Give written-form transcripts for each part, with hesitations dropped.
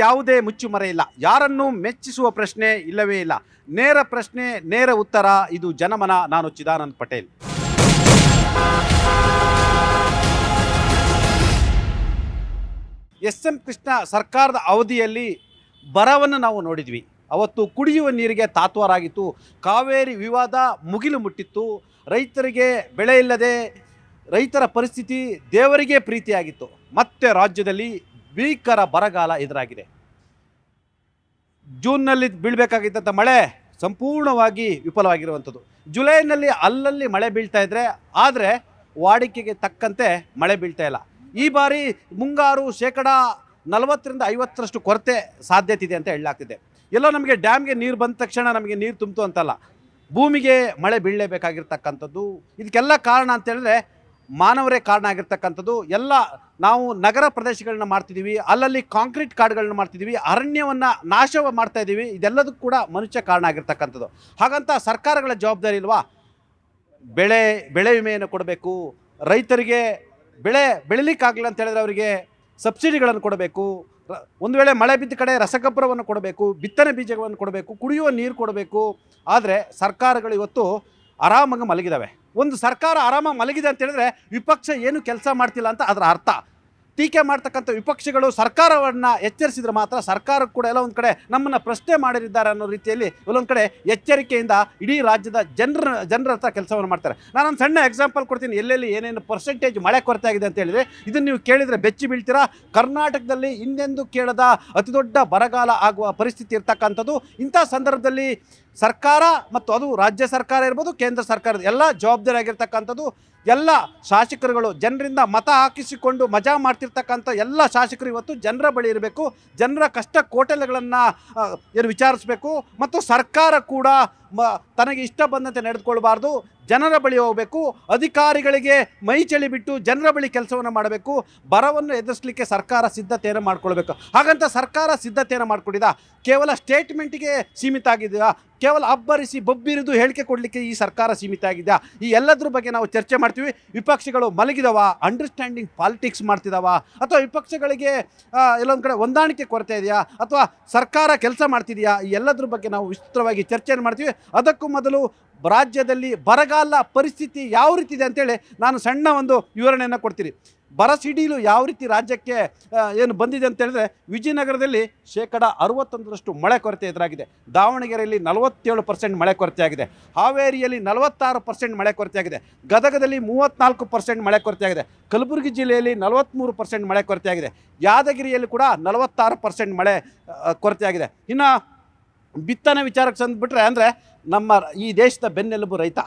ಯಾವುದೇ ಮುಚ್ಚುಮರೆ ಇಲ್ಲ. ಯಾರನ್ನೂ ಮೆಚ್ಚಿಸುವ ಪ್ರಶ್ನೆ ಇಲ್ಲವೇ ಇಲ್ಲ. ನೇರ ಪ್ರಶ್ನೆ, ನೇರ ಉತ್ತರ. ಇದು ಜನಮನ. ನಾನು ಚಿದಾನಂದ್ ಪಟೇಲ್. ಎಸ್.ಎಂ. ಕೃಷ್ಣ ಸರ್ಕಾರದ ಅವಧಿಯಲ್ಲಿ ಬರವನ್ನು ನಾವು ನೋಡಿದ್ವಿ. ಅವತ್ತು ಕುಡಿಯುವ ನೀರಿಗೆ ತಾತ್ವಾರಾಗಿತ್ತು. ಕಾವೇರಿ ವಿವಾದ ಮುಗಿಲು ಮುಟ್ಟಿತ್ತು. ರೈತರಿಗೆ ಬೆಳೆ ಇಲ್ಲದೆ ರೈತರ ಪರಿಸ್ಥಿತಿ ದೇವರಿಗೆ ಪ್ರೀತಿಯಾಗಿತ್ತು. ಮತ್ತೆ ರಾಜ್ಯದಲ್ಲಿ ಭೀಕರ ಬರಗಾಲ ಎದುರಾಗಿದೆ. ಜೂನ್ನಲ್ಲಿ ಬೀಳಬೇಕಾಗಿದ್ದಂಥ ಮಳೆ ಸಂಪೂರ್ಣವಾಗಿ ವಿಫಲವಾಗಿರುವಂಥದ್ದು. ಜುಲೈನಲ್ಲಿ ಅಲ್ಲಲ್ಲಿ ಮಳೆ ಬೀಳ್ತಾ ಇದ್ದರೆ, ಆದರೆ ವಾಡಿಕೆಗೆ ತಕ್ಕಂತೆ ಮಳೆ ಬೀಳ್ತಾ ಇಲ್ಲ. ಈ ಬಾರಿ ಮುಂಗಾರು 40-50% ಕೊರತೆ ಸಾಧ್ಯತೆ ಇದೆ ಅಂತ ಹೇಳಲಾಗ್ತಿದೆ. ಎಲ್ಲೋ ನಮಗೆ ಡ್ಯಾಮ್ಗೆ ನೀರು ಬಂದ ತಕ್ಷಣ ನಮಗೆ ನೀರು ತುಂಬಿತು ಅಂತಲ್ಲ, ಭೂಮಿಗೆ ಮಳೆ ಬೀಳಲೇಬೇಕಾಗಿರ್ತಕ್ಕಂಥದ್ದು. ಇದಕ್ಕೆಲ್ಲ ಕಾರಣ ಅಂತ ಹೇಳಿದ್ರೆ ಮಾನವರೇ ಕಾರಣ ಆಗಿರ್ತಕ್ಕಂಥದ್ದು. ಎಲ್ಲ ನಾವು ನಗರ ಪ್ರದೇಶಗಳನ್ನ ಮಾಡ್ತಿದ್ದೀವಿ, ಅಲ್ಲಲ್ಲಿ ಕಾಂಕ್ರೀಟ್ ಕಾಡುಗಳನ್ನ ಮಾಡ್ತಿದ್ದೀವಿ, ಅರಣ್ಯವನ್ನು ನಾಶ ಮಾಡ್ತಾ ಇದ್ದೀವಿ. ಇದೆಲ್ಲದಕ್ಕೂ ಕೂಡ ಮನುಷ್ಯ ಕಾರಣ ಆಗಿರ್ತಕ್ಕಂಥದ್ದು. ಹಾಗಂತ ಸರ್ಕಾರಗಳ ಜವಾಬ್ದಾರಿ ಇಲ್ವಾ? ಬೆಳೆ ವಿಮೆಯನ್ನು ಕೊಡಬೇಕು, ರೈತರಿಗೆ ಬೆಳೆ ಬೆಳಿಲಿಕ್ಕಾಗಲಿಲ್ಲ ಅಂತ ಹೇಳಿದ್ರೆ ಅವರಿಗೆ ಸಬ್ಸಿಡಿಗಳನ್ನು ಕೊಡಬೇಕು, ಒಂದು ವೇಳೆ ಮಳೆ ಬಿದ್ದ ಕಡೆ ರಸಗೊಬ್ಬರವನ್ನು ಕೊಡಬೇಕು, ಬಿತ್ತನೆ ಬೀಜಗಳನ್ನು ಕೊಡಬೇಕು, ಕುಡಿಯುವ ನೀರು ಕೊಡಬೇಕು. ಆದರೆ ಸರ್ಕಾರಗಳು ಇವತ್ತು ಆರಾಮಾಗಿ ಮಲಗಿದ್ದಾವೆ. ಒಂದು ಸರ್ಕಾರ ಆರಾಮಾಗಿ ಮಲಗಿದೆ ಅಂತ ಹೇಳಿದ್ರೆ ವಿಪಕ್ಷ ಏನು ಕೆಲಸ ಮಾಡ್ತಿಲ್ಲ ಅಂತ ಅದರ ಅರ್ಥ. ಟೀಕೆ ಮಾಡ್ತಕ್ಕಂಥ ವಿಪಕ್ಷಗಳು ಸರ್ಕಾರವನ್ನು ಎಚ್ಚರಿಸಿದ್ರೆ ಮಾತ್ರ ಸರ್ಕಾರ ಕೂಡ ಎಲ್ಲ ಒಂದು ಕಡೆ ನಮ್ಮನ್ನು ಪ್ರಶ್ನೆ ಮಾಡಿದ್ದಾರೆ ಅನ್ನೋ ರೀತಿಯಲ್ಲಿ ಎಲ್ಲೊಂದು ಕಡೆ ಎಚ್ಚರಿಕೆಯಿಂದ ಇಡೀ ರಾಜ್ಯದ ಜನರ ಹತ್ರ ಕೆಲಸವನ್ನು ಮಾಡ್ತಾರೆ. ನಾನೊಂದು ಸಣ್ಣ ಎಕ್ಸಾಂಪಲ್ ಕೊಡ್ತೀನಿ. ಎಲ್ಲೆಲ್ಲಿ ಏನೇನು ಪರ್ಸೆಂಟೇಜ್ ಮಳೆ ಕೊರತೆ ಆಗಿದೆ ಅಂತ ಹೇಳಿದರೆ ಇದನ್ನು ನೀವು ಕೇಳಿದರೆ ಬೆಚ್ಚಿ ಬೀಳ್ತೀರಾ. ಕರ್ನಾಟಕದಲ್ಲಿ ಹಿಂದೆಂದೂ ಕೇಳದ ಅತಿ ದೊಡ್ಡ ಬರಗಾಲ ಆಗುವ ಪರಿಸ್ಥಿತಿ ಇರ್ತಕ್ಕಂಥದ್ದು. ಇಂಥ ಸಂದರ್ಭದಲ್ಲಿ ಸರ್ಕಾರ ಮತ್ತು ಅದು ರಾಜ್ಯ ಸರ್ಕಾರ ಇರ್ಬೋದು, ಕೇಂದ್ರ ಸರ್ಕಾರದ ಎಲ್ಲ ಜವಾಬ್ದಾರಿ ಆಗಿರ್ತಕ್ಕಂಥದ್ದು. ಎಲ್ಲ ಶಾಸಕರುಗಳು ಜನರಿಂದ ಮತ ಹಾಕಿಸಿಕೊಂಡು ಮಜಾ ಮಾಡ್ತಿರ್ತಕ್ಕಂಥ ಎಲ್ಲ ಶಾಸಕರು ಇವತ್ತು ಜನರ ಬಳಿ ಇರಬೇಕು. ಜನರ ಕಷ್ಟ ಕೋಟಲೆಗಳನ್ನು ವಿಚಾರಿಸಬೇಕು. ಮತ್ತು ಸರ್ಕಾರ ಕೂಡ ತನಗೆ ಇಷ್ಟ ಬಂದಂತೆ ನಡೆದುಕೊಳ್ಬಾರ್ದು, ಜನರ ಬಳಿ ಹೋಗಬೇಕು. ಅಧಿಕಾರಿಗಳಿಗೆ ಮೈ ಚಳಿ ಬಿಟ್ಟು ಜನರ ಬಳಿ ಕೆಲಸವನ್ನು ಮಾಡಬೇಕು. ಬರವನ್ನು ಎದುರಿಸಲಿಕ್ಕೆ ಸರ್ಕಾರ ಸಿದ್ಧತೆಯನ್ನು ಮಾಡ್ಕೊಳ್ಬೇಕು. ಹಾಗಂತ ಸರ್ಕಾರ ಸಿದ್ಧತೆಯನ್ನು ಮಾಡ್ಕೊಂಡಿದ್ದ ಕೇವಲ ಸ್ಟೇಟ್ಮೆಂಟಿಗೆ ಸೀಮಿತ ಆಗಿದೆಯಾ? ಕೇವಲ ಅಬ್ಬರಿಸಿ ಬೊಬ್ಬಿರಿದು ಹೇಳಿಕೆ ಕೊಡಲಿಕ್ಕೆ ಈ ಸರ್ಕಾರ ಸೀಮಿತ ಆಗಿದೆಯಾ? ಈ ಎಲ್ಲದ್ರ ಬಗ್ಗೆ ನಾವು ಚರ್ಚೆ ಮಾಡ್ತೀವಿ. ವಿಪಕ್ಷಗಳು ಮಲಗಿದವ, ಅಂಡರ್ಸ್ಟ್ಯಾಂಡಿಂಗ್ ಪಾಲಿಟಿಕ್ಸ್ ಮಾಡ್ತಿದ್ದಾವ, ಅಥವಾ ವಿಪಕ್ಷಗಳಿಗೆ ಎಲ್ಲೊಂದು ಕಡೆ ಹೊಂದಾಣಿಕೆ ಕೊರತೆ ಇದೆಯಾ, ಅಥವಾ ಸರ್ಕಾರ ಕೆಲಸ ಮಾಡ್ತಿದೆಯಾ? ಈ ಎಲ್ಲದ್ರ ಬಗ್ಗೆ ನಾವು ವಿಸ್ತೃತವಾಗಿ ಚರ್ಚೆಯನ್ನು ಮಾಡ್ತೀವಿ. ಅದಕ್ಕೂ ಮೊದಲು ರಾಜ್ಯದಲ್ಲಿ ಬರಗಾಲ ಪರಿಸ್ಥಿತಿ ಯಾವ ರೀತಿ ಇದೆ ಅಂತೇಳಿ ನಾನು ಸಣ್ಣ ಒಂದು ವಿವರಣೆಯನ್ನು ಕೊಡ್ತೀನಿ. ಬರ ಸಿಡಿಲು ಯಾವ ರೀತಿ ರಾಜ್ಯಕ್ಕೆ ಏನು ಬಂದಿದೆ ಅಂತ ಹೇಳಿದ್ರೆ, ವಿಜಯನಗರದಲ್ಲಿ 61% ಮಳೆ ಕೊರತೆ ಎದುರಾಗಿದೆ. ದಾವಣಗೆರೆಯಲ್ಲಿ 47% ಮಳೆ ಕೊರತೆ ಆಗಿದೆ. ಹಾವೇರಿಯಲ್ಲಿ 46% ಮಳೆ ಕೊರತೆ ಆಗಿದೆ. ಗದಗದಲ್ಲಿ 34% ಮಳೆ ಕೊರತೆ ಆಗಿದೆ. ಕಲಬುರಗಿ ಜಿಲ್ಲೆಯಲ್ಲಿ 43% ಮಳೆ ಕೊರತೆ ಆಗಿದೆ. ಯಾದಗಿರಿಯಲ್ಲಿ ಕೂಡ 46% ಮಳೆ ಕೊರತೆ ಆಗಿದೆ. ಇನ್ನು ಬಿತ್ತನೆ ವಿಚಾರಕ್ಕೆ ಸಂದ್ಬಿಟ್ರೆ, ಅಂದರೆ ನಮ್ಮ ಈ ದೇಶದ ಬೆನ್ನೆಲುಬು ರೈತ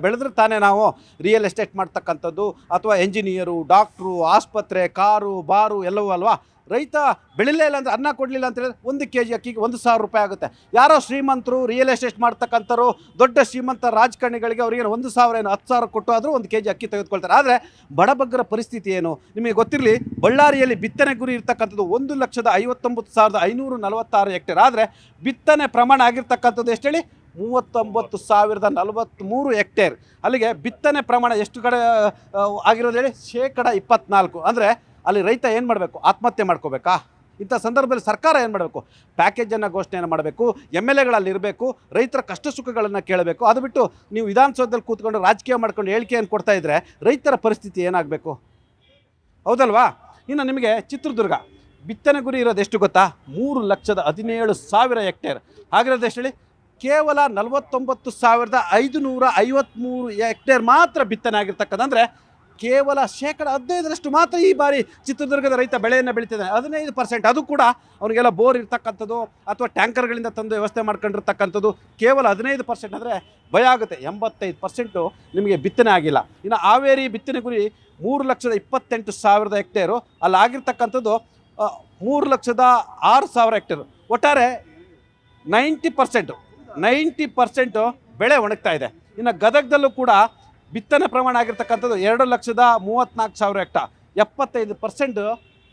ಬೆಳೆದ್ರೆ ತಾನೇ ನಾವು ರಿಯಲ್ ಎಸ್ಟೇಟ್ ಮಾಡ್ತಕ್ಕಂಥದ್ದು, ಅಥವಾ ಎಂಜಿನಿಯರು, ಡಾಕ್ಟ್ರು, ಆಸ್ಪತ್ರೆ, ಕಾರು, ಬಾರು ಎಲ್ಲವೂ ಅಲ್ವಾ? ರೈತ ಬೆಳಿಲೇ ಇಲ್ಲ ಅಂದರೆ, ಅನ್ನ ಕೊಡಲಿಲ್ಲ ಅಂತ ಹೇಳಿದ್ರೆ 1 kg ಅಕ್ಕಿಗೆ 1,000 ರೂಪಾಯಿ ಆಗುತ್ತೆ. ಯಾರೋ ಶ್ರೀಮಂತರು ರಿಯಲ್ ಎಸ್ಟೇಟ್ ಮಾಡ್ತಕ್ಕಂಥವ್ರು, ದೊಡ್ಡ ಶ್ರೀಮಂತ ರಾಜಕಾರಣಿಗಳಿಗೆ ಅವ್ರಿಗೇನು 1,000 ಏನು 10,000 ಕೊಟ್ಟು ಆದರೂ 1 kg ಅಕ್ಕಿ ತೆಗೆದುಕೊಳ್ತಾರೆ. ಆದರೆ ಬಡಬಗ್ಗರ ಪರಿಸ್ಥಿತಿ ಏನು ನಿಮಗೆ ಗೊತ್ತಿರಲಿ. ಬಳ್ಳಾರಿಯಲ್ಲಿ ಬಿತ್ತನೆ ಗುರಿ ಇರ್ತಕ್ಕಂಥದ್ದು 1,59,546 ಹೆಕ್ಟೇರ್. ಆದರೆ ಬಿತ್ತನೆ ಪ್ರಮಾಣ ಆಗಿರ್ತಕ್ಕಂಥದ್ದು ಎಷ್ಟು ಹೇಳಿ? 39,043 ಹೆಕ್ಟೇರ್. ಅಲ್ಲಿಗೆ ಬಿತ್ತನೆ ಪ್ರಮಾಣ ಎಷ್ಟು ಕಡೆ ಆಗಿರೋದು ಹೇಳಿ? 24%. ಅಂದರೆ ಅಲ್ಲಿ ರೈತ ಏನು ಮಾಡಬೇಕು? ಆತ್ಮಹತ್ಯೆ ಮಾಡ್ಕೋಬೇಕಾ? ಇಂಥ ಸಂದರ್ಭದಲ್ಲಿ ಸರ್ಕಾರ ಏನು ಮಾಡಬೇಕು? ಪ್ಯಾಕೇಜನ್ನು ಘೋಷಣೆಯನ್ನು ಮಾಡಬೇಕು. MLAಗಳಲ್ಲಿ ಇರಬೇಕು, ರೈತರ ಕಷ್ಟ ಸುಖಗಳನ್ನು ಕೇಳಬೇಕು. ಅದು ಬಿಟ್ಟು ನೀವು ವಿಧಾನಸೌಧದಲ್ಲಿ ಕೂತ್ಕೊಂಡು ರಾಜಕೀಯ ಮಾಡ್ಕೊಂಡು ಹೇಳಿಕೆಯನ್ನು ಕೊಡ್ತಾ ಇದ್ದರೆ ರೈತರ ಪರಿಸ್ಥಿತಿ ಏನಾಗಬೇಕು? ಹೌದಲ್ವಾ? ಇನ್ನು ನಿಮಗೆ ಚಿತ್ರದುರ್ಗ ಬಿತ್ತನೆ ಗುರಿ ಇರೋದು ಎಷ್ಟು ಗೊತ್ತಾ? 3,17,000 ಹೆಕ್ಟೇರ್. ಆಗಿರೋದು ಎಷ್ಟು ಹೇಳಿ? ಕೇವಲ 49,553 ಹೆಕ್ಟೇರ್ ಮಾತ್ರ ಬಿತ್ತನೆ ಆಗಿರ್ತಕ್ಕಂಥ. ಅಂದರೆ ಕೇವಲ 15% ಮಾತ್ರ ಈ ಬಾರಿ ಚಿತ್ರದುರ್ಗದ ರೈತ ಬೆಳೆಯನ್ನು ಬೆಳೀತಿದ್ದಾನೆ. 15%. ಅದು ಕೂಡ ಅವನಿಗೆಲ್ಲ ಬೋರ್ ಇರ್ತಕ್ಕಂಥದ್ದು ಅಥವಾ ಟ್ಯಾಂಕರ್ಗಳಿಂದ ತಂದು ವ್ಯವಸ್ಥೆ ಮಾಡ್ಕೊಂಡಿರ್ತಕ್ಕಂಥದ್ದು. ಕೇವಲ 15% ಅಂದರೆ ಭಯ ಆಗುತ್ತೆ. 85% ನಿಮಗೆ ಬಿತ್ತನೆ ಆಗಿಲ್ಲ. ಇನ್ನು ಹಾವೇರಿ ಬಿತ್ತನೆ ಗುರಿ 3,28,000 ಹೆಕ್ಟೇರು. ಅಲ್ಲಿ ಆಗಿರ್ತಕ್ಕಂಥದ್ದು 3,06,000 ಹೆಕ್ಟೇರು. ಒಟ್ಟಾರೆ 90% ಬೆಳೆ ಒಣಗ್ತಾ ಇದೆ. ಇನ್ನು ಗದಗದಲ್ಲೂ ಕೂಡ ಬಿತ್ತನೆ ಪ್ರಮಾಣ ಆಗಿರ್ತಕ್ಕಂಥದ್ದು 2,34,000 ಹೆಕ್ಟೇರ್. 75%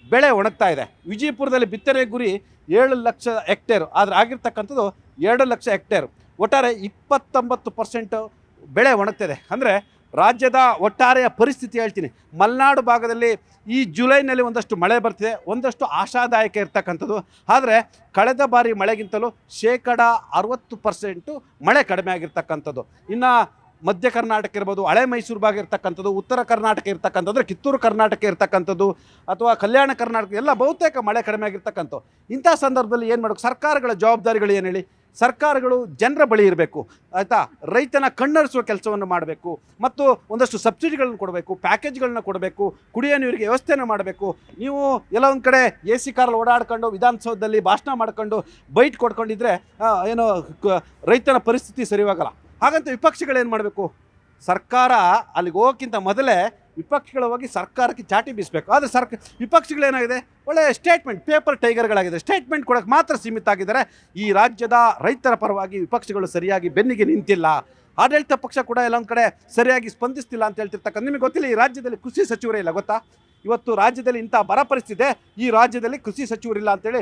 ಬೆಳೆ ಒಣಗ್ತಾ ಇದೆ. ವಿಜಯಪುರದಲ್ಲಿ ಬಿತ್ತನೆ ಗುರಿ 7,00,000 ಹೆಕ್ಟೇರ್. ಆದರೆ ಆಗಿರ್ತಕ್ಕಂಥದ್ದು 2,00,000 ಹೆಕ್ಟೇರ್. ಒಟ್ಟಾರೆ 29% ಬೆಳೆ ಒಣಗ್ತಿದೆ. ಅಂದರೆ ರಾಜ್ಯದ ಒಟ್ಟಾರೆಯ ಪರಿಸ್ಥಿತಿ ಹೇಳ್ತೀನಿ. ಮಲೆನಾಡು ಭಾಗದಲ್ಲಿ ಈ ಜುಲೈನಲ್ಲಿ ಒಂದಷ್ಟು ಮಳೆ ಬರ್ತಿದೆ, ಒಂದಷ್ಟು ಆಶಾದಾಯಕ ಇರ್ತಕ್ಕಂಥದ್ದು. ಆದರೆ ಕಳೆದ ಬಾರಿ ಮಳೆಗಿಂತಲೂ 60% ಮಳೆ ಕಡಿಮೆ ಆಗಿರ್ತಕ್ಕಂಥದ್ದು. ಇನ್ನು ಮಧ್ಯ ಕರ್ನಾಟಕ ಇರ್ಬೋದು, ಹಳೆ ಮೈಸೂರು ಭಾಗ ಇರ್ತಕ್ಕಂಥದ್ದು, ಉತ್ತರ ಕರ್ನಾಟಕ ಇರ್ತಕ್ಕಂಥದ್ದು, ಅಂದರೆ ಕಿತ್ತೂರು ಕರ್ನಾಟಕ ಇರ್ತಕ್ಕಂಥದ್ದು, ಅಥವಾ ಕಲ್ಯಾಣ ಕರ್ನಾಟಕ ಎಲ್ಲ ಬಹುತೇಕ ಮಳೆ ಕಡಿಮೆ ಆಗಿರ್ತಕ್ಕಂಥದ್ದು. ಇಂಥ ಸಂದರ್ಭದಲ್ಲಿ ಏನು ಮಾಡಬೇಕು? ಸರ್ಕಾರಗಳ ಜವಾಬ್ದಾರಿಗಳು ಏನು ಹೇಳಿ? ಸರ್ಕಾರಗಳು ಜನರ ಬಳಿ ಇರಬೇಕು, ಆಯಿತಾ? ರೈತನ ಕಣ್ಣರಿಸುವ ಕೆಲಸವನ್ನು ಮಾಡಬೇಕು, ಮತ್ತು ಒಂದಷ್ಟು ಸಬ್ಸಿಡಿಗಳನ್ನು ಕೊಡಬೇಕು, ಪ್ಯಾಕೇಜ್ಗಳನ್ನ ಕೊಡಬೇಕು, ಕುಡಿಯೋ ನೀರಿಗೆ ವ್ಯವಸ್ಥೆಯನ್ನು ಮಾಡಬೇಕು. ನೀವು ಎಲ್ಲ ಒಂದು ಕಡೆ AC ಕಾರಲ್ಲಿ ಓಡಾಡ್ಕೊಂಡು ವಿಧಾನಸೌಧದಲ್ಲಿ ಭಾಷಣ ಮಾಡ್ಕೊಂಡು ಬೈಟ್ ಕೊಡ್ಕೊಂಡಿದ್ರೆ ಏನು ರೈತನ ಪರಿಸ್ಥಿತಿ ಸರಿಯಾಗಲ್ಲ. ಹಾಗಂತ ವಿಪಕ್ಷಗಳೇನು ಮಾಡಬೇಕು? ಸರ್ಕಾರ ಅಲ್ಲಿಗೆ ಹೋಗೋಕ್ಕಿಂತ ಮೊದಲೇ ವಿಪಕ್ಷಗಳು ಹೋಗಿ ಸರ್ಕಾರಕ್ಕೆ ಚಾಟಿ ಬೀಸಬೇಕು. ಆದರೆ ವಿಪಕ್ಷಗಳೇನಾಗಿದೆ? ಒಳ್ಳೆಯ ಸ್ಟೇಟ್ಮೆಂಟ್, ಪೇಪರ್ ಟೈಗರ್ಗಳಾಗಿದೆ, ಸ್ಟೇಟ್ಮೆಂಟ್ ಕೊಡೋಕ್ಕೆ ಮಾತ್ರ ಸೀಮಿತ ಆಗಿದ್ದಾರೆ. ಈ ರಾಜ್ಯದ ರೈತರ ಪರವಾಗಿ ವಿಪಕ್ಷಗಳು ಸರಿಯಾಗಿ ಬೆನ್ನಿಗೆ ನಿಂತಿಲ್ಲ. ಆಡಳಿತ ಪಕ್ಷ ಕೂಡ ಎಲ್ಲ ಒಂದು ಕಡೆ ಸರಿಯಾಗಿ ಸ್ಪಂದಿಸ್ತಿಲ್ಲ ಅಂತ ಹೇಳ್ತಿರ್ತಕ್ಕಂಥ. ನಿಮಗೆ ಗೊತ್ತಿಲ್ಲ, ಈ ರಾಜ್ಯದಲ್ಲಿ ಕೃಷಿ ಸಚಿವರೇ ಇಲ್ಲ, ಗೊತ್ತಾ? ಇವತ್ತು ರಾಜ್ಯದಲ್ಲಿ ಇಂಥ ಬರ ಪರಿಸ್ಥಿತಿ, ಈ ರಾಜ್ಯದಲ್ಲಿ ಕೃಷಿ ಸಚಿವರಿಲ್ಲ ಅಂತೇಳಿ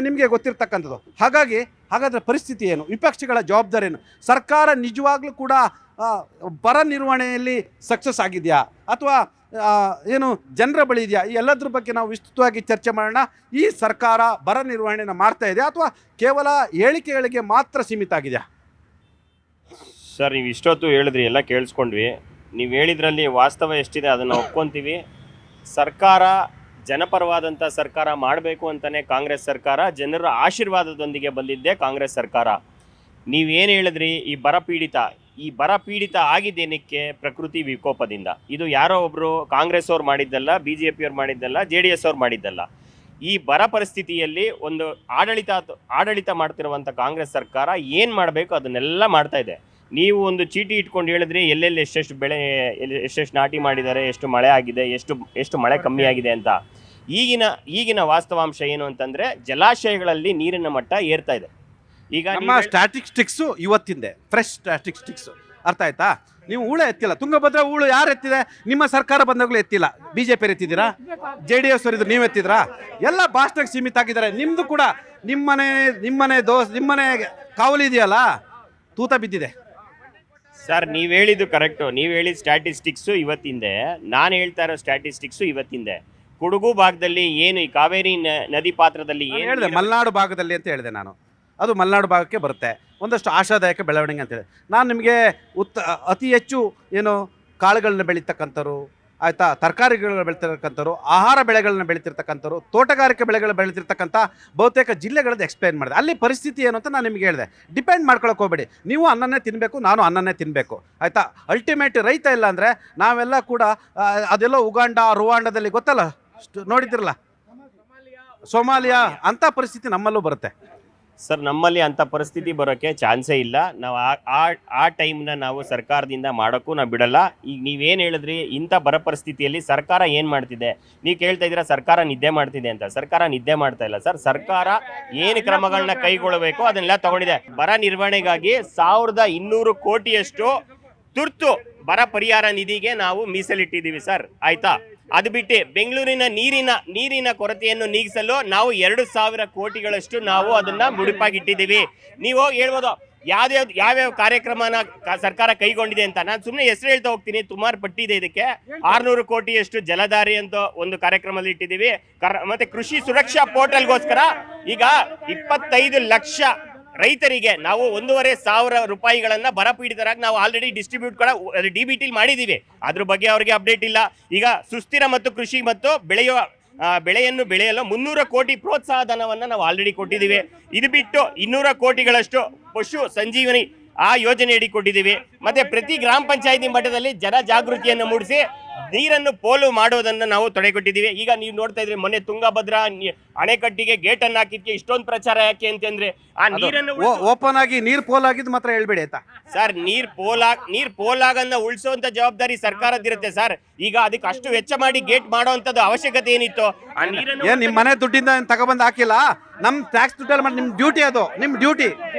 ನಿಮಗೆ ಗೊತ್ತಿರ್ತಕ್ಕಂಥದ್ದು. ಹಾಗಾದರೆ ಪರಿಸ್ಥಿತಿ ಏನು? ವಿಪಕ್ಷಗಳ ಜವಾಬ್ದಾರಿ ಏನು? ಸರ್ಕಾರ ನಿಜವಾಗ್ಲೂ ಕೂಡ ಬರ ನಿರ್ವಹಣೆಯಲ್ಲಿ ಸಕ್ಸಸ್ ಆಗಿದೆಯಾ, ಅಥವಾ ಏನು ಜನರ ಬಳಿ ಇದೆಯಾ? ಈ ಎಲ್ಲದ್ರ ಬಗ್ಗೆ ನಾವು ವಿಸ್ತೃತವಾಗಿ ಚರ್ಚೆ ಮಾಡೋಣ. ಈ ಸರ್ಕಾರ ಬರ ನಿರ್ವಹಣೆಯನ್ನು ಮಾಡ್ತಾ ಇದೆಯಾ, ಅಥವಾ ಕೇವಲ ಹೇಳಿಕೆಗಳಿಗೆ ಮಾತ್ರ ಸೀಮಿತ ಆಗಿದೆಯಾ? ಸರ್, ನೀವು ಇಷ್ಟೊತ್ತು ಹೇಳಿದ್ರಿ, ಎಲ್ಲ ಕೇಳಿಸ್ಕೊಂಡ್ವಿ. ನೀವು ಹೇಳಿದ್ರಲ್ಲಿ ವಾಸ್ತವ ಎಷ್ಟಿದೆ ಅದನ್ನು ಒಪ್ಕೊತೀವಿ. ಸರ್ಕಾರ ಜನಪರವಾದಂಥ ಸರ್ಕಾರ ಮಾಡಬೇಕು ಅಂತಲೇ ಕಾಂಗ್ರೆಸ್ ಸರ್ಕಾರ, ಜನರ ಆಶೀರ್ವಾದದೊಂದಿಗೆ ಬಂದಿದ್ದೇ ಕಾಂಗ್ರೆಸ್ ಸರ್ಕಾರ. ನೀವೇನು ಹೇಳಿದ್ರಿ, ಈ ಬರ ಪೀಡಿತ ಆಗಿದ್ದೇನಕ್ಕೆ? ಪ್ರಕೃತಿ ವಿಕೋಪದಿಂದ. ಇದು ಯಾರೋ ಒಬ್ಬರು ಕಾಂಗ್ರೆಸ್ ಅವ್ರು ಮಾಡಿದ್ದಲ್ಲ, BJP ಅವ್ರು ಮಾಡಿದ್ದಲ್ಲ, JDS ಅವ್ರು ಮಾಡಿದ್ದಲ್ಲ. ಈ ಬರ ಪರಿಸ್ಥಿತಿಯಲ್ಲಿ ಒಂದು ಆಡಳಿತ ಮಾಡ್ತಿರುವಂಥ ಕಾಂಗ್ರೆಸ್ ಸರ್ಕಾರ ಏನು ಮಾಡಬೇಕು ಅದನ್ನೆಲ್ಲ ಮಾಡ್ತಾ ಇದೆ. ನೀವು ಒಂದು ಚೀಟಿ ಇಟ್ಕೊಂಡು ಹೇಳಿದ್ರಿ ಎಲ್ಲೆಲ್ಲಿ ಎಷ್ಟೆಷ್ಟು ನಾಟಿ ಮಾಡಿದ್ದಾರೆ, ಎಷ್ಟು ಮಳೆ ಆಗಿದೆ, ಎಷ್ಟು ಮಳೆ ಕಮ್ಮಿ ಆಗಿದೆ ಅಂತ. ಈಗಿನ ವಾಸ್ತವಾಂಶ ಏನು ಅಂತಂದರೆ, ಜಲಾಶಯಗಳಲ್ಲಿ ನೀರಿನ ಮಟ್ಟ ಏರ್ತಾ ಇದೆ. ಈಗ ನಮ್ಮ ಸ್ಟ್ಯಾಟಿಸ್ಟಿಕ್ಸು ಇವತ್ತಿಂದೆ, ಫ್ರೆಶ್ ಸ್ಟ್ಯಾಟಿಸ್ಟಿಕ್ಸು, ಅರ್ಥ ಆಯ್ತಾ? ನೀವು ಹೂಳು ಎತ್ತಿಲ್ಲ, ತುಂಗಭದ್ರಾ ಹೂಳು ಯಾರು ಎತ್ತಿದೆ? ನಿಮ್ಮ ಸರ್ಕಾರ ಬಂದಾಗಲೂ ಎತ್ತಿಲ್ಲ. BJP ಎತ್ತಿದ್ದೀರಾ? JDS ಅವರಿದ್ರು, ನೀವು ಎತ್ತಿದ್ರಾ? ಎಲ್ಲ ಭಾಷಣಕ್ಕೆ ಸೀಮಿತ ಆಗಿದ್ದಾರೆ. ನಿಮ್ಮದು ಕೂಡ ನಿಮ್ಮನೆ ಕಾವಲು ಇದೆಯಲ್ಲ, ತೂತ ಬಿದ್ದಿದೆ. ಸರ್, ನೀವು ಹೇಳಿದ್ದು ಕರೆಕ್ಟು. ನೀವು ಹೇಳಿದ ಸ್ಟ್ಯಾಟಿಸ್ಟಿಕ್ಸು ಇವತ್ತಿಂದೆ. ನಾನು ಹೇಳ್ತಾ ಇರೋ ಸ್ಟ್ಯಾಟಿಸ್ಟಿಕ್ಸು ಇವತ್ತಿಂದೆ. ಕೊಡಗು ಭಾಗದಲ್ಲಿ ಏನು ಈ ಕಾವೇರಿ ನದಿ ಪಾತ್ರದಲ್ಲಿ ಏನು ಹೇಳಿದೆ, ಮಲೆನಾಡು ಭಾಗದಲ್ಲಿ ಅಂತ ಹೇಳಿದೆ ನಾನು. ಅದು ಮಲೆನಾಡು ಭಾಗಕ್ಕೆ ಬರುತ್ತೆ. ಒಂದಷ್ಟು ಆಶಾದಾಯಕ ಬೆಳವಣಿಗೆ ಅಂತೇಳಿ ನಾನು ನಿಮಗೆ ಅತಿ ಹೆಚ್ಚು ಏನು ಕಾಳುಗಳನ್ನ ಬೆಳೀತಕ್ಕಂಥವ್ರು, ಆಯಿತಾ, ತರಕಾರಿಗಳನ್ನ ಬೆಳೀತಿರ್ತಕ್ಕಂಥವ್ರು, ಆಹಾರ ಬೆಳೆಗಳನ್ನ ಬೆಳೀತಿರ್ತಕ್ಕಂಥವ್ರು, ತೋಟಗಾರಿಕೆ ಬೆಳೆಗಳು ಬೆಳೀತಿರ್ತಕ್ಕಂಥ ಬಹುತೇಕ ಜಿಲ್ಲೆಗಳದ್ದು ಎಕ್ಸ್ಪ್ಲೈನ್ ಮಾಡಿದೆ. ಅಲ್ಲಿ ಪರಿಸ್ಥಿತಿ ಏನು ಅಂತ ನಾನು ನಿಮಗೆ ಹೇಳಿದೆ. ಡಿಪೆಂಡ್ ಮಾಡ್ಕೊಳಕ್ಕೆ ಹೋಗಬೇಡಿ. ನೀವು ಅನ್ನನ್ನೇ ತಿನ್ನಬೇಕು, ನಾನು ಅನ್ನನ್ನೇ ತಿನ್ನಬೇಕು, ಆಯಿತಾ? ಅಲ್ಟಿಮೇಟ್ ರೈತ ಇಲ್ಲ ಅಂದರೆ ನಾವೆಲ್ಲ ಕೂಡ ಅದೆಲ್ಲೋ ಉಗಾಂಡ, ರುವಾಂಡದಲ್ಲಿ ಗೊತ್ತಲ್ಲ, ನೋಡಿದ್ರಲ್ಲ, ಸೊಮಾಲಿಯಾ ಅಂಥ ಪರಿಸ್ಥಿತಿ ನಮ್ಮಲ್ಲೂ ಬರುತ್ತೆ. ಸರ್, ನಮ್ಮಲ್ಲಿ ಅಂಥ ಪರಿಸ್ಥಿತಿ ಬರೋಕ್ಕೆ ಚಾನ್ಸೇ ಇಲ್ಲ. ನಾವು ಆ ಟೈಮ್ನ ನಾವು ಸರ್ಕಾರದಿಂದ ಮಾಡೋಕ್ಕೂ ನಾವು ಬಿಡಲ್ಲ. ಈಗ ನೀವೇನು ಹೇಳಿದ್ರಿ, ಇಂಥ ಬರ ಪರಿಸ್ಥಿತಿಯಲ್ಲಿ ಸರ್ಕಾರ ಏನು ಮಾಡ್ತಿದೆ? ನೀವು ಕೇಳ್ತಾ ಇದ್ದೀರಾ ಸರ್ಕಾರ ನಿದ್ದೆ ಮಾಡ್ತಿದೆ ಅಂತ. ಸರ್ಕಾರ ನಿದ್ದೆ ಮಾಡ್ತಾ ಇಲ್ಲ ಸರ್. ಸರ್ಕಾರ ಏನು ಕ್ರಮಗಳನ್ನ ಕೈಗೊಳ್ಳಬೇಕು ಅದನ್ನೆಲ್ಲ ತಗೊಂಡಿದೆ. ಬರ ನಿರ್ವಹಣೆಗಾಗಿ 1200 ಕೋಟಿಯಷ್ಟು ತುರ್ತು ಬರ ಪರಿಹಾರ ನಿಧಿಗೆ ನಾವು ಮೀಸಲಿಟ್ಟಿದ್ದೀವಿ ಸರ್, ಆಯ್ತಾ? ಅದು ಬಿಟ್ಟು ಬೆಂಗಳೂರಿನ ನೀರಿನ ಕೊರತೆಯನ್ನು ನೀಗಿಸಲು ನಾವು 2000 ಕೋಟಿಗಳಷ್ಟು ನಾವು ಅದನ್ನ ಮುಡಿಪಾಗಿಟ್ಟಿದ್ದೀವಿ. ನೀವು ಹೇಳ್ಬೋದು ಯಾವ್ಯಾವ ಕಾರ್ಯಕ್ರಮನ ಸರ್ಕಾರ ಕೈಗೊಂಡಿದೆ ಅಂತ. ನಾನು ಸುಮ್ಮನೆ ಹೆಸರು ಹೇಳ್ತಾ ಹೋಗ್ತೀನಿ, ಸುಮಾರು ಪಟ್ಟಿ ಇದೆ ಇದಕ್ಕೆ. 600 ಕೋಟಿಯಷ್ಟು ಜಲಧಾರಿ ಅಂತ ಒಂದು ಕಾರ್ಯಕ್ರಮದಲ್ಲಿ ಇಟ್ಟಿದ್ದೀವಿ. ಮತ್ತೆ ಕೃಷಿ ಸುರಕ್ಷಾ ಪೋರ್ಟಲ್ಗೋಸ್ಕರ ಈಗ 25 ಲಕ್ಷ ರೈತರಿಗೆ ನಾವು 1500 ರೂಪಾಯಿಗಳನ್ನ ಬರಪೀಡಿತರಾಗಿ ನಾವು ಆಲ್ರೆಡಿ ಡಿಸ್ಟ್ರಿಬ್ಯೂಟ್ ಕೂಡ DBT ಮಾಡಿದ್ದೀವಿ. ಅದ್ರ ಬಗ್ಗೆ ಅವರಿಗೆ ಅಪ್ಡೇಟ್ ಇಲ್ಲ. ಈಗ ಸುಸ್ಥಿರ ಮತ್ತು ಕೃಷಿ ಮತ್ತು ಬೆಳೆಯನ್ನು ಬೆಳೆಯಲು 300 ಕೋಟಿ ಪ್ರೋತ್ಸಾಹ ಧನವನ್ನು ನಾವು ಆಲ್ರೆಡಿ ಕೊಟ್ಟಿದ್ದೀವಿ. ಇದು ಬಿಟ್ಟು 200 ಕೋಟಿಗಳಷ್ಟು ಪಶು ಸಂಜೀವನಿ ಆ ಯೋಜನೆಯಡಿ ಕೊಟ್ಟಿದ್ದೀವಿ. ಮತ್ತೆ ಪ್ರತಿ ಗ್ರಾಮ ಪಂಚಾಯತಿ ಮಟ್ಟದಲ್ಲಿ ಜನ ಜಾಗೃತಿಯನ್ನು ಮೂಡಿಸಿ ನೀರನ್ನು ಪೋಲು ಮಾಡೋದನ್ನು ನಾವು ತಡೆಗಟ್ಟಿದ್ದೀವಿ. ಈಗ ನೀವು ನೋಡ್ತಾ ಇದ್ರಿ, ಮೊನ್ನೆ ತುಂಗಭದ್ರಾ ಅಣೆಕಟ್ಟಿಗೆ ಗೇಟ್ ಅನ್ನು ಹಾಕಿದ್ಕೆ ಇಷ್ಟೊಂದು ಪ್ರಚಾರ ಯಾಕೆ ಅಂತಂದ್ರೆ ಆ ನೀರನ್ನು ಓಪನ್ ಆಗಿ ನೀರ್ ಪೋಲ್ ಆಗಿದ್ದು ಮಾತ್ರ ಹೇಳ್ಬೇಡಿ ಆಯ್ತಾ ಸರ್. ನೀರ್ ಪೋಲಾಗನ್ನ ಉಳಿಸುವಂತ ಜವಾಬ್ದಾರಿ ಸರ್ಕಾರದಿರುತ್ತೆ ಸರ್. ಈಗ ಅದಕ್ಕೆ ಅಷ್ಟು ವೆಚ್ಚ ಮಾಡಿ ಗೇಟ್ ಮಾಡುವಂತದ್ದು ಅವಶ್ಯಕತೆ ಏನಿತ್ತು? ಆ ನೀರನ್ನು ನಿಮ್ ಮನೆ ದುಡ್ಡಿಂದ ತಗೊಬಂದ್ ಹಾಕಿಲ್ಲ, ನಮ್ ಟ್ಯಾಕ್ಸ್ ದುಡ್ಡಲ್ಲಿ ಮಾಡಿ ನಿಮ್ ಡ್ಯೂಟಿ, ಅದು ನಿಮ್ ಡ್ಯೂಟಿ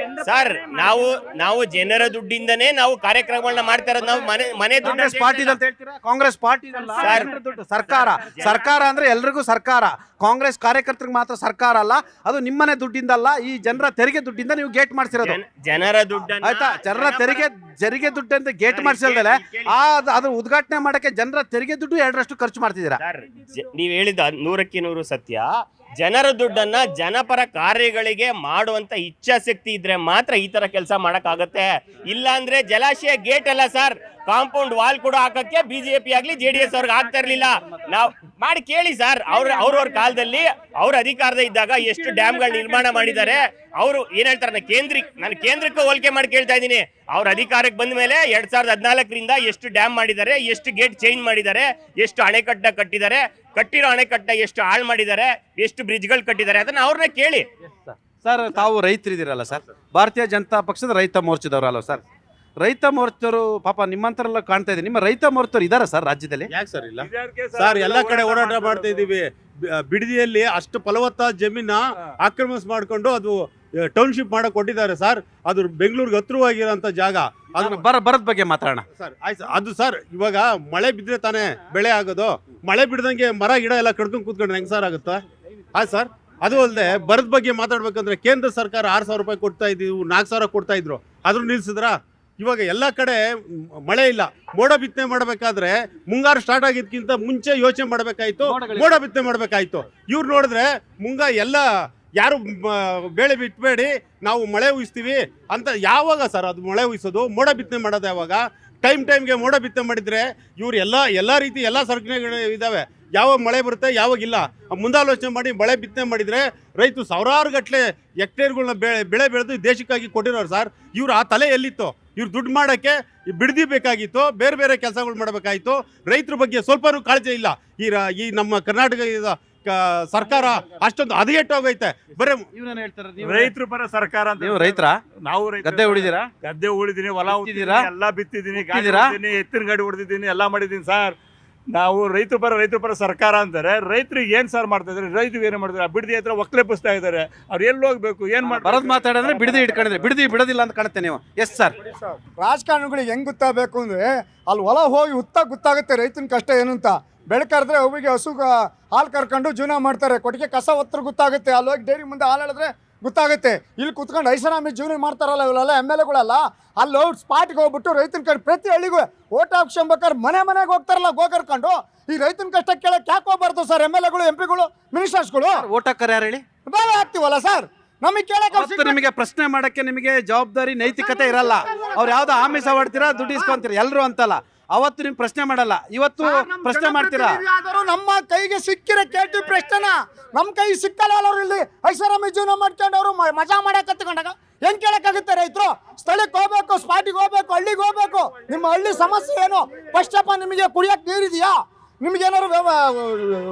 ಸರ್. ನಾವು ಜನರ ದುಡ್ಡಿಂದನೇ ನಾವು ಕಾರ್ಯಕ್ರಮಗಳನ್ನ ಮಾಡ್ತಾ ಇರೋದು. ನಾವು ಮನೆ ದುಡ್ಡು ಪಾರ್ಟಿ ಅಂತ ಹೇಳ್ತೀರಾ, ಕಾಂಗ್ರೆಸ್ ಪಾರ್ಟಿ ಸರ್ಕಾರ ಅಂದ್ರೆ ಎಲ್ರಿಗೂ ಸರ್ಕಾರ. ಕಾಂಗ್ರೆಸ್ ಕಾರ್ಯಕರ್ತರಿಗೆ ಮಾತ್ರ ಸರ್ಕಾರ ಅಲ್ಲ, ಅದು ನಿಮ್ಮನೆ ದುಡ್ಡಿಂದಲ್ಲ, ಈ ಜನರ ತೆರಿಗೆ ದುಡ್ಡಿಂದ ನೀವು ಗೇಟ್ ಮಾಡ್ಸಿರೋದು. ಜನರ ದುಡ್ಡನ್ನ ಆಯ್ತಾ? ಜನರ ತೆರಿಗೆ ದುಡ್ಡಂತ ಗೇಟ್ ಮಾಡಿಸಿಲ್ದಲೆ ಅದ್ರ ಉದ್ಘಾಟನೆ ಮಾಡಕ್ಕೆ ಜನರ ತೆರಿಗೆ ದುಡ್ಡು 2ರಷ್ಟು ಖರ್ಚು ಮಾಡ್ತಿದ್ದೀರಾ. ನೀವ್ ಹೇಳಿದ 100% ಸತ್ಯ. ಜನರ ದುಡ್ಡನ್ನ ಜನಪರ ಕಾರ್ಯಗಳಿಗೆ ಮಾಡುವಂತ ಇಚ್ಛಾಶಕ್ತಿ ಇದ್ರೆ ಮಾತ್ರ ಈ ತರ ಕೆಲಸ ಮಾಡಕ್ಕಾಗತ್ತೆ. ಇಲ್ಲ ಅಂದ್ರೆ ಜಲಾಶಯ ಗೇಟ್ ಅಲ್ಲ ಸರ್, ಕಾಂಪೌಂಡ್ ವಾಲ್ ಕೂಡ ಹಾಕಕ್ಕೆ ಬಿಜೆಪಿ ಆಗ್ಲಿ JDS ಅವ್ರಿಗೆ ಆಗ್ತಾ ಇರ್ಲಿಲ್ಲ. ನಾವ್ ಮಾಡಿ ಕೇಳಿ ಸರ್, ಅವ್ರವ್ರ ಕಾಲದಲ್ಲಿ ಅವ್ರ ಅಧಿಕಾರದ ಇದ್ದಾಗ ಎಷ್ಟು ಡ್ಯಾಮ್ಗಳು ನಿರ್ಮಾಣ ಮಾಡಿದ್ದಾರೆ. ಅವರು ಏನ್ ಹೇಳ್ತಾರೆ, ನಾನು ಕೇಂದ್ರಕ್ಕೆ ಹೋಲಿಕೆ ಮಾಡಿ ಕೇಳ್ತಾ ಇದ್ದೀನಿ. ಅವ್ರ ಅಧಿಕಾರಕ್ಕೆ ಬಂದ ಮೇಲೆ 2014ರಿಂದ ಎಷ್ಟು ಡ್ಯಾಮ್ ಮಾಡಿದ್ದಾರೆ, ಎಷ್ಟು ಗೇಟ್ ಚೇಂಜ್ ಮಾಡಿದ್ದಾರೆ, ಎಷ್ಟು ಅಣೆಕಟ್ಟ ಕಟ್ಟಿದ್ದಾರೆ, ಕಟ್ಟಿರೋ ಅಣೆಕಟ್ಟ ಎಷ್ಟು ಹಾಳು ಮಾಡಿದ್ದಾರೆ, ಎಷ್ಟು ಬ್ರಿಡ್ಜ್ಗಳು ಕಟ್ಟಿದ್ದಾರೆ, ಅದನ್ನ ಅವ್ರನ್ನ ಕೇಳಿ. ಸರ್, ತಾವು ರೈತರಿದ್ದೀರಲ್ಲ ಸರ್, ಭಾರತೀಯ ಜನತಾ ಪಕ್ಷದ ರೈತ ಮೋರ್ಚಾದವರಲ್ಲ ಸರ್. ರೈತ ಮೋರ್ಚರು ಪಾಪ ನಿಮ್ಮಂತರೆಲ್ಲ ಕಾಣ್ತಾ ಇದೆ. ನಿಮ್ಮ ರೈತ ಮೋರ್ಚರು ಇದಾರ ಸರ್ ರಾಜ್ಯದಲ್ಲಿ? ಯಾಕೆ ಸರ್ ಇಲ್ಲ ಸರ್? ಎಲ್ಲ ಕಡೆ ಹೋರಾಟ ಮಾಡ್ತಾ ಇದೀವಿ. ಬಿಡದಿಯಲ್ಲಿ ಅಷ್ಟು ಫಲವತ್ತಾದ ಜಮೀನ ಆಕ್ರಮಿಸ್ ಮಾಡ್ಕೊಂಡು ಅದು ಟೌನ್ಶಿಪ್ ಮಾಡಕ್ ಕೊಟ್ಟಿದ್ದಾರೆ ಸರ್. ಅದು ಬೆಂಗಳೂರಿಗೆ ಹತ್ರವಾಗಿರೋಂಥ ಜಾಗ. ಅದನ್ನ ಬರದ ಬಗ್ಗೆ ಮಾತಾಡೋಣ ಸರ್. ಆಯ್ತು, ಅದು ಸರ್ ಇವಾಗ ಮಳೆ ಬಿದ್ದರೆ ತಾನೇ ಬೆಳೆ ಆಗೋದು. ಮಳೆ ಬಿಡ್ದಂಗೆ ಮರ ಗಿಡ ಎಲ್ಲ ಕಡ್ಕೊಂಡು ಕೂತ್ಕೊಂಡ್ರೆ ಹೆಂಗೆ ಸರ್ ಆಗುತ್ತಾ? ಆಯ್ತು ಸರ್. ಅದು ಅಲ್ಲದೆ ಬರದ ಬಗ್ಗೆ ಮಾತಾಡ್ಬೇಕಂದ್ರೆ ಕೇಂದ್ರ ಸರ್ಕಾರ 6,000 ರೂಪಾಯಿ ಕೊಡ್ತಾ ಇದ್ದೀವಿ, 4,000 ಕೊಡ್ತಾ ಇದ್ರು, ಆದ್ರೂ ನಿಲ್ಸಿದ್ರ? ಇವಾಗ ಎಲ್ಲ ಕಡೆ ಮಳೆ ಇಲ್ಲ. ಮೋಡ ಬಿತ್ತನೆ ಮಾಡಬೇಕಾದ್ರೆ ಮುಂಗಾರು ಸ್ಟಾರ್ಟ್ ಆಗಿದ್ಕಿಂತ ಮುಂಚೆ ಯೋಚನೆ ಮಾಡಬೇಕಾಯ್ತು, ಮೋಡ ಬಿತ್ತನೆ ಮಾಡಬೇಕಾಯ್ತು. ಇವ್ರು ನೋಡಿದ್ರೆ ಎಲ್ಲ ಯಾರು ಬೆಳೆ ಬಿತ್ತಬೇಡಿ, ನಾವು ಮಳೆ ಉಯಿಸ್ತೀವಿ ಅಂತ. ಯಾವಾಗ ಸರ್ ಅದು ಮಳೆ ಉಯಿಸೋದು? ಮೋಡ ಬಿತ್ತನೆ ಮಾಡೋದು ಯಾವಾಗ? ಟೈಮ್ಗೆ ಮೋಡ ಬಿತ್ತನೆ ಮಾಡಿದ್ರೆ ಇವ್ರು ಎಲ್ಲ ರೀತಿ ಎಲ್ಲ ಸರ್ಕನೆಗಳು ಇದ್ದಾವೆ. ಯಾವಾಗ ಮಳೆ ಬರುತ್ತೆ, ಯಾವಾಗಿಲ್ಲ, ಮುಂದಾಲೋಚನೆ ಮಾಡಿ ಮಳೆ ಬಿತ್ತನೆ ಮಾಡಿದರೆ ರೈತರು ಸಾವಿರಾರು ಗಟ್ಟಲೆ ಹೆಕ್ಟೇರ್ಗಳನ್ನ ಬೆಳೆ ಬೆಳೆದು ದೇಶಕ್ಕಾಗಿ ಕೊಟ್ಟಿರೋರು ಸರ್. ಇವ್ರು ಆ ತಲೆ ಎಲ್ಲಿತ್ತು? ಇವ್ರು ದುಡ್ಡು ಮಾಡೋಕ್ಕೆ ಬಿಡದಿ ಬೇಕಾಗಿತ್ತು, ಬೇರೆ ಕೆಲಸಗಳು ಮಾಡಬೇಕಾಗಿತ್ತು. ರೈತರ ಬಗ್ಗೆ ಸ್ವಲ್ಪನೂ ಕಾಳಜಿ ಇಲ್ಲ. ಈ ನಮ್ಮ ಕರ್ನಾಟಕ ಸರ್ಕಾರ ಅಷ್ಟೊಂದು ಹದಗೆಟ್ಟೋಗೈತೆ. ಬರೀ ಇವ್ರೇನು ಹೇಳ್ತಾರೆ, ರೈತರ ಪರ ಸರ್ಕಾರ ಅಂತ. ನೀವು ರೈತರ? ನಾವು ಗದ್ದೆ ಉಳಿದಿರಾ? ಗದ್ದೆ ಉಳಿದೀನಿ, ಹೊಲ ಉಳಿದಿದ್ದೀರಾ? ಎಲ್ಲ ಬಿತ್ತಿದ್ದೀನಿ, ಎತ್ತಿನ ಗಾಡಿ ಹೊಡೆದಿದ್ದೀನಿ, ಎಲ್ಲ ಮಾಡಿದ್ದೀನಿ ಸರ್. ನಾವು ರೈತರ ಪರ ಸರ್ಕಾರ ಅಂತಾರೆ. ರೈತರಿಗೆ ಏನ್ ಸರ್ ಮಾಡ್ತಾ ಇದಾರೆ? ರೈತರಿಗೆ ಏನ್ ಮಾಡ್ತಾರೆ? ಬಿಡದಿ ಹತ್ರ ಒಕ್ಲೆಪಿಸ್ತಾ ಇದಾರೆ. ಅವ್ರು ಎಲ್ಲಿ ಹೋಗ್ಬೇಕು, ಏನ್ ಬರೋದ್ ಮಾತಾಡಿದ್ರೆ ಬಿಡದಿ ಇಟ್ಕೊಂಡಿದ್ರೆ ಬಿಡದಿಲ್ಲ ಅಂತ ಕಾಣುತ್ತೆ ನೀವು. Yes sir. ರಾಜಕಾರಣಿಗಳಿಗೆ ಹೆಂಗ್ ಗೊತ್ತಾಗಬೇಕು ಅಂದ್ರೆ ಅಲ್ಲಿ ಹೊಲ ಹೋಗಿ ಗೊತ್ತಾಗುತ್ತೆ ರೈತನ ಕಷ್ಟ ಏನು ಅಂತ. ಬೆಳಕರಿದ್ರೆ ಅವಿಗೆ ಹಸು ಹಾಲು ಕರ್ಕೊಂಡು ಜೀವನ ಮಾಡ್ತಾರೆ. ಕೊಟ್ಟಿಗೆ ಕಸ ಒತ್ತರು ಗೊತ್ತಾಗುತ್ತೆ. ಅಲ್ಲಿ ಹೋಗಿ ಡೈರಿ ಮುಂದೆ ಹಾಲು ಹೇಳಿದ್ರೆ ಗೊತ್ತಾಗುತ್ತೆ. ಇಲ್ಲಿ ಕುತ್ಕೊಂಡು ಐಷಾರಾಮಿ ಜೀವನ ಮಾಡ್ತಾರಲ್ಲ ಇವರೆಲ್ಲ MLAಗಳೆಲ್ಲ, ಅಲ್ಲಿ ಹೋಗಿ ಸ್ಪಾಟ್ಗೆ ಹೋಗ್ಬಿಟ್ಟು ರೈತನ ಕಡೆ ಪ್ರತಿ ಹಳ್ಳಿಗೂ ಓಟ್ ಹಾಕ್ಸ್ಕೊಂಬೇಕಾದ್ರೆ ಮನೆಗೆ ಹೋಗ್ತಾರಲ್ಲ ಕರ್ಕೊಂಡು. ಈ ರೈತನ ಕಷ್ಟ ಕೇಳಕ್ಕೆ ಯಾಕೆ ಹೋಗ್ಬಾರ್ದು ಸರ್ MLAಗಳು, MP ಗಳು, ಮಿನಿಸ್ಟರ್ಸ್ಗಳು? ಓಟ್ ಹಾಕರ್ ಯಾರು ಹೇಳಿ? ನಾವೇ ಹಾಕ್ತಿವಲ್ಲ ಸರ್. ನಮಗೆ ಕೇಳಕ್ಕೆ ನಿಮಗೆ ಪ್ರಶ್ನೆ ಮಾಡಕ್ಕೆ ನಿಮಗೆ ಜವಾಬ್ದಾರಿ ನೈತಿಕತೆ ಇರಲ್ಲ. ಅವ್ರು ಯಾವ್ದೋ ಆಮಿಷ ಹೊಡ್ತೀರಾ, ದುಡ್ಡು ಇಸ್ಕೊಂತೀರಾ, ಎಲ್ಲರೂ ಅಂತಲ್ಲ. ಅವತ್ತು ನಿಮ್ ಪ್ರಶ್ನೆ ಮಾಡಲ್ಲ, ಇವತ್ತು ಪ್ರಶ್ನೆ ಮಾಡ್ತೀರಾ. ನಮ್ಮ ಕೈಗೆ ಸಿಕ್ಕಿರೋ ಕೇಳ್ತೀವಿ ಪ್ರಶ್ನೆನ. ನಮ್ಮ ಕೈ ಸಿಕ್ಕಲ್ಲ ಅವ್ರು ಇಲ್ಲಿ ಐಷಾರಾಮಿ ಜೀವನ ಮಾಡ್ಕೊಂಡು ಅವರು ಮಜಾ ಮಾಡಕ್ ಕತ್ಕೊಂಡಾಗ ಹೆಂಗ್ ಕೇಳಕ್ಕಾಗುತ್ತೆ? ರೈತರು ಸ್ಥಳಕ್ಕೆ ಹೋಗ್ಬೇಕು, ಸ್ಪಾಟಿಗೆ ಹೋಗ್ಬೇಕು, ಹಳ್ಳಿಗೆ ಹೋಗ್ಬೇಕು. ನಿಮ್ಮ ಹಳ್ಳಿ ಸಮಸ್ಯೆ ಏನು? ಫಸ್ಟ್ ಆಫ್ ಆಲ್ ನಿಮಗೆ ಕುಡಿಯಕ್ಕೆ ನೀರಿದೆಯಾ? ನಿಮ್ಗೇನಾದ್ರು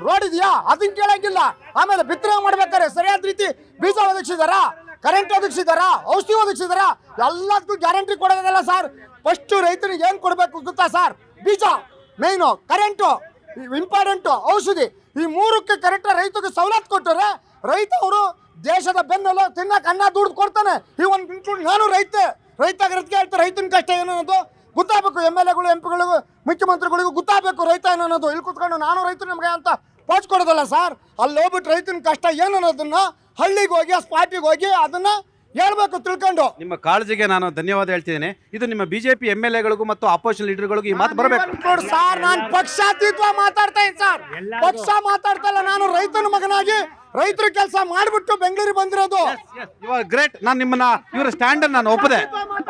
ರೋಡ್ ಇದೆಯಾ? ಅದನ್ನ ಕೇಳಂಗಿಲ್ಲ. ಆಮೇಲೆ ಬಿತ್ತನೆ ಮಾಡ್ಬೇಕಾದ್ರೆ ಸರಿಯಾದ ರೀತಿ ಬೀಜ ಒದಗಿಸಿದಾರಾ, ಕರೆಂಟ್ ಒದಗಿಸಿದಾರಾ, ಔಷಧಿ ಒದಗಿಸಿದಾರಾ? ಎಲ್ಲದಕ್ಕೂ ಗ್ಯಾರಂಟಿ ಕೊಡೋದಿಲ್ಲ ಸರ್. ಫಸ್ಟ್ ರೈತನಿಗೆ ಏನು ಕೊಡಬೇಕು ಗೊತ್ತಾ ಸರ್? ಬೀಜ ಮೇಯ್ನು, ಕರೆಂಟು ಇಂಪಾರ್ಟೆಂಟು, ಔಷಧಿ. ಈ ಮೂರಕ್ಕೆ ಕರೆಕ್ಟ್ ರೈತಗೆ ಸವಲತ್ತು ಕೊಟ್ಟರೆ ರೈತ ಅವರು ದೇಶದ ಬೆನ್ನೆಲ್ಲ ತಿನ್ನಕ್ಕೆ ಅನ್ನ ದುಡ್ದು ಕೊಡ್ತಾನೆ. ಈ ಒಂದು ಇನ್ಕ್ಲೂಡ್ ನಾನು ರೈತಾಗಿರೋದಕ್ಕೆ ಹೇಳ್ತಾರೆ. ರೈತನ ಕಷ್ಟ ಏನು ಅನ್ನೋದು ಗೊತ್ತಾಗಬೇಕು. MLAಗಳು, MP ಗಳಿಗೂ, ಮುಖ್ಯಮಂತ್ರಿಗಳಿಗೂ ಗೊತ್ತಾಗಬೇಕು ರೈತ ಏನು ಅನ್ನೋದು. ಇಲ್ಲಿ ಕುತ್ಕೊಂಡು ನಾನು ರೈತರು ನಿಮಗೆ ಅಂತ ಪೋಚ್ ಕೊಡೋದಲ್ಲ ಸರ್. ಅಲ್ಲಿ ಹೋಗ್ಬಿಟ್ಟು ರೈತನ ಕಷ್ಟ ಏನು ಅನ್ನೋದನ್ನ ಹಳ್ಳಿಗೆ ಹೋಗಿ ಸ್ಪಾಟಿಗೆ ಹೋಗಿ ಅದನ್ನ ಹೇಳ್ಬೇಕು ತಿಳ್ಕೊಂಡು. ನಿಮ್ಮ ಕಾಳಜಿಗೆ ನಾನು ಧನ್ಯವಾದ ಹೇಳ್ತಿದ್ದೇನೆ. ಇದು ನಿಮ್ಮ ಬಿಜೆಪಿ MLAಗಳಿಗೂ ಮತ್ತು ಅಪೋಸಿಷನ್ ಲೀಡರ್ಗಳಿಗೂ ಈ ಮಾತು ಬರಬೇಕು ಸರ್. ನಾನು ಪಕ್ಷಾತೀತ ಮಾತಾಡ್ತಾ ಇದ್ದೀನಿ ಸರ್, ಪಕ್ಷ ಮಾತಾಡ್ತಾ ಇಲ್ಲ. ನಾನು ರೈತನ ಮಗನಾಗಿ ರೈತರ ಕೆಲಸ ಮಾಡ್ಬಿಟ್ಟು ಬೆಂಗಳೂರಿಗೆ ಬಂದಿರೋದು. ಇವಾಗ ಗ್ರೇಟ್. ನಾನು ನಿಮ್ಮನ್ನ ಇವರ ಸ್ಟ್ಯಾಂಡ್ ನಾನು ಒಪ್ಪದೆ.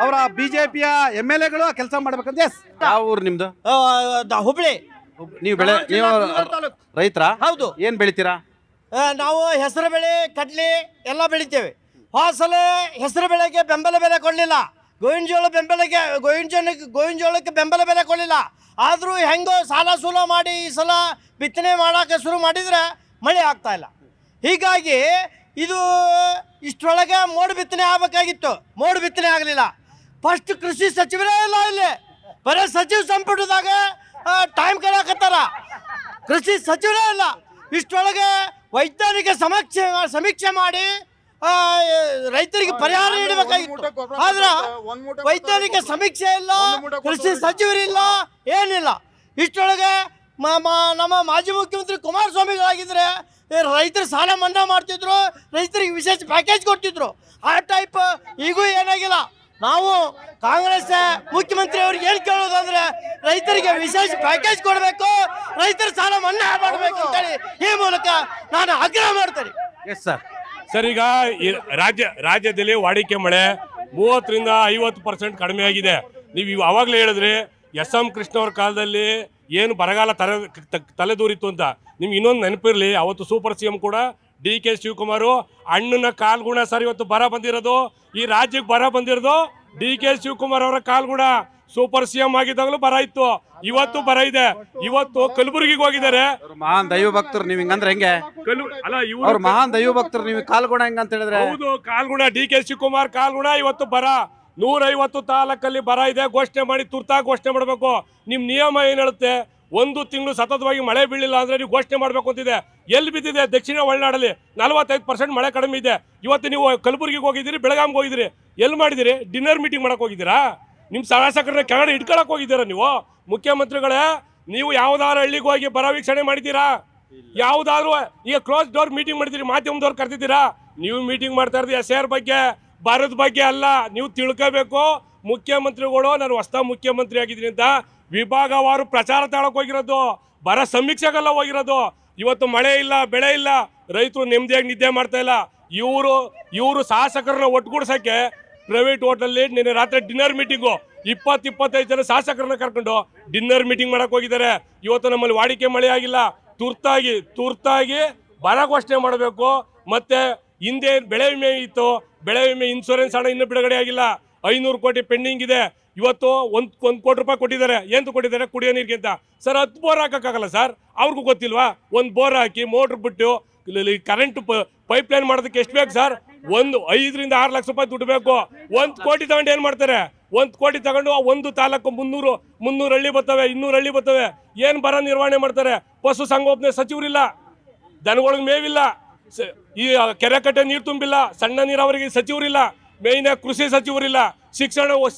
ಅವರ ಬಿಜೆಪಿಯ MLAಗಳು ಕೆಲಸ ಮಾಡ್ಬೇಕಂತ. ಎಸ್. ಯಾವ ಊರು ನಿಮ್ದು? ಹುಬ್ಳಿ. ನೀವು ರೈತರ? ಹೌದು. ಏನ್ ಬೆಳಿತೀರಾ? ನಾವು ಹೆಸರು ಬೆಳೆ, ಕಡ್ಲಿ ಎಲ್ಲ ಬೆಳಿತೇವೆ. ಸಲ ಹೆಸರು ಬೆಳೆಗೆ ಬೆಂಬಲ ಬೆಲೆ ಕೊಡಲಿಲ್ಲ. ಗೋವಿನ ಜೋಳಕ್ಕೆ ಬೆಂಬಲ ಬೆಲೆ ಕೊಡಲಿಲ್ಲ. ಆದರೂ ಹೆಂಗೋ ಸಾಲ ಸೂಲ ಮಾಡಿ ಈ ಸಲ ಬಿತ್ತನೆ ಮಾಡೋಕ್ಕೆ ಶುರು ಮಾಡಿದರೆ ಮಳೆ ಆಗ್ತಾ ಇಲ್ಲ. ಹೀಗಾಗಿ ಇದು ಇಷ್ಟರೊಳಗೆ ಮೋಡ ಬಿತ್ತನೆ ಆಗಬೇಕಾಗಿತ್ತು, ಮೋಡ ಬಿತ್ತನೆ ಆಗಲಿಲ್ಲ. ಫಸ್ಟ್ ಕೃಷಿ ಸಚಿವರೇ ಇಲ್ಲ ಇಲ್ಲಿ, ಬರೀ ಸಚಿವ ಸಂಪುಟದಾಗ ಟೈಮ್ ಕಳೆಯಕತ್ತಾರ. ಕೃಷಿ ಸಚಿವರೇ ಇಲ್ಲ. ಇಷ್ಟರೊಳಗೆ ವೈಜ್ಞಾನಿಕ ಸಮೀಕ್ಷೆ ಮಾಡಿ ರೈತರಿಗೆ ಪರಿಹಾರ ನೀಡಬೇಕಾಗಿತ್ತು. ಆದ್ರೆ ವೈಜ್ಞಾನಿಕ ಸಮೀಕ್ಷೆ ಇಲ್ಲ, ಕೃಷಿ ಸಚಿವರಿಲ್ಲ, ಏನಿಲ್ಲ. ಇಷ್ಟರೊಳಗೆ ನಮ್ಮ ಮಾಜಿ ಮುಖ್ಯಮಂತ್ರಿ ಕುಮಾರಸ್ವಾಮಿಗಳಾಗಿದ್ದರೆ ರೈತರ ಸಾಲ ಮನ್ನಾ ಮಾಡ್ತಿದ್ರು, ರೈತರಿಗೆ ವಿಶೇಷ ಪ್ಯಾಕೇಜ್ ಕೊಡ್ತಿದ್ರು. ಆ ಟೈಪ್ ಈಗೂ ಏನಾಗಿಲ್ಲ. ನಾವು ಕಾಂಗ್ರೆಸ್ ಮುಖ್ಯಮಂತ್ರಿ ಅವ್ರಿಗೆ ಏನು ಕೇಳೋದಂದ್ರೆ ರೈತರಿಗೆ ವಿಶೇಷ ಪ್ಯಾಕೇಜ್ ಕೊಡಬೇಕು, ರೈತರ ಸಾಲ ಮನ್ನಾ ಮಾಡಬೇಕು ಅಂತೇಳಿ ಈ ಮೂಲಕ ನಾನು ಆಗ್ರಹ ಮಾಡ್ತೇನೆ. Yes sir. ಸರ್, ಈಗ ರಾಜ್ಯದಲ್ಲಿ ವಾಡಿಕೆ ಮಳೆ 30-50% ಕಡಿಮೆ ಆಗಿದೆ. ನೀವು ಅವಾಗಲೇ ಹೇಳಿದ್ರಿ ಎಸ್.ಎಂ. ಕೃಷ್ಣ ಅವ್ರ ಕಾಲದಲ್ಲಿ ಏನು ಬರಗಾಲ ತಲೆದೂರಿತ್ತು ಅಂತ. ನಿಮ್ಗೆ ಇನ್ನೊಂದು ನೆನಪಿರಲಿ, ಅವತ್ತು ಸೂಪರ್ ಸಿ.ಎಂ ಕೂಡ ಡಿ.ಕೆ. ಶಿವಕುಮಾರ್ ಅಣ್ಣನ ಕಾಲ್ಗುಣ ಸರ್. ಇವತ್ತು ಬರ ಬಂದಿರೋದು, ಈ ರಾಜ್ಯಕ್ಕೆ ಬರ ಬಂದಿರೋದು ಡಿ.ಕೆ. ಶಿವಕುಮಾರ್ ಅವರ ಕಾಲ್ಗುಣ. ಸೂಪರ್ ಸಿ.ಎಂ ಆಗಿದ್ದಾಗಲೂ ಬರ ಇತ್ತು, ಇವತ್ತು ಬರ ಇದೆ. ಇವತ್ತು ಕಲಬುರಗಿಗೆ ಹೋಗಿದ್ದಾರೆ. ಮಹಾನ್ ದೈವ ಭಕ್ತರು ನೀವು ಹಿಂಗಂದ್ರೆ ಹೆಂಗೆ? ಅವ್ರು ಮಹಾನ್ ದೈವ ಭಕ್ತರು, ನೀವು ಕಾಲ್ಗುಣ ಹೆಂಗಂತ ಹೇಳಿದ್ರೆ? ಹೌದು, ಕಾಲ್ಗುಣ. ಡಿ.ಕೆ. ಶಿವಕುಮಾರ್ ಕಾಲ್ಗುಣ. ಇವತ್ತು ಬರ 150 ತಾಲೂಕಲ್ಲಿ ಬರ ಇದೆ. ಘೋಷಣೆ ಮಾಡಿ, ತುರ್ತಾಗಿ ಘೋಷಣೆ ಮಾಡಬೇಕು. ನಿಮ್ಮ ನಿಯಮ ಏನು ಹೇಳುತ್ತೆ? 1 ತಿಂಗಳು ಸತತವಾಗಿ ಮಳೆ ಬೀಳಿಲ್ಲ ಅಂದ್ರೆ ನೀವು ಘೋಷಣೆ ಮಾಡಬೇಕು ಅಂತಿದೆ. ಎಲ್ಲಿ ಬಿದ್ದಿದೆ? ದಕ್ಷಿಣ ಒಳನಾಡಲ್ಲಿ 45% ಮಳೆ ಕಡಿಮೆ ಇದೆ. ಇವತ್ತು ನೀವು ಕಲಬುರಗಿಗೆ ಹೋಗಿದ್ದೀರಿ, ಬೆಳಗಾಂಗೆ ಹೋಗಿದ್ದೀರಿ, ಎಲ್ಲಿ ಮಾಡಿದಿರಿ? ಡಿನ್ನರ್ ಮೀಟಿಂಗ್ ಮಾಡಕ್ಕೆ ಹೋಗಿದ್ದೀರಾ? ನಿಮ್ಮ ಶಾಸಕರನ್ನ ಕೆಳಗಡೆ ಇಟ್ಕೊಳಕ್ ಹೋಗಿದ್ದೀರಾ ನೀವು? ಮುಖ್ಯಮಂತ್ರಿಗಳೇ, ನೀವು ಯಾವ್ದಾದ್ರು ಹಳ್ಳಿಗೆ ಹೋಗಿ ಬರ ವೀಕ್ಷಣೆ ಮಾಡಿದ್ದೀರಾ? ಯಾವ್ದಾದ್ರು ಈಗ ಕ್ಲೋಸ್ ಡೋರ್ ಮೀಟಿಂಗ್ ಮಾಡಿದ್ದೀರಿ, ಮಾಧ್ಯಮದವ್ರು ಕರೆದಿದ್ದೀರಾ? ನೀವು ಮೀಟಿಂಗ್ ಮಾಡ್ತಾ ಇರೋದು SR ಬಗ್ಗೆ, ಬರದ ಬಗ್ಗೆ ಅಲ್ಲ. ನೀವು ತಿಳ್ಕೋಬೇಕು. ಮುಖ್ಯಮಂತ್ರಿಗಳು ನಾನು ಹೊಸ ಮುಖ್ಯಮಂತ್ರಿ ಆಗಿದ್ದೀನಿ ಅಂತ ವಿಭಾಗವಾರು ಪ್ರಚಾರ ತಾಳಕ್ಕೆ ಹೋಗಿರೋದು, ಬರ ಸಮೀಕ್ಷೆಗೆಲ್ಲ ಹೋಗಿರೋದು. ಇವತ್ತು ಮಳೆ ಇಲ್ಲ, ಬೆಳೆ ಇಲ್ಲ, ರೈತರು ನೆಮ್ಮದಿಯಾಗಿ ನಿದ್ದೆ ಮಾಡ್ತಾ ಇಲ್ಲ. ಇವರು ಶಾಸಕರನ್ನ ಒಟ್ಟುಗೂಡ್ಸಕ್ಕೆ ಪ್ರೈವೇಟ್ ಹೋಟೆಲ್ಲಿ ನಿನ್ನೆ ರಾತ್ರಿ ಡಿನ್ನರ್ ಮೀಟಿಂಗು 20-25 ಜನ ಶಾಸಕರನ್ನ ಕರ್ಕೊಂಡು ಡಿನ್ನರ್ ಮೀಟಿಂಗ್ ಮಾಡಕ್ ಹೋಗಿದ್ದಾರೆ. ಇವತ್ತು ನಮ್ಮಲ್ಲಿ ವಾಡಿಕೆ ಮಳೆ ಆಗಿಲ್ಲ. ತುರ್ತಾಗಿ ಬರ ಘೋಷಣೆ ಮಾಡಬೇಕು. ಮತ್ತೆ ಹಿಂದೆ ಬೆಳೆ ವಿಮೆ ಇತ್ತು, ಬೆಳೆ ವಿಮೆ ಇನ್ಶೂರೆನ್ಸ್ ಹಣ ಇನ್ನೂ ಬಿಡುಗಡೆ ಆಗಿಲ್ಲ. 500 ಕೋಟಿ ಪೆಂಡಿಂಗ್ ಇದೆ. ಇವತ್ತು ಒಂದು ಕೋಟಿ ರೂಪಾಯಿ ಕೊಟ್ಟಿದ್ದಾರೆ. ಏನು ಕೊಟ್ಟಿದ್ದಾರೆ? ಕುಡಿಯೋ ನೀರಿಗೆ ಅಂತ. ಸರ್, 10 ಬೋರ್ ಹಾಕೋಕ್ಕಾಗಲ್ಲ ಸರ್? ಅವ್ರಿಗೂ ಗೊತ್ತಿಲ್ವಾ? ಒಂದು ಬೋರ್ ಹಾಕಿ ಮೋಟ್ರ್ ಬಿಟ್ಟು ಕರೆಂಟ್ ಪೈಪ್ ಲೈನ್ ಮಾಡೋದಕ್ಕೆ ಎಷ್ಟು ಬೇಕು ಸರ್? 5-6 ಲಕ್ಷ ರೂಪಾಯಿ ದುಡ್ಡು ಬೇಕು. 1 ಕೋಟಿ ತಗೊಂಡು ಏನು ಮಾಡ್ತಾರೆ? 1 ಕೋಟಿ ತಗೊಂಡು ಒಂದು ತಾಲೂಕು 300 ಹಳ್ಳಿ ಬರ್ತವೆ, 200 ಹಳ್ಳಿ ಬರ್ತವೆ. ಏನು ಬರ ನಿರ್ವಹಣೆ ಮಾಡ್ತಾರೆ? ಪಶು ಸಂಗೋಪನೆ ಸಚಿವರಿಲ್ಲ, ದನಗಳಿಗೆ ಮೇವಿಲ್ಲ, ಈ ಕೆರೆ ಕಟ್ಟೆ ನೀರು ತುಂಬಿಲ್ಲ, ಸಣ್ಣ ನೀರಾವರಿಗೆ ಸಚಿವರಿಲ್ಲ, ಮೇಯ್ನ ಕೃಷಿ ಸಚಿವರಿಲ್ಲ, ಶಿಕ್ಷಣ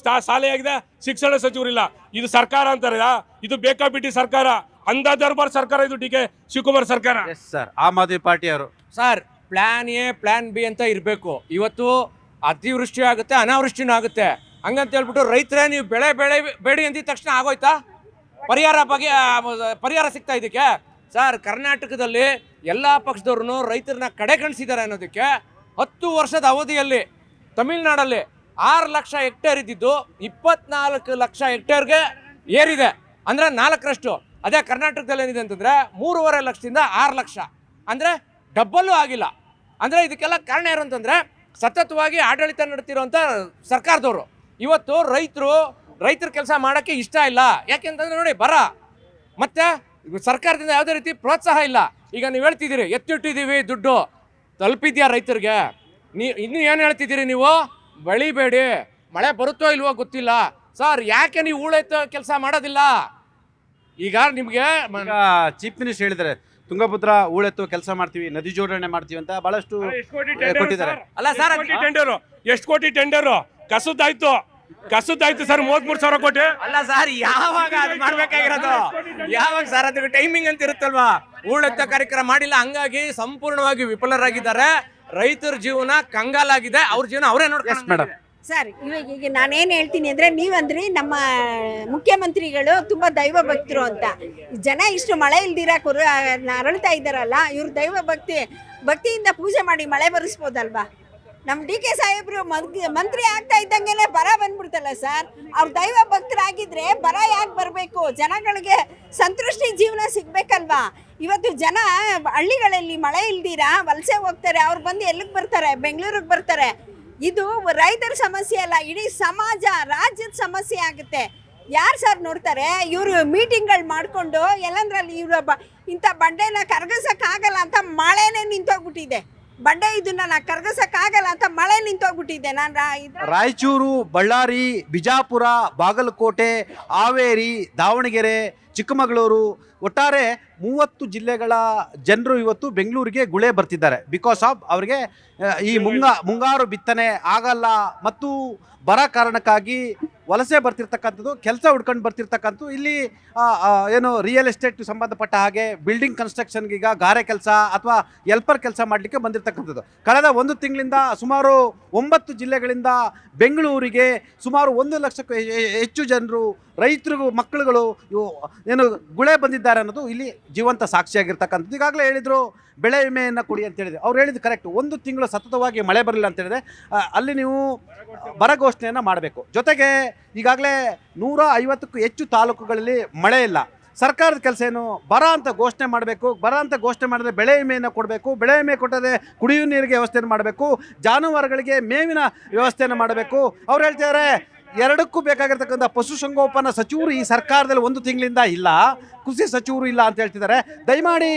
ಶಾಲೆಯಾಗಿದೆ, ಶಿಕ್ಷಣ ಸಚಿವರಿಲ್ಲ. ಇದು ಸರ್ಕಾರ ಅಂತಾರೆ? ಇದು ಬೇಕಾಬಿಟ್ಟಿ ಸರ್ಕಾರ, ಅಂಧ ದರ್ಬಾರ್ ಸರ್ಕಾರ ಇದು. ಡಿ.ಕೆ. ಶಿವಕುಮಾರ್ ಸರ್ಕಾರ. Yes sir. ಆಮ್ ಆದ್ಮಿ ಪಾರ್ಟಿ ಅವರು sir, plan A plan B ಅಂತ ಇರಬೇಕು. ಇವತ್ತು ಅತಿವೃಷ್ಟಿ ಆಗುತ್ತೆ, ಅನಾವೃಷ್ಟಿನೂ ಆಗುತ್ತೆ. ಹಂಗಂತ ಹೇಳ್ಬಿಟ್ಟು ರೈತರೇ ನೀವು ಬೇಡಿ ಅಂದಿದ ತಕ್ಷಣ ಆಗೋಯ್ತಾ? ಪರಿಹಾರ ಸಿಗ್ತಾ ಇದಕ್ಕೆ? ಸರ್, ಕರ್ನಾಟಕದಲ್ಲಿ ಎಲ್ಲ ಪಕ್ಷದವ್ರು ರೈತರನ್ನ ಕಡೆಗಣಿಸಿದ್ದಾರೆ ಅನ್ನೋದಕ್ಕೆ 10 ವರ್ಷದ ಅವಧಿಯಲ್ಲಿ ತಮಿಳುನಾಡಲ್ಲಿ 6 ಲಕ್ಷ ಹೆಕ್ಟೇರ್ ಇದ್ದಿದ್ದು 24 ಲಕ್ಷ ಹೆಕ್ಟೇರ್ಗೆ ಏರಿದೆ, ಅಂದರೆ 4ರಷ್ಟು. ಅದೇ ಕರ್ನಾಟಕದಲ್ಲಿ ಏನಿದೆ ಅಂತಂದರೆ 3.5 ಲಕ್ಷದಿಂದ 6 ಲಕ್ಷ, ಅಂದರೆ ಡಬ್ಬಲ್ಲೂ ಆಗಿಲ್ಲ. ಅಂದರೆ ಇದಕ್ಕೆಲ್ಲ ಕಾರಣ ಏನು ಅಂತಂದರೆ ಸತತವಾಗಿ ಆಡಳಿತ ನಡೆತಿರೋಂಥ ಸರ್ಕಾರದವರು. ಇವತ್ತು ರೈತರ ಕೆಲಸ ಮಾಡೋಕ್ಕೆ ಇಷ್ಟ ಇಲ್ಲ. ಯಾಕೆಂತಂದರೆ ನೋಡಿ, ಬರ ಮತ್ತು ಸರ್ಕಾರದಿಂದ ಯಾವುದೇ ರೀತಿ ಪ್ರೋತ್ಸಾಹ ಇಲ್ಲ. ಈಗ ನೀವು ಹೇಳ್ತಿದ್ದೀರಿ ಎತ್ತಿಟ್ಟಿದ್ದೀವಿ, ದುಡ್ಡು ತಲುಪಿದ್ಯಾ ರೈತರಿಗೆ? ಇನ್ನೂ ಏನು ಹೇಳ್ತಿದ್ದೀರಿ ನೀವು? ಬೆಳಿಬೇಡಿ, ಮಳೆ ಬರುತ್ತೋ ಇಲ್ವೋ ಗೊತ್ತಿಲ್ಲ. ಸರ್, ಯಾಕೆ ನೀವು ಹೂಳೆತ್ತೋ ಕೆಲಸ ಮಾಡೋದಿಲ್ಲ? ಈಗ ನಿಮಗೆ ಚೀಫ್ ಮಿನಿಸ್ಟರ್ ಹೇಳಿದ್ದಾರೆ, ತುಂಗಭದ್ರಾ ಹೂಳೆತ್ತೋ ಕೆಲಸ ಮಾಡ್ತೀವಿ, ನದಿ ಜೋಡಣೆ ಮಾಡ್ತೀವಿ ಅಂತ ಬಹಳಷ್ಟು ಕೊಟ್ಟಿದ್ದಾರೆ. ಅಲ್ಲ ಸರ್, ಎಷ್ಟು ಕೋಟಿ ಟೆಂಡರು ಕಸುದಾಯ್ತು ಸರ್? 33,000 ಕೋಟಿ. ಅಲ್ಲ ಸರ್, ಯಾವಾಗ ಅದು ಮಾಡ್ಬೇಕಾಗಿರೋದು? ಯಾವಾಗ ಸರ್? ಅದಕ್ಕೆ ಟೈಮಿಂಗ್ ಅಂತ ಇರುತ್ತಲ್ವಾ? ಹೂಳೆತ್ತೋ ಕಾರ್ಯಕ್ರಮ ಮಾಡಿಲ್ಲ, ಹಂಗಾಗಿ ಸಂಪೂರ್ಣವಾಗಿ ವಿಫಲರಾಗಿದ್ದಾರೆ. ರೈತರ ಜೀವನ ಕಂಗಾಲಾಗಿದೆ. ಅವ್ರ ಜೀವನ ಅವರೇ ನೋಡ್ಕೊಂಡು. ಮೇಡಮ್ ಸರ್, ಈಗ ನಾನೇನು ಹೇಳ್ತೀನಿ ಅಂದರೆ, ನೀವಂದ್ರಿ ನಮ್ಮ ಮುಖ್ಯಮಂತ್ರಿಗಳು ತುಂಬ ದೈವ ಭಕ್ತರು ಅಂತ. ಜನ ಇಷ್ಟು ಮಳೆ ಇಲ್ದಿರ ಅರಳ್ತಾ ಇದ್ದಾರಲ್ಲ, ಇವ್ರು ದೈವ ಭಕ್ತಿಯಿಂದ ಪೂಜೆ ಮಾಡಿ ಮಳೆ ಬರೆಸ್ಬೋದಲ್ವಾ? ನಮ್ಮ ಡಿ.ಕೆ. ಸಾಹೇಬ್ರು ಮಂತ್ರಿ ಆಗ್ತಾ ಇದ್ದಂಗೆ ಬರ ಬಂದ್ಬಿಡ್ತಲ್ಲ ಸರ್. ಅವ್ರು ದೈವ ಭಕ್ತರಾಗಿದ್ರೆ ಬರ ಯಾಕೆ ಬರಬೇಕು? ಜನಗಳಿಗೆ ಸಂತೃಷ್ಟಿ ಜೀವನ ಸಿಗ್ಬೇಕಲ್ವಾ? ಇವತ್ತು ಜನ ಹಳ್ಳಿಗಳಲ್ಲಿ ಮಳೆ ಇಲ್ದಿರ ವಲಸೆ ಹೋಗ್ತಾರೆ. ಅವ್ರು ಬಂದು ಎಲ್ಲಿಗೆ ಬರ್ತಾರೆ? ಬೆಂಗಳೂರಿಗೆ ಬರ್ತಾರೆ. ಇದು ರೈತರ ಸಮಸ್ಯೆ ಅಲ್ಲ, ಇಡೀ ಸಮಾಜ, ರಾಜ್ಯದ ಸಮಸ್ಯೆ ಆಗುತ್ತೆ. ಯಾರು ಸರ್ ನೋಡ್ತಾರೆ? ಇವರು ಮೀಟಿಂಗ್ಗಳು ಮಾಡಿಕೊಂಡು ಎಲ್ಲಂದ್ರಲ್ಲಿ ಇವರು ಇಂಥ ಬಂಡೆನ ಕರಗಿಸೋಕ್ಕಾಗಲ್ಲ ಅಂತ ಮಳೆನೇ ನಿಂತೋಗ್ಬಿಟ್ಟಿದೆ. ಬಂಡೆ ಇದನ್ನ ಕರಗಿಸೋಕ್ಕಾಗಲ್ಲ ಅಂತ ಮಳೆ ನಿಂತೋಗ್ಬಿಟ್ಟಿದೆ. ರಾಯಚೂರು, ಬಳ್ಳಾರಿ, ಬಿಜಾಪುರ, ಬಾಗಲಕೋಟೆ, ಹಾವೇರಿ, ದಾವಣಗೆರೆ, ಚಿಕ್ಕಮಗಳೂರು, ಒಟ್ಟಾರೆ 30 ಜಿಲ್ಲೆಗಳ ಜನರು ಇವತ್ತು ಬೆಂಗಳೂರಿಗೆ ಗುಳೆ ಬರ್ತಿದ್ದಾರೆ. ಬಿಕಾಸ್ ಆಫ್ ಅವರಿಗೆ ಈ ಮುಂಗಾರು ಬಿತ್ತನೆ ಆಗಲ್ಲ ಮತ್ತು ಬರ ಕಾರಣಕ್ಕಾಗಿ ವಲಸೆ ಬರ್ತಿರ್ತಕ್ಕಂಥದ್ದು, ಕೆಲಸ ಹುಡ್ಕೊಂಡು ಬರ್ತಿರ್ತಕ್ಕಂಥದ್ದು. ಇಲ್ಲಿ ಏನು ರಿಯಲ್ ಎಸ್ಟೇಟ್ ಸಂಬಂಧಪಟ್ಟ ಹಾಗೆ ಬಿಲ್ಡಿಂಗ್ ಕನ್ಸ್ಟ್ರಕ್ಷನ್ಗೆ ಈಗ ಗಾರೆ ಕೆಲಸ ಅಥವಾ ಎಲ್ಪರ್ ಕೆಲಸ ಮಾಡಲಿಕ್ಕೆ ಬಂದಿರತಕ್ಕಂಥದ್ದು. ಕಳೆದ 1 ತಿಂಗಳಿಂದ ಸುಮಾರು 9 ಜಿಲ್ಲೆಗಳಿಂದ ಬೆಂಗಳೂರಿಗೆ ಸುಮಾರು 1 ಲಕ್ಷಕ್ಕೂ ಹೆಚ್ಚು ಜನರು, ರೈತರಿಗೂ ಮಕ್ಕಳುಗಳು ಇವು ಏನು ಗುಳೆ ಬಂದಿದ್ದಾರೆ ಅನ್ನೋದು ಇಲ್ಲಿ ಜೀವಂತ ಸಾಕ್ಷಿಯಾಗಿರ್ತಕ್ಕಂಥದ್ದು. ಈಗಾಗಲೇ ಹೇಳಿದರು ಬೆಳೆ ವಿಮೆಯನ್ನು ಕೊಡಿ ಅಂತ ಹೇಳಿದೆ. ಅವ್ರು ಹೇಳಿದ್ದು ಕರೆಕ್ಟ್. 1 ತಿಂಗಳು ಸತತವಾಗಿ ಮಳೆ ಬರಲಿಲ್ಲ ಅಂತ ಹೇಳಿದ್ರೆ ಅಲ್ಲಿ ನೀವು ಬರ ಘೋಷಣೆಯನ್ನು ಮಾಡಬೇಕು. ಜೊತೆಗೆ ಈಗಾಗಲೇ 150ಕ್ಕೂ ಹೆಚ್ಚು ತಾಲೂಕುಗಳಲ್ಲಿ ಮಳೆ ಇಲ್ಲ. ಸರ್ಕಾರದ ಕೆಲಸ ಏನು? ಬರ ಅಂತ ಘೋಷಣೆ ಮಾಡಬೇಕು. ಬರ ಅಂತ ಘೋಷಣೆ ಮಾಡಿದ್ರೆ ಬೆಳೆ ವಿಮೆಯನ್ನು ಕೊಡಬೇಕು. ಬೆಳೆ ವಿಮೆ ಕೊಟ್ಟರೆ ಕುಡಿಯುವ ನೀರಿಗೆ ವ್ಯವಸ್ಥೆಯನ್ನು ಮಾಡಬೇಕು, ಜಾನುವಾರುಗಳಿಗೆ ಮೇವಿನ ವ್ಯವಸ್ಥೆಯನ್ನು ಮಾಡಬೇಕು. ಅವ್ರು ಹೇಳ್ತಿದ್ದಾರೆ ಎರಡಕ್ಕೂ ಬೇಕಾಗಿರ್ತಕ್ಕಂಥ ಪಶುಸಂಗೋಪನಾ ಸಚಿವರು ಈ ಸರ್ಕಾರದಲ್ಲಿ 1 ತಿಂಗಳಿಂದ ಇಲ್ಲ, ಕೃಷಿ ಸಚಿವರು ಇಲ್ಲ ಅಂತ ಹೇಳ್ತಿದ್ದಾರೆ. ದಯಮಾಡಿ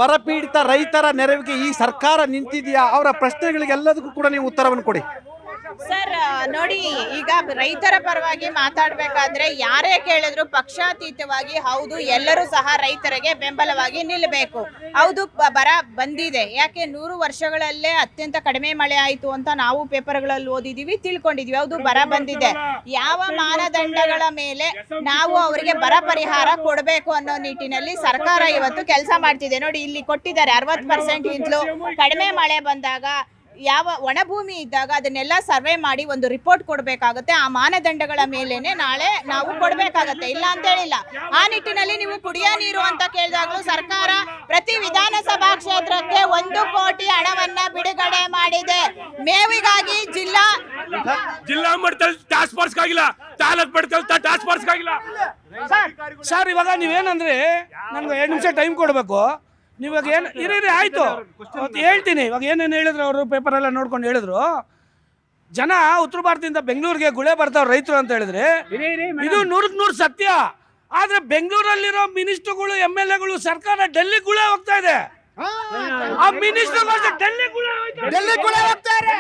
ಬರಪೀಡಿತ ರೈತರ ನೆರವಿಗೆ ಈ ಸರ್ಕಾರ ನಿಂತಿದೆಯಾ? ಅವರ ಪ್ರಶ್ನೆಗಳಿಗೆ ಎಲ್ಲದಕ್ಕೂ ಕೂಡ ನೀವು ಉತ್ತರವನ್ನು ಕೊಡಿ. ಸರ್ ನೋಡಿ, ಈಗ ರೈತರ ಪರವಾಗಿ ಮಾತಾಡಬೇಕಾದ್ರೆ ಯಾರೇ ಕೇಳಿದ್ರು ಪಕ್ಷಾತೀತವಾಗಿ ಹೌದು ಎಲ್ಲರೂ ಸಹ ರೈತರಿಗೆ ಬೆಂಬಲವಾಗಿ ನಿಲ್ಲಬೇಕು. ಹೌದು ಬರ ಬಂದಿದೆ. ಯಾಕೆ 100 ವರ್ಷಗಳಲ್ಲೇ ಅತ್ಯಂತ ಕಡಿಮೆ ಮಳೆ ಆಯಿತು ಅಂತ ನಾವು ಪೇಪರ್ಗಳಲ್ಲಿ ಓದಿದೀವಿ, ತಿಳ್ಕೊಂಡಿದೀವಿ. ಹೌದು ಬರ ಬಂದಿದೆ. ಯಾವ ಮಾನದಂಡಗಳ ಮೇಲೆ ನಾವು ಅವರಿಗೆ ಬರ ಪರಿಹಾರ ಕೊಡಬೇಕು ಅನ್ನೋ ನಿಟ್ಟಿನಲ್ಲಿ ಸರ್ಕಾರ ಇವತ್ತು ಕೆಲಸ ಮಾಡ್ತಿದೆ. ನೋಡಿ ಇಲ್ಲಿ ಕೊಟ್ಟಿದ್ದಾರೆ 60%ಗಿಂತಲೂ ಕಡಿಮೆ ಮಳೆ ಬಂದಾಗ ಯಾವ ಒಣಭೂಮಿ ಇದ್ದಾಗ ಅದನ್ನೆಲ್ಲ ಸರ್ವೆ ಮಾಡಿ ಒಂದು ರಿಪೋರ್ಟ್ ಕೊಡಬೇಕಾಗುತ್ತೆ. ಆ ಮಾನದಂಡಗಳ ಮೇಲೇನೆ ನಾಳೆ ನಾವು ಕೊಡಬೇಕಾಗತ್ತೆ, ಇಲ್ಲ ಅಂತ ಹೇಳಿಲ್ಲ. ಆ ನಿಟ್ಟಿನಲ್ಲಿ ನೀವು ಕುಡಿಯೋ ನೀರು ಅಂತ ಕೇಳಿದಾಗಲೂ ಸರ್ಕಾರ ಪ್ರತಿ ವಿಧಾನಸಭಾ ಕ್ಷೇತ್ರಕ್ಕೆ 1 ಕೋಟಿ ಹಣವನ್ನ ಬಿಡುಗಡೆ ಮಾಡಿದೆ. ಮೇವಿಗಾಗಿ ಜಿಲ್ಲಾ ಮಟ್ಟದಲ್ಲಿ ಟಾಸ್ಕ್ ಫೋರ್ಸ್ ಆಗಿಲ್ಲ, ತಾಲೂಕ್ ಮಟ್ಟದಲ್ಲಿ ಟಾಸ್ಕ್ ಫೋರ್ಸ್ ಆಗಿಲ್ಲ. ಸರ್ ಇವಾಗ ನೀವೇನಂದ್ರೆ ನನ್ಗೆ 2 ನಿಮಿಷ ಟೈಮ್ ಕೊಡಬೇಕು. ನೀವಾಗ ಏನು ಇರೀ ಆಯಿತು ಹೇಳ್ತೀನಿ. ಇವಾಗ ಏನೇನು ಹೇಳಿದ್ರು ಅವರು ಪೇಪರೆಲ್ಲ ನೋಡ್ಕೊಂಡು ಹೇಳಿದ್ರು, ಜನ ಉತ್ತರ ಭಾರತದಿಂದ ಬೆಂಗಳೂರಿಗೆ ಗುಳೆ ಬರ್ತಾವ್ರು ರೈತರು ಅಂತ ಹೇಳಿದ್ರೆ ಇದು 100ಕ್ಕೆ 100 ಸತ್ಯ. ಆದರೆ ಬೆಂಗಳೂರಲ್ಲಿರೋ ಮಿನಿಸ್ಟರ್ಗಳು MLAಗಳು ಸರ್ಕಾರ ಡೆಲ್ಲಿ ಗುಳೆ ಹೋಗ್ತಾ ಇದೆ. ಆ ಮಿನಿಸ್ಟರ್ಗಳು ಡೆಲ್ಲಿ ಗುಳೆ ಹೋಗ್ತಾರೆ.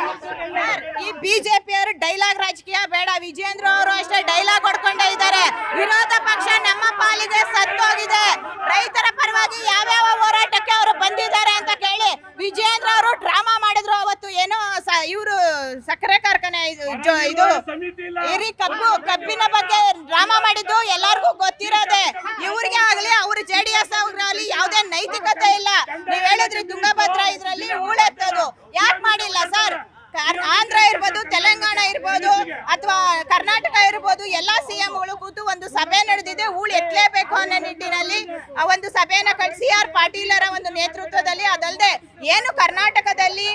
ಈ ಬಿಜೆಪಿ ಅವರು ಡೈಲಾಗ್ ರಾಜಕೀಯ ಬೇಡ. ವಿಜೇಂದ್ರ ಅವರು ಅಷ್ಟೇ ಡೈಲಾಗ್ ಹೊಡ್ಕೊಂಡೇ ಇದ್ದಾರೆ. ವಿರೋಧ ಪಕ್ಷ ನಮ್ಮ ಪಾಲಿಗೆ ಸತ್ತೋಗಿದೆ. ರೈತರ ಪರವಾಗಿ ಯಾವ್ಯಾವ ಹೋರಾಟಕ್ಕೆ ಅವರು ಬಂದಿದ್ದಾರೆ ಅಂತ ಕೇಳಿ ವಿಜೇಂದ್ರ ಅವರು ಡ್ರಾಮಾ ಮಾಡಿದ್ರು. ಅವತ್ತು ಏನೋ ಇವರು ಸಕ್ಕರೆ ಕಾರ್ಖಾನೆ ಇದು ಕಬ್ಬಿನ ಬಗ್ಗೆ ಡ್ರಾಮಾ ಮಾಡಿದ್ದು ಎಲ್ಲರಿಗೂ ಗೊತ್ತಿರೋದೆ. ಇವ್ರಿಗೆ ಆಗ್ಲಿ ಅವ್ರ JDS ಅವ್ರಲ್ಲಿ ಯಾವುದೇ ನೈತಿಕತೆ ಇಲ್ಲ. ನೀವ್ ಹೇಳಿದ್ರಿ ತುಂಗಭದ್ರಾ ಇದ್ರಲ್ಲಿ ಹೂಳೆತ್ತೋದು ಯಾಕೆ ಮಾಡಿಲ್ಲ ಸರ್? ಆಂಧ್ರ ಇರ್ಬೋದು, ತೆಲಂಗಾಣ ಇರ್ಬೋದು ಅಥವಾ ಕರ್ನಾಟಕ ಇರ್ಬೋದು, ಎಲ್ಲಾ CMಗಳು ಕೂತು ಒಂದು ಸಭೆ ನಡೆದಿದೆ. ಹೂಳು ಎತ್ತಲೇಬೇಕು ಅನ್ನೋ ನಿಟ್ಟಿನಲ್ಲಿ ಆ ಒಂದು ಸಭೆಯನ್ನ ಕಳಿಸಿ CR ಪಾಟೀಲರ ಒಂದು ನೇತೃತ್ವದಲ್ಲಿ. ಅದಲ್ಲದೆ ಏನು ಕರ್ನಾಟಕದಲ್ಲಿ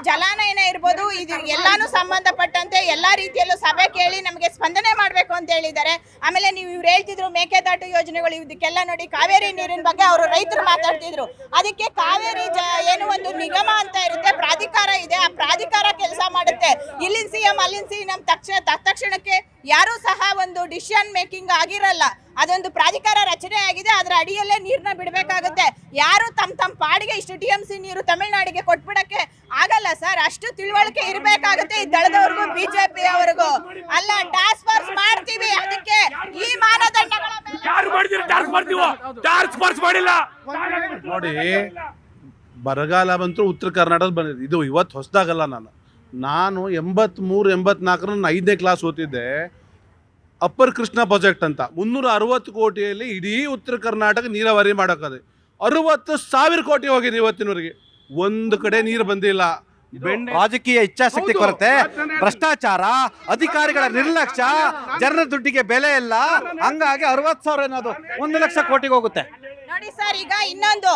ಜಲಾನಯನ ಇರ್ಬೋದು, ಇದು ಎಲ್ಲಾನು ಸಂಬಂಧಪಟ್ಟಂತೆ ಎಲ್ಲಾ ರೀತಿಯಲ್ಲೂ ಸಭೆ ಕೇಳಿ ನಮಗೆ ಸ್ಪಂದನೆ ಮಾಡಬೇಕು ಅಂತ ಹೇಳಿದ್ದಾರೆ. ಆಮೇಲೆ ನೀವು ಇವ್ರು ಹೇಳ್ತಿದ್ರು ಮೇಕೆದಾಟು ಯೋಜನೆಗಳು, ಇದಕ್ಕೆಲ್ಲ ನೋಡಿ ಕಾವೇರಿ ನೀರಿನ ಬಗ್ಗೆ ಅವರು ರೈತರು ಮಾತಾಡ್ತಿದ್ರು. ಅದಕ್ಕೆ ಕಾವೇರಿ ಏನು ಒಂದು ನಿಗಮ ಅಂತ ಇರುತ್ತೆ, ಪ್ರಾಧಿಕಾರ ಇದೆ. ಆ ಪ್ರಾಧಿಕಾರ ಕೆಲಸ ಮಾಡುತ್ತೆ. ಇಲ್ಲಿನ CM ಅಲ್ಲಿನ CM ತಕ್ಷಣಕ್ಕೆ ಯಾರೂ ಸಹ ಒಂದು ಡಿಸಿಷನ್ ಮೇಕಿಂಗ್ ಆಗಿರಲ್ಲ. ಅದೊಂದು ಪ್ರಾಧಿಕಾರ ರಚನೆ ಆಗಿದೆ, ಅದರ ಅಡಿಯಲ್ಲೇ ನೀರನ್ನ ಬಿಡಬೇಕಾಗುತ್ತೆ. ಯಾರು ತಮ್ಮ ಪಾಡಿಗೆ ಇಷ್ಟು TMC ನೀರು ತಮಿಳುನಾಡಿಗೆ ಕೊಟ್ಬಿಡಕ್ಕೆ ಆಗಲ್ಲ ಸರ್. ಅಷ್ಟು ತಿಳುವಳಿಕೆ ಇರಬೇಕಾಗುತ್ತೆ ಈ ದಳದವ್ರಿಗೂ ಬಿಜೆಪಿ ಅವ್ರಿಗೂ. ಅಲ್ಲ, ಟಾಸ್ಕ್ ಫೋರ್ಸ್ ಮಾಡ್ತೀವಿ, ಅದಕ್ಕೆ ಈ ಮಾನದಂಡಗಳ ನೋಡಿ, ಬರಗಾಲ ಬಂತು ಉತ್ತರ ಕರ್ನಾಟಕದಲ್ಲಿ ಬಂದಿದೆ. ಇದು ಇವತ್ತು ಹೊಸದಾಗಲ್ಲ. ನಾನು 83-84 5ನೇ ಕ್ಲಾಸ್ ಓದ್ತಿದ್ದೆ. ಅಪ್ಪರ್ ಕೃಷ್ಣ ಪ್ರಾಜೆಕ್ಟ್ ಅಂತ 360 ಕೋಟಿಯಲ್ಲಿ ಇಡೀ ಉತ್ತರ ಕರ್ನಾಟಕ ನೀರಾವರಿ ಮಾಡೋಕ್ಕದೆ. 60,000 ಕೋಟಿ ಹೋಗಿದೆ ಇವತ್ತಿನವರೆಗೆ. ಒಂದು ಕಡೆ ನೀರು ಬಂದಿಲ್ಲ. ರಾಜಕೀಯ ಇಚ್ಛಾಶಕ್ತಿ ಕೊರತೆ, ಭ್ರಷ್ಟಾಚಾರ, ಅಧಿಕಾರಿಗಳ ನಿರ್ಲಕ್ಷ್ಯ, ಜನರ ದುಡ್ಡಿಗೆ ಬೆಲೆ ಇಲ್ಲ. ಹಂಗಾಗಿ 60,000 ಅನ್ನೋದು 1 ಲಕ್ಷ ಕೋಟಿಗೆ ಹೋಗುತ್ತೆ. ನೋಡಿ ಸರ್, ಈಗ ಇನ್ನೊಂದು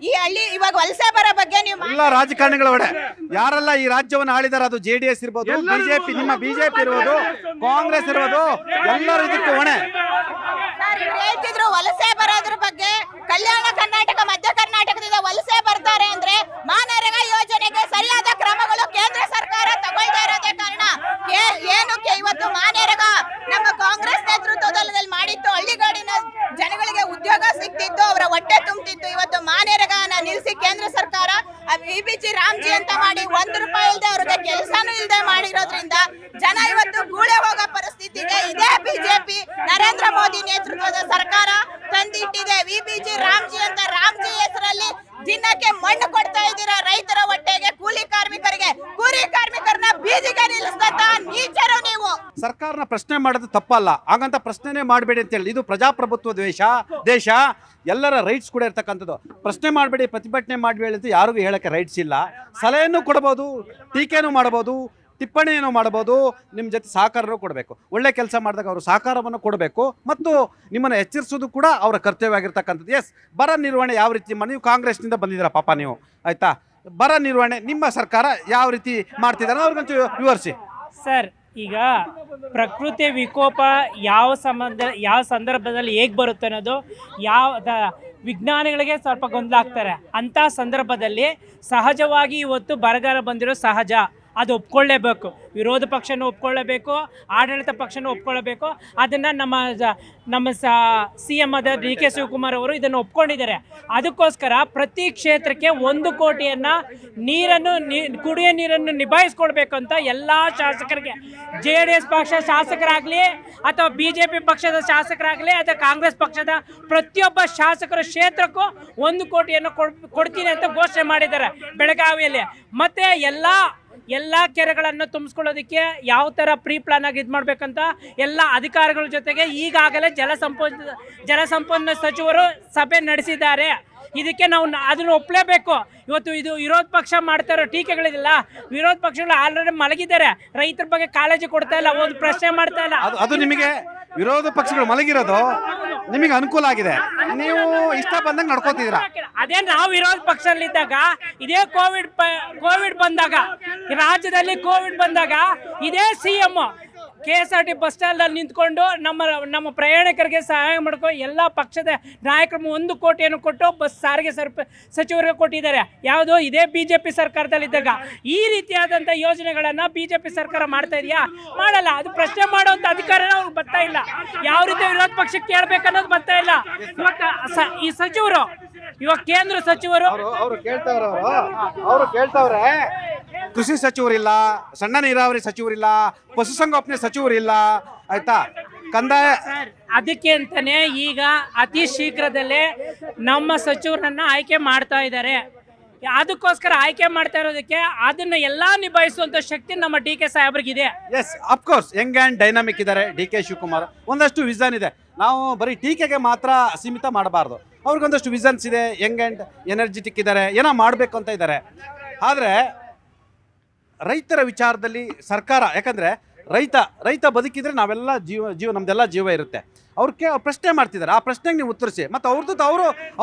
ಈ ಹಳ್ಳಿ ಇವಾಗ ವಲಸೆ ಬರೋ ಬಗ್ಗೆ ನೀವು ಎಲ್ಲ ರಾಜಕಾರಣಿಗಳ ಒಡೆ ಯಾರೆಲ್ಲ ಈ ರಾಜ್ಯವನ್ನು ಆಳಿದಾರೆ, ಅದು JDS ಇರ್ಬೋದು, ಬಿಜೆಪಿ, ನಿಮ್ಮ ಬಿಜೆಪಿ ಇರ್ಬೋದು, ಕಾಂಗ್ರೆಸ್ ಇರ್ಬೋದು, ಎಲ್ಲರೂ ಇದಕ್ಕೆ ಹೊಣೆ. ಹೇಳ್ತಿದ್ರು ವಲಸೆ ಬರೋದ್ರ ಬಗ್ಗೆ. ಕಲ್ಯಾಣ ಕರ್ನಾಟಕ, ಮಧ್ಯ ಕರ್ನಾಟಕದಿಂದ ವಲಸೆ ಬರ್ತಾರೆ ಅಂದ್ರೆ ಮಾನರೇಗಾ ಯೋಜನೆಗೆ ಸರಿಯಾದ ಕ್ರಮಗಳು ಕೇಂದ್ರ ಸರ್ಕಾರ ತಗೊಳ್ತಾ ಇರೋದೇ ಕಾರಣ. ಏನಕ್ಕೆ ಇವತ್ತು ಮಾನರೇಗಾ ನಮ್ಮ ಕಾಂಗ್ರೆಸ್ ನೇತೃತ್ವದಲ್ಲಿ ಮಾಡಿತ್ತು, ಹಳ್ಳಿಗಾಡಿನ ಜನಗಳಿಗೆ ಉದ್ಯೋಗ ಸಿಗ್ತಿತ್ತು, ಅವರ ಹೊಟ್ಟೆ ತುಂಬ್ತಿತ್ತು. ಇವತ್ತು ಮಾನರೇಗಾನ ನಿಲ್ಲಿಸಿ ಕೇಂದ್ರ ಸರ್ಕಾರ VBG ರಾಮ್ಜಿ ಅಂತ ಮಾಡಿ 1 ರೂಪಾಯಿ ಇಲ್ಲದೆ ಅವ್ರಿಗೆ ಕೆಲಸನೂ ಇಲ್ಲದೆ ಮಾಡಿರೋದ್ರಿಂದ ಜನ ಇವತ್ತು ಗೂಳೆ ಹೋಗೋ ಪರಿಸ್ಥಿತಿಗೆ ಇದೇ ಬಿಜೆಪಿ ನರೇಂದ್ರ ಮೋದಿ ನೇತೃತ್ವದ ಸರ್ಕಾರ ತಂದಿಟ್ಟಿದೆ. VBG ರಾಮ್ಜಿ ಅಂತ ರಾಮ್ಜಿ ಹೆಸರಲ್ಲಿ ದಿನಕ್ಕೆ ಮಣ್ಣು ಕೊಡ್ತಾ ಇದ್ದೀರಾ ರೈತರ ಹೊಟ್ಟೆಗೆ, ಕೂಲಿ ಕಾರ್ಮಿಕರಿಗೆ. ಕೂಲಿ ಕಾರ್ಮಿಕರನ್ನ ಬೀದಿಗೆ ನಿಲ್ಲಿಸಿದಂತ ನೀಚರು ನೀವು. ಸರ್ಕಾರನ ಪ್ರಶ್ನೆ ಮಾಡೋದು ತಪ್ಪಲ್ಲ, ಹಾಗಂತ ಪ್ರಶ್ನೆನೇ ಮಾಡಬೇಡಿ ಅಂತೇಳಿ. ಇದು ಪ್ರಜಾಪ್ರಭುತ್ವ ದೇಶ, ಎಲ್ಲರ ರೈಟ್ಸ್ ಕೂಡ ಇರ್ತಕ್ಕಂಥದ್ದು. ಪ್ರಶ್ನೆ ಮಾಡಬೇಡಿ, ಪ್ರತಿಭಟನೆ ಮಾಡಬೇಡಿ ಅಂತ ಯಾರಿಗೂ ಹೇಳೋಕ್ಕೆ ರೈಟ್ಸ್ ಇಲ್ಲ. ಸಲಹೆನೂ ಕೊಡ್ಬೋದು, ಟೀಕೆನೂ ಮಾಡ್ಬೋದು, ಟಿಪ್ಪಣಿಯನ್ನು ಮಾಡ್ಬೋದು, ನಿಮ್ಮ ಜೊತೆ ಸಹಕಾರನೂ ಕೊಡಬೇಕು. ಒಳ್ಳೆ ಕೆಲಸ ಮಾಡಿದಾಗ ಅವರು ಸಹಕಾರವನ್ನು ಕೊಡಬೇಕು ಮತ್ತು ನಿಮ್ಮನ್ನು ಎಚ್ಚರಿಸೋದು ಕೂಡ ಅವರ ಕರ್ತವ್ಯ ಆಗಿರ್ತಕ್ಕಂಥದ್ದು. ಎಸ್, ಬರ ನಿರ್ವಹಣೆ ಯಾವ ರೀತಿ ನೀವು ಕಾಂಗ್ರೆಸ್ನಿಂದ ಬಂದಿದ್ದೀರಾ ಪಾಪ ನೀವು, ಆಯಿತಾ? ಬರ ನಿರ್ವಹಣೆ ನಿಮ್ಮ ಸರ್ಕಾರ ಯಾವ ರೀತಿ ಮಾಡ್ತಿದ್ದಾರೆ ಅವ್ರಿಗಂತೂ ವಿವರಿಸಿ ಸರ್. ಈಗ ಪ್ರಕೃತಿ ವಿಕೋಪ ಯಾವ ಸಂದರ್ಭದಲ್ಲಿ ಹೇಗೆ ಬರುತ್ತೆ ಅನ್ನೋದು ವಿಜ್ಞಾನಿಗಳಿಗೆ ಸ್ವಲ್ಪ ಗೊಂದಲ ಆಗ್ತಾರೆ. ಅಂಥ ಸಂದರ್ಭದಲ್ಲಿ ಸಹಜವಾಗಿ ಇವತ್ತು ಬರಗಾಲ ಬಂದಿರೋ ಸಹಜ, ಅದು ಒಪ್ಕೊಳ್ಳೇಬೇಕು. ವಿರೋಧ ಪಕ್ಷನೂ ಒಪ್ಕೊಳ್ಳೇಬೇಕು, ಆಡಳಿತ ಪಕ್ಷನೂ ಒಪ್ಕೊಳ್ಳಬೇಕು. ಅದನ್ನು ನಮ್ಮ CM ಆದ DK ಶಿವಕುಮಾರ್ ಅವರು ಇದನ್ನು ಒಪ್ಕೊಂಡಿದ್ದಾರೆ. ಅದಕ್ಕೋಸ್ಕರ ಪ್ರತಿ ಕ್ಷೇತ್ರಕ್ಕೆ 1 ಕೋಟಿಯನ್ನು ಕುಡಿಯೋ ನೀರನ್ನು ನಿಭಾಯಿಸ್ಕೊಳ್ಬೇಕು ಅಂತ ಎಲ್ಲ ಶಾಸಕರಿಗೆ, JDS ಪಕ್ಷ ಶಾಸಕರಾಗಲಿ ಅಥವಾ BJP ಪಕ್ಷದ ಶಾಸಕರಾಗಲಿ ಅಥವಾ ಕಾಂಗ್ರೆಸ್ ಪಕ್ಷದ ಪ್ರತಿಯೊಬ್ಬ ಶಾಸಕರ ಕ್ಷೇತ್ರಕ್ಕೂ 1 ಕೋಟಿಯನ್ನು ಕೊಡ್ತೀನಿ ಅಂತ ಘೋಷಣೆ ಮಾಡಿದ್ದಾರೆ ಬೆಳಗಾವಿಯಲ್ಲಿ. ಮತ್ತು ಎಲ್ಲ ಕೆರೆಗಳನ್ನು ತುಂಬಿಸ್ಕೊಳ್ಳೋದಕ್ಕೆ ಯಾವ ಥರ ಪ್ರೀ ಪ್ಲಾನ್ ಆಗಿ ಇದು ಮಾಡಬೇಕಂತ ಎಲ್ಲ ಅಧಿಕಾರಿಗಳ ಜೊತೆಗೆ ಈಗಾಗಲೇ ಜಲಸಂಪನ್ಮೂಲ ಸಚಿವರು ಸಭೆ ನಡೆಸಿದ್ದಾರೆ. ಇದಕ್ಕೆ ನಾವು ಅದನ್ನು ಒಪ್ಪಲೇಬೇಕು. ಇವತ್ತು ಇದು ವಿರೋಧ ಪಕ್ಷ ಮಾಡ್ತಾ ಇರೋ ಟೀಕೆಗಳಿದಿಲ್ಲ, ವಿರೋಧ ಪಕ್ಷಗಳು ಆಲ್ರೆಡಿ ಮಲಗಿದ್ದಾರೆ, ರೈತರ ಬಗ್ಗೆ ಕಾಳಜಿ ಕೊಡ್ತಾ ಇಲ್ಲ, ಒಂದು ಪ್ರಶ್ನೆ ಮಾಡ್ತಾ ಇಲ್ಲ. ಅದು ನಿಮಗೆ ವಿರೋಧ ಪಕ್ಷಗಳು ಮಲಗಿರೋದು ನಿಮಗೆ ಅನುಕೂಲ ಆಗಿದೆ, ನೀವು ಇಷ್ಟ ಬಂದಂಗೆ ನಡ್ಕೋತಿದ್ದೀರಾ. ಅದೇ ನಾವು ವಿರೋಧ ಪಕ್ಷದಲ್ಲಿದ್ದಾಗ ಇದೇ ಕೋವಿಡ್ ಬಂದಾಗ, ರಾಜ್ಯದಲ್ಲಿ ಕೋವಿಡ್ ಬಂದಾಗ ಇದೇ CM KSRT ಬಸ್ ಸ್ಟ್ಯಾಂಡಲ್ಲಿ ನಿಂತ್ಕೊಂಡು ನಮ್ಮ ಪ್ರಯಾಣಿಕರಿಗೆ ಸಹಾಯ ಮಾಡ್ಕೊ ಎಲ್ಲ ಪಕ್ಷದ ನಾಯಕರು 1 ಕೋಟಿಯನ್ನು ಕೊಟ್ಟು ಬಸ್ ಸಾರಿಗೆ ಸಚಿವರಿಗೆ ಕೊಟ್ಟಿದ್ದಾರೆ. ಯಾವುದು ಇದೇ BJP ಸರ್ಕಾರದಲ್ಲಿದ್ದಾಗ. ಈ ರೀತಿಯಾದಂಥ ಯೋಜನೆಗಳನ್ನು BJP ಸರ್ಕಾರ ಮಾಡ್ತಾ ಇದೆಯಾ? ಮಾಡಲ್ಲ. ಅದು ಪ್ರಶ್ನೆ ಮಾಡುವಂಥ ಅಧಿಕಾರನ ಅವ್ರಿಗೆ ಬರ್ತಾ ಇಲ್ಲ. ಯಾವ ರೀತಿ ವಿರೋಧ ಪಕ್ಷಕ್ಕೆ ಕೇಳಬೇಕನ್ನೋದು ಬರ್ತಾ ಇಲ್ಲ. ಇವತ್ತು ಈ ಸಚಿವರು, ಇವಾಗ ಕೇಂದ್ರ ಸಚಿವರು ಅವರು ಕೇಳ್ತಾವ್ರೆ, ಕೃಷಿ ಸಚಿವರಿಲ್ಲ, ಸಣ್ಣ ನೀರಾವರಿ ಸಚಿವರಿಲ್ಲ, ಪಶುಸಂಗೋಪನೆ ಸಚಿವರಿಲ್ಲ, ಆಯ್ತಾ, ಕಂದಾಯ. ಅದಕ್ಕೆ ಅಂತಾನೆ ಈಗ ಅತಿ ಶೀಘ್ರದಲ್ಲೇ ನಮ್ಮ ಸಚಿವರನ್ನ ಆಯ್ಕೆ ಮಾಡ್ತಾ ಇದ್ದಾರೆ. ಅದಕ್ಕೋಸ್ಕರ ಆಯ್ಕೆ ಮಾಡ್ತಾ ಇರೋದಕ್ಕೆ ಅದನ್ನ ಎಲ್ಲಾ ನಿಭಾಯಿಸುವಂತ ಶಕ್ತಿ ನಮ್ಮ DK ಸಾಹೇಬ್ರಿಗಿದೆ. Yes, of course young and dynamic ಇದ್ದಾರೆ DK ಶಿವಕುಮಾರ್. ಒಂದಷ್ಟು ವಿಷನ್ ಇದೆ, ನಾವು ಬರೀ ಟೀಕೆಗೆ ಮಾತ್ರ ಸೀಮಿತ ಮಾಡಬಾರ್ದು. ಅವ್ರಿಗೊಂದಷ್ಟು ವಿಷನ್ಸ್ ಇದೆ, ಯಂಗ್ ಆ್ಯಂಡ್ ಎನರ್ಜೆಟಿಕ್ ಇದ್ದಾರೆ, ಏನೋ ಮಾಡಬೇಕು ಅಂತ ಇದ್ದಾರೆ. ಆದರೆ ರೈತರ ವಿಚಾರದಲ್ಲಿ ಸರ್ಕಾರ, ಯಾಕಂದರೆ ರೈತ ಬದುಕಿದ್ರೆ ನಾವೆಲ್ಲ ನಮ್ದೆಲ್ಲ ಜೀವ ಇರುತ್ತೆ. ಅವ್ರಿಗೆ ಪ್ರಶ್ನೆ ಮಾಡ್ತಿದ್ದಾರೆ, ಆ ಪ್ರಶ್ನೆಗೆ ನೀವು ಉತ್ತರಿಸಿ. ಮತ್ತು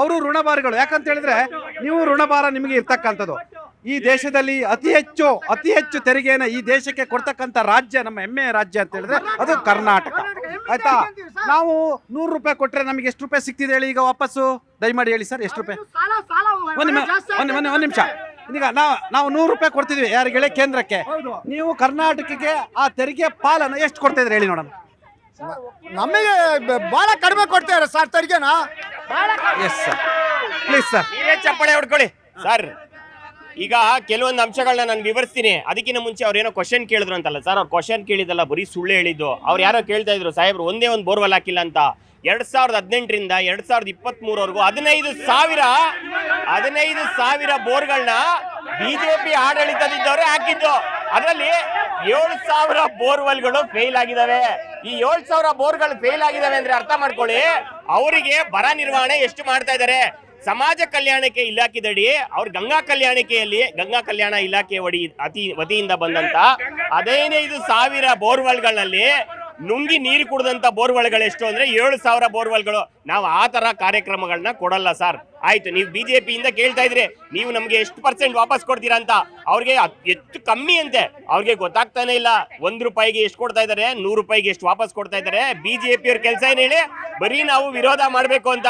ಅವರು ಋಣಭಾರಿಗಳು. ಯಾಕಂತ ಹೇಳಿದ್ರೆ ನೀವು ಋಣಭಾರ ನಿಮಗೆ ಇರ್ತಕ್ಕಂಥದ್ದು. ಈ ದೇಶದಲ್ಲಿ ಅತಿ ಹೆಚ್ಚು ತೆರಿಗೆಯನ್ನು ಈ ದೇಶಕ್ಕೆ ಕೊಡ್ತಕ್ಕಂಥ ರಾಜ್ಯ, ನಮ್ಮ ಹೆಮ್ಮೆಯ ರಾಜ್ಯ ಅಂತ ಹೇಳಿದ್ರೆ ಅದು ಕರ್ನಾಟಕ, ಆಯ್ತಾ? ನಾವು 100 ರೂಪಾಯಿ ಕೊಟ್ಟರೆ ನಮಗೆ ಎಷ್ಟು ರೂಪಾಯಿ ಸಿಗ್ತಿದೆ ಹೇಳಿ ಈಗ ವಾಪಸ್ಸು? ದಯಮಾಡಿ ಹೇಳಿ ಸರ್, ಎಷ್ಟು ರೂಪಾಯಿ? ಒಂದು ನಿಮಿಷ. ಈಗ ನಾವು 100 ರೂಪಾಯಿ ಕೊಡ್ತಿದ್ವಿ ಯಾರಿಗೆ ಹೇಳಿ? ಕೇಂದ್ರಕ್ಕೆ. ನೀವು ಕರ್ನಾಟಕಕ್ಕೆ ಆ ತೆರಿಗೆ ಪಾಲನ್ನು ಎಷ್ಟು ಕೊಡ್ತಾ ಇದ್ರಿ ಹೇಳಿ ನೋಡೋಣ? ನಮಗೆ ಬಹಳ ಕಡಿಮೆ ಕೊಡ್ತಾರೆ ಸರ್ ತೆರಿಗೆನ. Yes sir, please sir. ನೀವೇ ಚಪ್ಪಾಳೆ ಹೊಡ್ಕೊಳ್ಳಿ ಸರ್. ಈಗ ಕೆಲವೊಂದು ಅಂಶಗಳನ್ನ ನಾನು ವಿವರಿಸ್ತೀನಿ. ಅದಕ್ಕಿಂತ ಮುಂಚೆ ಅವ್ರು ಏನೋ ಕ್ವಶನ್ ಕೇಳಿದ್ರು ಅಂತಲ್ಲ ಸರ್, ಅವ್ರು ಕ್ವಶನ್ ಕೇಳಿದಲ್ಲ, ಬರೀ ಸುಳ್ಳು ಹೇಳಿದ್ದು. ಅವ್ರು ಯಾರೋ ಕೇಳ್ತಾ ಇದ್ರು, ಸಾಹೇಬ್ರು ಒಂದೇ ಒಂದು ಬೋರ್ವೆಲ್ ಹಾಕಿಲ್ಲ ಅಂತ. 2018ರಿಂದ 2023ವರೆಗೂ 15,000 ಬೋರ್ಗಳನ್ನ BJP ಆಡಳಿತದಿದ್ದವರೇ ಹಾಕಿದ್ದು. ಅದರಲ್ಲಿ 7,000 ಬೋರ್ವೆಲ್ಗಳು ಫೇಲ್ ಆಗಿದಾವೆ. ಈ 7,000 ಬೋರ್ಗಳು ಫೇಲ್ ಆಗಿದಾವೆ ಅಂದ್ರೆ ಅರ್ಥ ಮಾಡ್ಕೊಳ್ಳಿ, ಅವರಿಗೆ ಬರ ನಿರ್ವಹಣೆ ಎಷ್ಟು ಮಾಡ್ತಾ ಇದ್ದಾರೆ. ಸಮಾಜ ಕಲ್ಯಾಣಕ್ಕೆ ಇಲಾಖೆದಡಿ ಅವ್ರ ಗಂಗಾ ಕಲ್ಯಾಣ ಇಲಾಖೆ ವತಿಯಿಂದ ಬಂದಂತ 15,000 ಬೋರ್ವೆಲ್ಗಳಲ್ಲಿ ನುಂಗಿ ನೀರು ಕುಡಿದಂತ ಬೋರ್ವೆಲ್ಗಳು ಎಷ್ಟು ಅಂದ್ರೆ 7,000 ಬೋರ್ವೆಲ್ಗಳು. ನಾವು ಆ ತರ ಕಾರ್ಯಕ್ರಮಗಳನ್ನ ಕೊಡಲ್ಲ ಸರ್. ಆಯ್ತು, ನೀವು BJP ಕೇಳ್ತಾ ಇದ್ರಿ ನೀವು ನಮ್ಗೆ ಎಷ್ಟು % ವಾಪಸ್ ಕೊಡ್ತೀರಾ ಅಂತ. ಅವ್ರಿಗೆ ಎಷ್ಟು ಕಮ್ಮಿ ಅಂತೆ, ಅವ್ರಿಗೆ ಗೊತ್ತಾಗ್ತಾನೆ ಇಲ್ಲ. 1 ರೂಪಾಯಿಗೆ ಎಷ್ಟು ಕೊಡ್ತಾ ಇದಾರೆ, 100 ರೂಪಾಯಿಗೆ ಎಷ್ಟು ವಾಪಸ್ ಕೊಡ್ತಾ ಇದಾರೆ. BJP ಅವ್ರ ಕೆಲಸ ಏನ್ ಹೇಳಿ, ಬರೀ ನಾವು ವಿರೋಧ ಮಾಡ್ಬೇಕು ಅಂತ.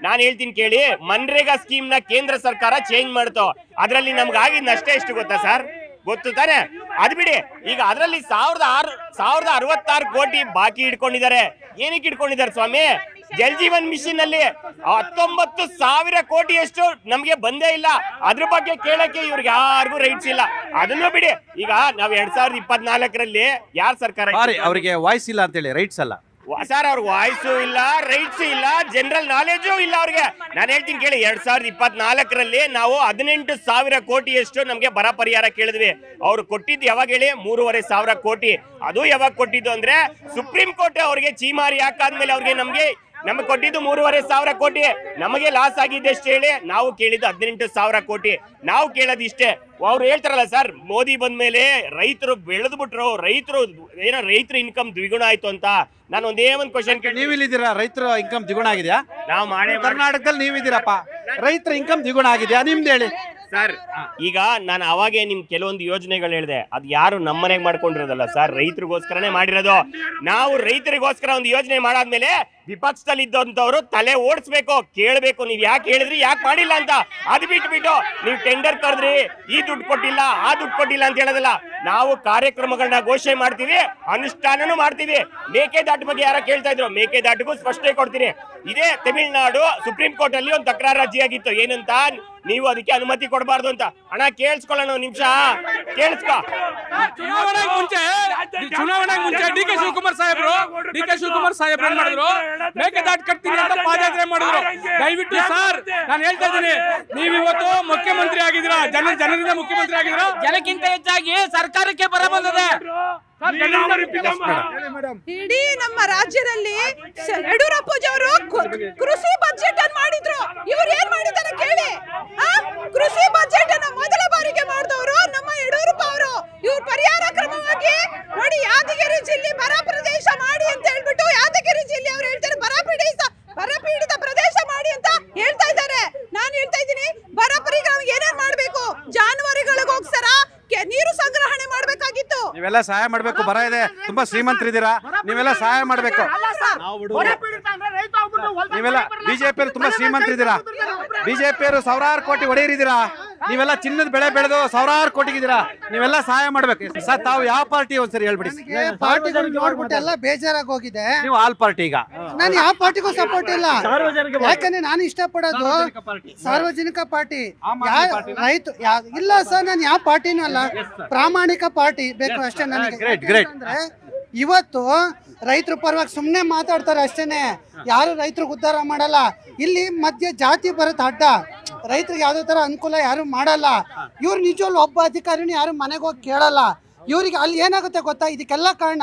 ನಾನು ಹೇಳ್ತೀನಿ ಕೇಳಿ, ಮನ್ರೇಗಾ ಸ್ಕೀಮ್ ನ ಕೇಂದ್ರ ಸರ್ಕಾರ ಚೇಂಜ್ ಮಾಡ್ತು. ಅದ್ರಲ್ಲಿ ನಮ್ಗೆ ಆಗಿದ್ ನಷ್ಟ ಎಷ್ಟು ಗೊತ್ತಾ ಸರ್? ಗೊತ್ತು ತಾನೆ? ಅದ್ ಬಿಡಿ. ಈಗ ಅದರಲ್ಲಿ 1,066 ಕೋಟಿ ಬಾಕಿ ಇಟ್ಕೊಂಡಿದ್ದಾರೆ. ಏನಕ್ಕೆ ಇಟ್ಕೊಂಡಿದ್ದಾರೆ ಸ್ವಾಮಿ? ಜಲ್ ಜೀವನ್ ಮಿಷನ್ ಅಲ್ಲಿ 19,000 ಕೋಟಿ ಅಷ್ಟು ನಮ್ಗೆ ಬಂದೇ ಇಲ್ಲ. ಅದ್ರ ಬಗ್ಗೆ ಕೇಳಕ್ಕೆ ಇವ್ರಿಗೆ ಯಾರಿಗೂ ರೈಟ್ಸ್ ಇಲ್ಲ. ಅದನ್ನು ಬಿಡಿ. ಈಗ ನಾವ್ 2024ರಲ್ಲಿ ಯಾರ ಸರ್ಕಾರ ಅವರಿಗೆ ವಾಯ್ಸ್ ಇಲ್ಲ ಅಂತೇಳಿ ರೈಟ್ಸ್ ಅಲ್ಲ, ಸರ್ ಅವ್ರಿಗೆ ವಾಯ್ಸು ಇಲ್ಲ, ರೈಟ್ಸು ಇಲ್ಲ, ಜನರಲ್ ನಾಲೆಜು ಇಲ್ಲ ಅವ್ರಿಗೆ. ನಾನು ಹೇಳ್ತೀನಿ ಕೇಳಿ, 2024ರಲ್ಲಿ ನಾವು 18,000 ಕೋಟಿಯಷ್ಟು ನಮಗೆ ಬರ ಪರಿಹಾರ ಕೇಳಿದ್ವಿ. ಅವ್ರು ಕೊಟ್ಟಿದ್ದು ಯಾವಾಗ ಹೇಳಿ? 3,500 ಕೋಟಿ. ಅದು ಯಾವಾಗ ಕೊಟ್ಟಿದ್ದು ಅಂದ್ರೆ ಸುಪ್ರೀಂ ಕೋರ್ಟ್ ಅವ್ರಿಗೆ ಚೀಮಾರಿ ಹಾಕಾದ್ಮೇಲೆ ಅವ್ರಿಗೆ ನಮಗೆ ಕೊಟ್ಟಿದ್ದು 3,500 ಕೋಟಿ. ನಮಗೆ ಲಾಸ್ ಆಗಿದೆ ಅಷ್ಟೇ ಹೇಳಿ. ನಾವು ಕೇಳಿದ್ದು 18,000 ಕೋಟಿ. ನಾವು ಕೇಳೋದು ಇಷ್ಟೇ. ಅವ್ರು ಹೇಳ್ತಾರಲ್ಲ ಸರ್, ಮೋದಿ ಬಂದ್ಮೇಲೆ ರೈತರು ಬೆಳೆದು ಬಿಟ್ರು, ರೈತರ ಇನ್ಕಮ್ ದ್ವಿಗುಣ ಆಯ್ತು ಅಂತ. ನಾನು ಒಂದೇ ಒಂದು ಕ್ವಶನ್ ಕೇಳಿ, ನೀವಿಲ್ಲಿದ್ದೀರಾ? ರೈತರ ಇನ್ಕಮ್ ದ್ವಿಗುಣ ಆಗಿದೆಯಾ? ನಾವು ಮಾಡಿ ಕರ್ನಾಟಕದಲ್ಲಿ ನೀವಿದ್ದೀರಪ್ಪ, ರೈತರ ಇನ್ಕಮ್ ದ್ವಿಗುಣ ಆಗಿದೆಯಾ? ನಿಮ್ದು ಹೇಳಿ ಸರ್. ಈಗ ನಾನು ಅವಾಗೇ ನಿಮ್ ಕೆಲವೊಂದು ಯೋಜನೆಗಳು ಹೇಳಿದೆ, ಅದು ಯಾರು ನಮ್ಮನೆಗೆ ಮಾಡ್ಕೊಂಡಿರೋದಲ್ಲ ಸರ್, ರೈತರಿಗೋಸ್ಕರನೇ ಮಾಡಿರೋದು. ನಾವು ರೈತರಿಗೋಸ್ಕರ ಒಂದು ಯೋಜನೆ ಮಾಡಾದ್ಮೇಲೆ ವಿಪಕ್ಷದಲ್ಲಿ ಇದ್ದಂಥವ್ರು ತಲೆ ಓಡಿಸ್ಬೇಕು, ಕೇಳಬೇಕು, ನೀವ್ ಯಾಕೆ ಹೇಳಿದ್ರಿ, ಯಾಕೆ ಮಾಡಿಲ್ಲ ಅಂತ. ಅದು ಬಿಟ್ಬಿಟ್ಟು ನೀವು ಟೆಂಡರ್ ಕರೆದ್ರಿ, ಈ ದುಡ್ಡು ಕೊಟ್ಟಿಲ್ಲ, ಆ ದುಡ್ಡು ಕೊಟ್ಟಿಲ್ಲ ಅಂತ ಹೇಳೋದಲ್ಲ. ನಾವು ಕಾರ್ಯಕ್ರಮಗಳನ್ನ ಘೋಷಣೆ ಮಾಡ್ತೀವಿ, ಅನುಷ್ಠಾನನೂ ಮಾಡ್ತೀವಿ. ಮೇಕೆದಾಟು ಬಗ್ಗೆ ಯಾರ ಕೇಳ್ತಾ ಇದ್ರು, ಮೇಕೆದಾಟಿಗೂ ಸ್ಪಷ್ಟನೆ ಕೊಡ್ತೀನಿ. ಇದೇ ತಮಿಳುನಾಡು ಸುಪ್ರೀಂ ಕೋರ್ಟ್ ಅಲ್ಲಿ ಒಂದು ತಕರಾರು ಅರ್ಜಿಯಾಗಿತ್ತು, ಏನಂತ, ನೀವು ಅದಕ್ಕೆ ಅನುಮತಿ ಕೊಡಬಾರ್ದು ಅಂತ. ಅಣ್ಣ ಕೇಳಿಸ್ಕೊಳ್ಳೋಣ ಒಂದು ನಿಮಿಷ, ಕೇಳಿಸ್ಕೊ. ಚುನಾವಣೆಗೆ ಮುಂಚೆ ಡಿ ಕೆ ಶಿವಕುಮಾರ್ ಸಾಹೇಬ್ರು ಏನ್ ಮಾಡಿದ್ರು, ಮೇಕೆದಾಟು ಕಟ್ತೀನಿ ಅಂತ ಪಾದಯಾತ್ರೆ ಮಾಡಿದ್ರು. ದಯವಿಟ್ಟು ಸರ್ ನಾನು ಹೇಳ್ತಾ ಇದ್ದೀನಿ, ನೀವು ಇವತ್ತು ಮುಖ್ಯಮಂತ್ರಿ ಆಗಿದ್ದೀರಾ, ಜನರಿಂದ ಮುಖ್ಯಮಂತ್ರಿ ಆಗಿದ್ದೀರಾ. ಜನಕ್ಕಿಂತ ಹೆಚ್ಚಾಗಿ ಸರ್ಕಾರಕ್ಕೆ ಬರ ಬಂದಿದೆ. ಇಡೀ ನಮ್ಮ ರಾಜ್ಯದಲ್ಲಿ ಯಡಿಯೂರಪ್ಪಜಿಯವರು ಕೃಷಿ ಬಜೆಟ್ ಅನ್ನು ಮಾಡಿದ್ರು. ಇವ್ರು ಏನ್ ಮಾಡಿದ್ದಾರೆ ಕೇಳಿ. ಕೃಷಿ ಬಜೆಟ್ ಅನ್ನು ಮೊದಲ ಬಾರಿಗೆ ಮಾಡಿದವರು ನಮ್ಮ ಯಡಿಯೂರಪ್ಪ ಅವರು. ಇವ್ರು ಪರಿಹಾರ ಕ್ರಮವಾಗಿ ನೋಡಿ, ಯಾದಗಿರಿ ಜಿಲ್ಲೆ ಬರ ಪ್ರದೇಶ ಮಾಡಿ ಅಂತ ಹೇಳ್ಬಿಟ್ಟು, ಯಾದಗಿರಿ ಜಿಲ್ಲೆ ಅವ್ರು ಹೇಳ್ತಾರೆ ಬರಪೀಡಿತ ಪ್ರದೇಶ ಮಾಡಿ ಅಂತ ಹೇಳ್ತಾ ಇದ್ದಾರೆ. ನಾನು ಹೇಳ್ತಾ ಇದ್ದೀನಿ, ಬರ ಪರಿಹಾರ ಏನೇನ್ ಮಾಡ್ಬೇಕು, ಜಾನುವಾರುಗಳಿಗೋಸ್ಕರ ನೀರು ಸಂಗ್ರಹಣೆ ಮಾಡ್ಬೇಕಾಗಿತ್ತು. ನೀವೆಲ್ಲ ಸಹಾಯ ಮಾಡ್ಬೇಕು, ಬರ ಇದೆ, ತುಂಬಾ ಶ್ರೀಮಂತರಿದ್ದೀರಾ, ನೀವೆಲ್ಲ ಸಹಾಯ ಮಾಡ್ಬೇಕು. ನೀವೆಲ್ಲ ಬಿಜೆಪಿಯವರು ತುಂಬಾ ಶ್ರೀಮಂತರಿದ್ದೀರಾ, ಬಿಜೆಪಿಯವರು ಸಾವಿರಾರು ಕೋಟಿ ಒಡೆಯರಿದ್ದೀರಾ, ನೀವೆಲ್ಲ ಚಿನ್ನದ ಬೆಳೆ ಬೆಳೆದು ಸಾವಿರಾರು ಕೋಟಿಗಿದ್ದೀರಾ, ನೀವೆಲ್ಲ ಸಹಾಯ ಮಾಡ್ಬೇಕು. ಸರ್ ತಾವು ಯಾವ ಪಾರ್ಟಿ ಒಂದ್ಸರಿ ಹೇಳ್ಬಿಡಿ. ಪಾರ್ಟಿಗಳು ನೋಡ್ಬಿಟ್ಟು ಎಲ್ಲ ಬೇಜಾರಾಗಿ ಹೋಗಿದೆ. ನೀವು ಆಲ್ ಪಾರ್ಟಿ. ಈಗ ನಾನು ಯಾವ ಪಾರ್ಟಿಗೂ ಸಪೋರ್ಟ್ ಇಲ್ಲ, ಯಾಕಂದ್ರೆ ನಾನು ಇಷ್ಟಪಡೋದು ಸಾರ್ವಜನಿಕ ಪಾರ್ಟಿ. ರೈತ ಇಲ್ಲ ಸರ್, ನಾನು ಯಾವ ಪಾರ್ಟಿನೂ ಅಲ್ಲ, ಪ್ರಾಮಾಣಿಕ ಪಾರ್ಟಿ ಬೇಕು ಅಷ್ಟೇ ನನಗೆ. ಅಂದ್ರೆ ಇವತ್ತು ರೈತರ ಪರವಾಗಿ ಸುಮ್ಮನೆ ಮಾತಾಡ್ತಾರೆ ಅಷ್ಟೇನೆ, ಯಾರು ರೈತರಿಗೆ ಉದ್ಧಾರ ಮಾಡಲ್ಲ. ಇಲ್ಲಿ ಮಧ್ಯೆ ಜಾತಿ ಬರುತ್ತೆ ಅಡ್ಡ, ರೈತರಿಗೆ ಯಾವುದೇ ತರ ಅನುಕೂಲ ಯಾರು ಮಾಡಲ್ಲ. ಇವ್ರು ನಿಜವಲ್ಲೂ ಒಬ್ಬ ಅಧಿಕಾರಿನೂ ಯಾರು ಮನೆಗೆ ಹೋಗಿ ಕೇಳಲ್ಲ. ಇವ್ರಿಗೆ ಅಲ್ಲಿ ಏನಾಗುತ್ತೆ ಗೊತ್ತಾ, ಇದಕ್ಕೆಲ್ಲ ಕಾರಣ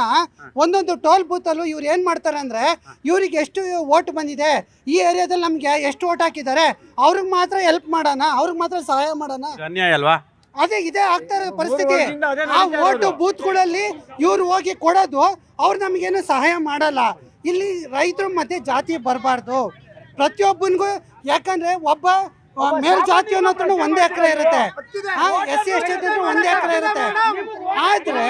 ಒಂದೊಂದು ಟೋಲ್ ಬೂತಲ್ಲೂ ಇವ್ರು ಏನು ಮಾಡ್ತಾರೆ ಅಂದರೆ, ಇವ್ರಿಗೆ ಎಷ್ಟು ಓಟ್ ಬಂದಿದೆ, ಈ ಏರಿಯಾದಲ್ಲಿ ನಮಗೆ ಎಷ್ಟು ಓಟ್ ಹಾಕಿದ್ದಾರೆ, ಅವ್ರಿಗೆ ಮಾತ್ರ ಹೆಲ್ಪ್ ಮಾಡೋಣ, ಅವ್ರಿಗೆ ಮಾತ್ರ ಸಹಾಯ ಮಾಡೋಣ. ಅನ್ಯಾಯ ಅಲ್ವಾ? ಅದೇ ಇದೇ ಆಗ್ತಾ ಇರೋ ಪರಿಸ್ಥಿತಿ. ಆ ಓಟು ಬೂತ್ಗಳಲ್ಲಿ ಇವ್ರು ಹೋಗಿ ಕೊಡೋದು, ಅವ್ರು ನಮಗೇನು ಸಹಾಯ ಮಾಡಲ್ಲ. ಇಲ್ಲಿ ರೈತರ ಮಧ್ಯೆ ಜಾತಿ ಬರಬಾರ್ದು ಪ್ರತಿಯೊಬ್ಬನಿಗೂ. ಯಾಕಂದ್ರೆ ಒಬ್ಬ ಮೇಲ್ಜಾತಿ ಅನ್ನೋದು 1 ಎಕರೆ ಇರುತ್ತೆ, SC ST 1 ಎಕರೆ ಇರುತ್ತೆ. ಆದ್ರೆ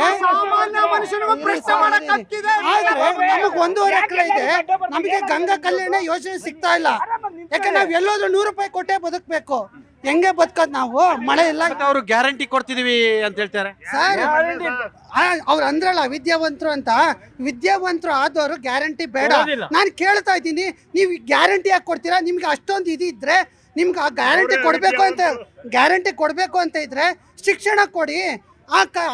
ನಮಗ್ 1.5 ಎಕರೆ ಇದೆ, ನಮಗೆ ಗಂಗಾ ಕಲ್ಯಾಣ ಯೋಜನೆ ಸಿಗ್ತಾ ಇಲ್ಲ. ಯಾಕಂದ್ರೆ ನಾವ್ ಎಲ್ಲೋದ್ರೂ 100 ರೂಪಾಯಿ ಕೊಟ್ಟೆ ಬದುಕಬೇಕು. ಹೆಂಗೆ ಬದುಕೋದು ನಾವು? ಮಳೆ ಇಲ್ಲ, ಅವರು ಗ್ಯಾರಂಟಿ ಕೊಡ್ತಿದೀವಿ ಅಂತ ಹೇಳ್ತಾರೆ ಸರ್. ಅವ್ರು ಅಂದ್ರಲ್ಲ ವಿದ್ಯಾವಂತರು ಅಂತ, ವಿದ್ಯಾವಂತರು ಆದವರು ಗ್ಯಾರಂಟಿ ಬೇಡ. ನಾನು ಕೇಳ್ತಾ ಇದ್ದೀನಿ, ನೀವು ಗ್ಯಾರಂಟಿ ಯಾಕೆ ಕೊಡ್ತೀರಾ? ನಿಮ್ಗೆ ಅಷ್ಟೊಂದು ಇದ್ರೆ ನಿಮ್ಗೆ ಆ ಗ್ಯಾರಂಟಿ ಕೊಡಬೇಕು ಅಂತ ಇದ್ರೆ ಶಿಕ್ಷಣ ಕೊಡಿ,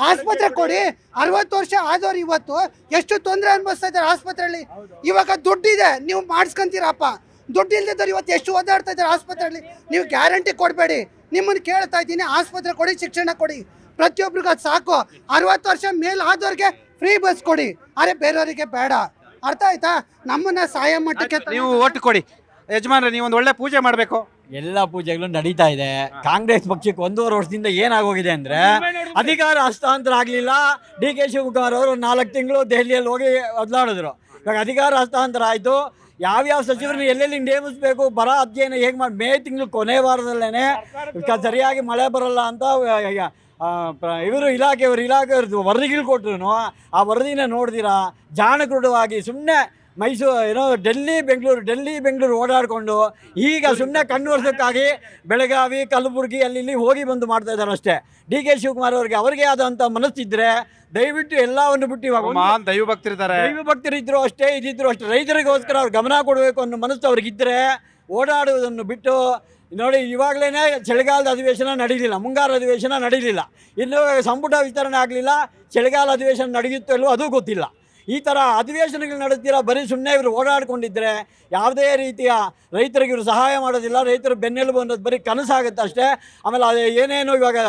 ಆಸ್ಪತ್ರೆ ಕೊಡಿ. 60 ವರ್ಷ ಆದವ್ರು ಇವತ್ತು ಎಷ್ಟು ತೊಂದರೆ ಅನುಭವಿಸ್ತಾ ಇದ್ದಾರೆ ಆಸ್ಪತ್ರೆಯಲ್ಲಿ. ಇವಾಗ ದುಡ್ಡಿದೆ, ನೀವು ಮಾಡಿಸ್ಕೊಂತೀರಪ್ಪ. ದುಡ್ಡು ಇಲ್ದಿದ್ದವ್ರು ಇವತ್ತು ಎಷ್ಟು ಓದಾಡ್ತಾ ಇದ್ದಾರೆ ಆಸ್ಪತ್ರೆಯಲ್ಲಿ. ನೀವು ಗ್ಯಾರಂಟಿ ಕೊಡಬೇಡಿ. ನಿಮ್ಮನ್ನು ಕೇಳ್ತಾ ಇದ್ದೀನಿ, ಆಸ್ಪತ್ರೆ ಕೊಡಿ, ಶಿಕ್ಷಣ ಕೊಡಿ, ಪ್ರತಿಯೊಬ್ಬರಿಗೂ ಅದು ಸಾಕು. 60 ವರ್ಷ ಮೇಲೆ ಆದವ್ರಿಗೆ ಫ್ರೀ ಬಸ್ ಕೊಡಿ, ಅರೆ ಬೇರೆಯವರಿಗೆ ಬೇಡ. ಅರ್ಥ ಆಯ್ತಾ? ನಮ್ಮನ್ನ ಸಹಾಯ ಮಟ್ಟಕ್ಕೆ ನೀವು ಓಟ್ ಕೊಡಿ. ಯಜಮಾನ್ರೆ, ನೀವು ಒಂದು ಒಳ್ಳೆ ಪೂಜೆ ಮಾಡಬೇಕು. ಎಲ್ಲ ಪೂಜೆಗಳು ನಡೀತಾ ಇದೆ. ಕಾಂಗ್ರೆಸ್ ಪಕ್ಷಕ್ಕೆ 1.5 ವರ್ಷದಿಂದ ಏನಾಗೋಗಿದೆ ಅಂದ್ರೆ, ಅಧಿಕಾರ ಹಸ್ತಾಂತರ ಆಗಲಿಲ್ಲ. DK ಶಿವಕುಮಾರ್ ಅವರು 4 ತಿಂಗಳು ದೆಹಲಿಯಲ್ಲಿ ಹೋಗಿ ಒದ್ಲಾಡಿದ್ರು. ಇವಾಗ ಅಧಿಕಾರ ಹಸ್ತಾಂತರ ಆಯಿತು. ಯಾವ್ಯಾವ ಸಚಿವರನ್ನ ಎಲ್ಲೆಲ್ಲಿ ನೇಮಿಸಬೇಕು, ಬರ ಅಧ್ಯಯನ ಹೇಗೆ ಮಾಡಿ, ಮೇ ತಿಂಗಳು ಕೊನೆ ವಾರದಲ್ಲೇ ಸರಿಯಾಗಿ ಮಳೆ ಬರಲ್ಲ ಅಂತ ಇಲಾಖೆಯವ್ರದ್ದು ವರದಿಗಳು ಕೊಟ್ಟರು. ಆ ವರದಿನ ನೋಡ್ದಿರಾ ಜಾಣಕೃತವಾಗಿ ಸುಮ್ಮನೆ ಮೈಸೂರು ಡೆಲ್ಲಿ ಬೆಂಗಳೂರು ಓಡಾಡಿಕೊಂಡು ಈಗ ಸುಮ್ಮನೆ ಕಣ್ಣು ಬೆಳಗಾವಿ, ಕಲಬುರಗಿ ಅಲ್ಲಿ ಹೋಗಿ ಬಂದು ಮಾಡ್ತಾ ಇದ್ದಾರೆ ಅಷ್ಟೇ. DK ಶಿವಕುಮಾರ್ ಅವ್ರಿಗೆ ಆದಂಥ ಮನಸ್ಸಿದ್ರೆ ದಯವಿಟ್ಟು ಎಲ್ಲವನ್ನು ಬಿಟ್ಟು ಇವಾಗ ದೈವ ಭಕ್ತರಿದ್ರು ಅಷ್ಟೇ, ಇದಿದ್ರು ಅಷ್ಟೇ, ರೈತರಿಗೋಸ್ಕರ ಅವ್ರು ಗಮನ ಕೊಡಬೇಕು ಅನ್ನೋ ಮನಸ್ಸು ಅವ್ರಿಗಿದ್ರೆ ಓಡಾಡುವುದನ್ನು ಬಿಟ್ಟು ನೋಡಿ. ಇವಾಗಲೇ ಚಳಿಗಾಲದ ಅಧಿವೇಶನ ನಡೀಲಿಲ್ಲ, ಮುಂಗಾರು ಅಧಿವೇಶನ ನಡೀಲಿಲ್ಲ, ಇನ್ನು ಸಂಪುಟ ವಿಸ್ತರಣೆ ಆಗಲಿಲ್ಲ, ಚಳಿಗಾಲ ಅಧಿವೇಶನ ನಡೆಯುತ್ತೋ ಇಲ್ಲವೋ ಅದು ಗೊತ್ತಿಲ್ಲ. ಈ ಥರ ಅಧಿವೇಶನಗಳು ನಡೆಸ್ತೀರಾ, ಬರೀ ಸುಮ್ಮನೆ ಇವರು ಓಡಾಡ್ಕೊಂಡಿದ್ರೆ ಯಾವುದೇ ರೀತಿಯ ರೈತರಿಗೆ ಇವರು ಸಹಾಯ ಮಾಡೋದಿಲ್ಲ. ರೈತರು ಬೆನ್ನೆಲುಬು ಅನ್ನೋದು ಬರೀ ಕನಸಾಗುತ್ತೆ ಅಷ್ಟೇ. ಆಮೇಲೆ ಅದು ಏನೇನು ಇವಾಗ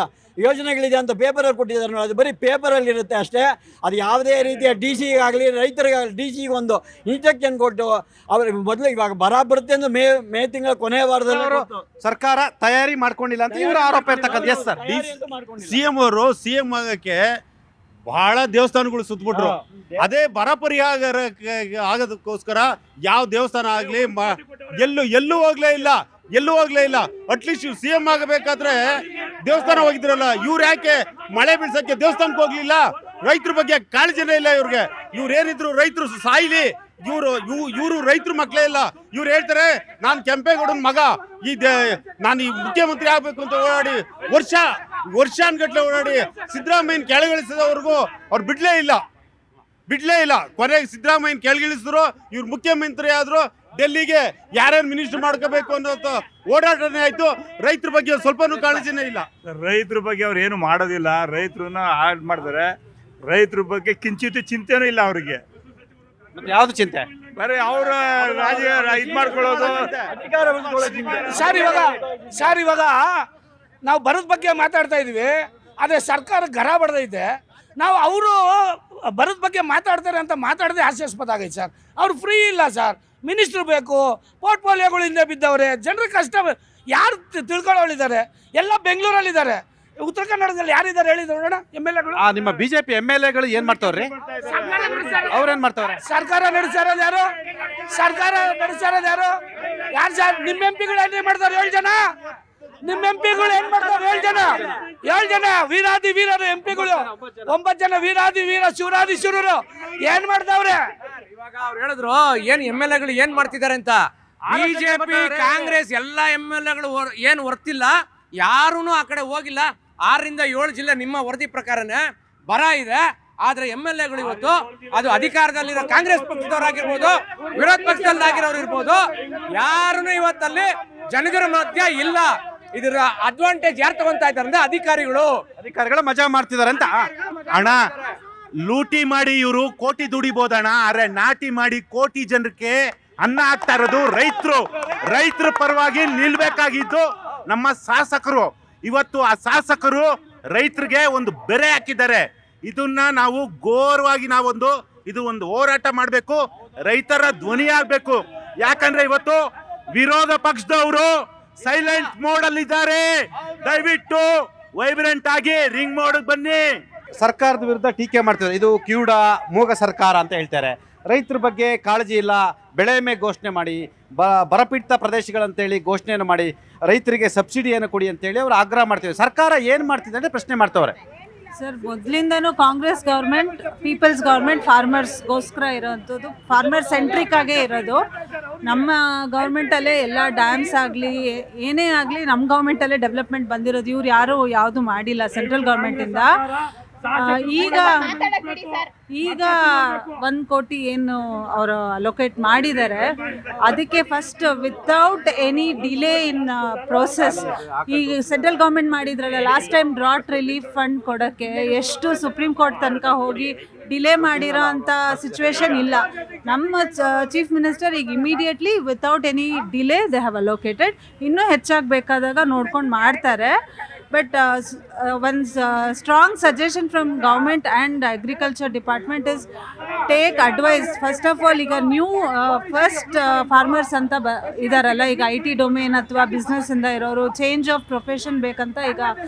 ಯೋಜನೆಗಳಿದೆ ಅಂತ ಪೇಪರಲ್ಲಿ ಕೊಟ್ಟಿದ್ದಾರೆ ನೋಡಿ, ಅದು ಬರೀ ಪೇಪರಲ್ಲಿ ಇರುತ್ತೆ ಅಷ್ಟೇ. ಅದು ಯಾವುದೇ ರೀತಿಯ ಡಿ ಸಿಗಾಗಲಿ ರೈತರಿಗಾಗಲಿ ಡಿ ಸಿಗೆ ಒಂದು ಇನ್ಸ್ಟ್ರಕ್ಷನ್ ಕೊಟ್ಟು ಅವ್ರಿಗೆ ಮೊದಲು ಇವಾಗ ಬರ ಬರುತ್ತೆ ಅಂದ್ರೆ ಮೇ ತಿಂಗಳ ಕೊನೆಯ ವಾರದಲ್ಲಿ ಸರ್ಕಾರ ತಯಾರಿ ಮಾಡ್ಕೊಂಡಿಲ್ಲ ಅಂತ ಇವರ ಆರೋಪ ಇರ್ತಕ್ಕಂಥ. ಎಸ್ ಸರ್, ಸಿಎಂ ಅವರು ಸಿಎಂ ಆಗಕ್ಕೆ ಬಹಳ ದೇವಸ್ಥಾನಗಳು ಸುತ್ತಬಿಟ್ರು. ಅದೇ ಬರ ಪರಿಹಾರ ಆಗೋದಕ್ಕೋಸ್ಕರ ಯಾವ ದೇವಸ್ಥಾನ ಆಗ್ಲಿ ಎಲ್ಲೂ ಹೋಗ್ಲೇ ಇಲ್ಲ. ಅಟ್ಲೀಸ್ಟ್ ಇವ್ರು ಸಿಎಂ ಆಗಬೇಕಾದ್ರೆ ದೇವಸ್ಥಾನ ಹೋಗಿದ್ರಲ್ಲ, ಇವ್ರು ಯಾಕೆ ಮಳೆ ಬೀಳ್ಸಕ್ಕೆ ದೇವಸ್ಥಾನಕ್ಕೆ ಹೋಗ್ಲಿಲ್ಲ? ರೈತರ ಬಗ್ಗೆ ಕಾಳಜಿನೇ ಇಲ್ಲ ಇವ್ರಿಗೆ. ಇವ್ರು ಏನಿದ್ರು ರೈತರು ಸಾಯ್ಲಿ, ಇವರು ರೈತರ ಮಕ್ಕಳೇ ಇಲ್ಲ. ಇವ್ರು ಹೇಳ್ತಾರೆ ನಾನು ಕೆಂಪೇಗೌಡನ ಮಗ, ನಾನು ಈ ಮುಖ್ಯಮಂತ್ರಿ ಆಗ್ಬೇಕು ಅಂತ ಓಡಾಡಿ ವರ್ಷಾನ್ಗಟ್ಲೆ ಓಡಾಡಿ ಸಿದ್ದರಾಮಯ್ಯನ ಕೆಳಗಿಳಿಸಿದವ್ರಿಗೂ ಅವ್ರು ಬಿಡ್ಲೇ ಇಲ್ಲ. ಕೊನೆಗೆ ಸಿದ್ದರಾಮಯ್ಯನ ಕೆಳಗಿಳಿಸಿದ್ರು, ಇವ್ರು ಮುಖ್ಯಮಂತ್ರಿ ಆದ್ರು, ಡೆಲ್ಲಿಗೆ ಯಾರ್ಯಾರು ಮಿನಿಸ್ಟರ್ ಮಾಡ್ಕೋಬೇಕು ಅನ್ನೋ ಓಡಾಟನೇ ಆಯ್ತು. ರೈತರ ಬಗ್ಗೆ ಸ್ವಲ್ಪನೂ ಕಾಳಜಿನೇ ಇಲ್ಲ. ರೈತರ ಬಗ್ಗೆ ಅವ್ರು ಏನು ಮಾಡೋದಿಲ್ಲ, ರೈತರನ್ನ ಹಾಳು ಮಾಡ್ತಾರೆ. ರೈತರ ಬಗ್ಗೆ ಕಿಂಚಿತ್ತು ಚಿಂತೆನೂ ಇಲ್ಲ ಅವರಿಗೆ. ಯಾವ್ದು ಚಿಂತೆ? ಬರೀ ಅವರ ರಾಜ್ಯ ಇದು ಮಾಡ್ಕೊಳ್ಳೋದು. ಸರ್ ಇವಾಗ ನಾವು ಬರದ ಬಗ್ಗೆ ಮಾತಾಡ್ತಾ ಇದೀವಿ, ಅದೇ ಸರ್ಕಾರ ಗರ ಬಡ್ದೈತೆ. ನಾವು ಅವರು ಬರದ ಬಗ್ಗೆ ಮಾತಾಡ್ತಾರೆ ಅಂತ ಮಾತಾಡದೆ ಹಾಸ್ಯಾಸ್ಪದ ಆಗೈತೆ ಸರ್. ಅವ್ರು ಫ್ರೀ ಇಲ್ಲ ಸರ್, ಮಿನಿಸ್ಟ್ರು ಬೇಕು, ಪೋರ್ಟ್ಫೋಲಿಯೋಗಳು ಹಿಂದೆ ಬಿದ್ದವ್ರೆ, ಜನರ ಕಷ್ಟ ಯಾರು ತಿಳ್ಕೊಳ್ಳೋಳಿದ್ದಾರೆ? ಎಲ್ಲ ಬೆಂಗಳೂರಲ್ಲಿದ್ದಾರೆ. ಉತ್ತರ ಕನ್ನಡದಲ್ಲಿ ಯಾರಿದ್ದಾರೆ ಹೇಳಿ ನೋಡೋಣ MLAಗಳು? ನಿಮ್ಮ ಬಿಜೆಪಿ MLAಗಳು ಏನ್ ಮಾಡ್ತಾವ್ರಿ? ಅವ್ರೇನ್ ಮಾಡ್ತಾವ್ರೆ? ಸರ್ಕಾರ ನಡೆಸ್ತಾರದು ಯಾರು? ಯಾರು ಸರ್? ನಿಮ್ಮ ಎಂಪಿಗಳು ಏನ್ ಮಾಡ್ತಾರೆ? 7 ಜನ. ನಿಮ್ಮ ಎಂಪಿಗಳು ಏನ್ ಮಾಡ್ತಾರೆ? 7 ಜನ ವೀರಾದಿ ವೀರರು ಎಂಪಿಗಳು. 9 ಜನ ವೀರಾದಿ ವೀರ ಶಿವರಾದಿ ಶಿವರರು ಏನ್ ಮಾಡ್ತಾವ್ರೆ? ಇವಾಗ ಅವ್ರು ಹೇಳಿದ್ರು ಏನ್ MLAಗಳು ಏನ್ ಮಾಡ್ತಿದ್ದಾರೆ ಅಂತ. ಬಿಜೆಪಿ ಕಾಂಗ್ರೆಸ್ ಎಲ್ಲ MLAಗಳು ಏನ್ ವರ್ತಿಲ್ಲ, ಯಾರೂ ಆ ಕಡೆ ಹೋಗಿಲ್ಲ. 6 ರಿಂದ 7 ಜಿಲ್ಲೆ ನಿಮ್ಮ ವರದಿ ಪ್ರಕಾರನೇ ಬರ ಇದೆ. ಆದ್ರೆ MLAಗಳು ಇವತ್ತು ಅದು ಅಧಿಕಾರದಲ್ಲಿರೋ ಕಾಂಗ್ರೆಸ್ ಪಕ್ಷದವರಾಗಿರ್ಬೋದು, ವಿರೋಧ ಪಕ್ಷದಲ್ಲಾಗಿರೋರು ಇರ್ಬೋದು, ಯಾರೂ ಇವತ್ತಲ್ಲಿ ಜನಗರ ಮಧ್ಯ ಇಲ್ಲ. ಇದರ ಅಡ್ವಾಂಟೇಜ್ ಯಾರು ತಗೊಂತಾ ಇದ್ದಾರೆ ಅಂದ್ರೆ ಅಧಿಕಾರಿಗಳು ಮಜಾ ಮಾಡ್ತಿದಾರೆ ಅಂತ. ಅಣ್ಣ, ಲೂಟಿ ಮಾಡಿ ಇವರು ಕೋಟಿ ದುಡಿಬೋದಣ್ಣ, ಅರೆ ನಾಟಿ ಮಾಡಿ ಕೋಟಿ ಜನಕ್ಕೆ ಅನ್ನ ಹಾಕ್ತಾ ಇರೋದು ರೈತರ ಪರವಾಗಿ ನಿಲ್ಬೇಕಾಗಿದ್ದು ನಮ್ಮ ಶಾಸಕರು. ಇವತ್ತು ಆ ಶಾಸಕರು ರೈತರಿಗೆ ಒಂದು ಬೆರೆ ಹಾಕಿದ್ದಾರೆ. ಇದನ್ನ ನಾವು ಘೋರವಾಗಿ ಇದು ಒಂದು ಹೋರಾಟ ಮಾಡಬೇಕು, ರೈತರ ಧ್ವನಿ ಆಗ್ಬೇಕು. ಯಾಕಂದ್ರೆ ಇವತ್ತು ವಿರೋಧ ಪಕ್ಷದವರು ಸೈಲೆಂಟ್ ಮೋಡ್ ಅಲ್ಲಿ ಇದ್ದಾರೆ. ದಯವಿಟ್ಟು ವೈಬ್ರೆಂಟ್ ಆಗಿ ರಿಂಗ್ ಮೋಡ್ ಬನ್ನಿ. ಸರ್ಕಾರದ ವಿರುದ್ಧ ಟೀಕೆ ಮಾಡ್ತಿದ್ದಾರೆ. ಇದು ಕಿವುಡ ಮೂಗ ಸರ್ಕಾರ ಅಂತ ಹೇಳ್ತಾರೆ. ರೈತರ ಬಗ್ಗೆ ಕಾಳಜಿ ಇಲ್ಲ, ಬೆಳೆ ವಿಮೆ ಘೋಷಣೆ ಮಾಡಿ, ಬರಪೀಡಿತ ಪ್ರದೇಶಗಳಂತೇಳಿ ಘೋಷಣೆಯನ್ನು ಮಾಡಿ ರೈತರಿಗೆ ಸಬ್ಸಿಡಿಯನ್ನು ಕೊಡಿ ಅಂತೇಳಿ ಅವರು ಆಗ್ರಹ ಮಾಡ್ತೀವಿ. ಸರ್ಕಾರ ಏನು ಮಾಡ್ತಿದೆ ಅಂದರೆ ಪ್ರಶ್ನೆ ಮಾಡ್ತವ್ರೆ. ಸರ್, ಮೊದಲಿಂದನೂ ಕಾಂಗ್ರೆಸ್ ಗೌರ್ಮೆಂಟ್ ಪೀಪಲ್ಸ್ ಗೌರ್ಮೆಂಟ್ ಫಾರ್ಮರ್ಸ್ಗೋಸ್ಕರ ಇರೋವಂಥದ್ದು, ಫಾರ್ಮರ್ ಸೆಂಟ್ರಿಕ್ ಆಗೇ ಇರೋದು. ನಮ್ಮ ಗೌರ್ಮೆಂಟಲ್ಲೇ ಎಲ್ಲ ಡ್ಯಾಮ್ಸ್ ಆಗಲಿ ಏನೇ ಆಗಲಿ ನಮ್ಮ ಗೌರ್ಮೆಂಟಲ್ಲೇ ಡೆವಲಪ್ಮೆಂಟ್ ಬಂದಿರೋದು. ಇವ್ರು ಯಾರೂ ಯಾವುದು ಮಾಡಿಲ್ಲ ಸೆಂಟ್ರಲ್ ಗೌರ್ಮೆಂಟಿಂದ. ಈಗ 1 ಕೋಟಿ ಏನು ಅವರು ಅಲೋಕೇಟ್ ಮಾಡಿದ್ದಾರೆ, ಅದಕ್ಕೆ ಫಸ್ಟ್ ವಿತೌಟ್ ಎನಿ ಡಿಲೇ ಇನ್ ಪ್ರೋಸೆಸ್ ಈಗ ಸೆಂಟ್ರಲ್ ಗೌರ್ಮೆಂಟ್ ಮಾಡಿದ್ರಲ್ಲ last time drought relief fund ಕೊಡೋಕ್ಕೆ ಎಷ್ಟು ಸುಪ್ರೀಂ ಕೋರ್ಟ್ ತನಕ ಹೋಗಿ ಡಿಲೇ ಮಾಡಿರೋ ಅಂಥ ಸಿಚುವೇಶನ್ ಇಲ್ಲ. ನಮ್ಮ ಚೀಫ್ ಮಿನಿಸ್ಟರ್ ಈಗ immediately without any delay they have allocated. ಇನ್ನೂ ಹೆಚ್ಚಾಗಬೇಕಾದಾಗ ನೋಡ್ಕೊಂಡು ಮಾಡ್ತಾರೆ. But one strong suggestion from government and agriculture department is take advice. First of all, ಈಗ ನ್ಯೂ ಫಸ್ಟ್ ಫಾರ್ಮರ್ಸ್ ಅಂತ ಇದಾರಲ್ಲ, ಈಗ IT ಡೊಮೇನ್ ಅಥವಾ ಬಿಸ್ನೆಸ್ ಇಂದ ಇರೋರು ಚೇಂಜ್ ಆಫ್ ಪ್ರೊಫೆಷನ್ ಬೇಕಂತ ಈಗ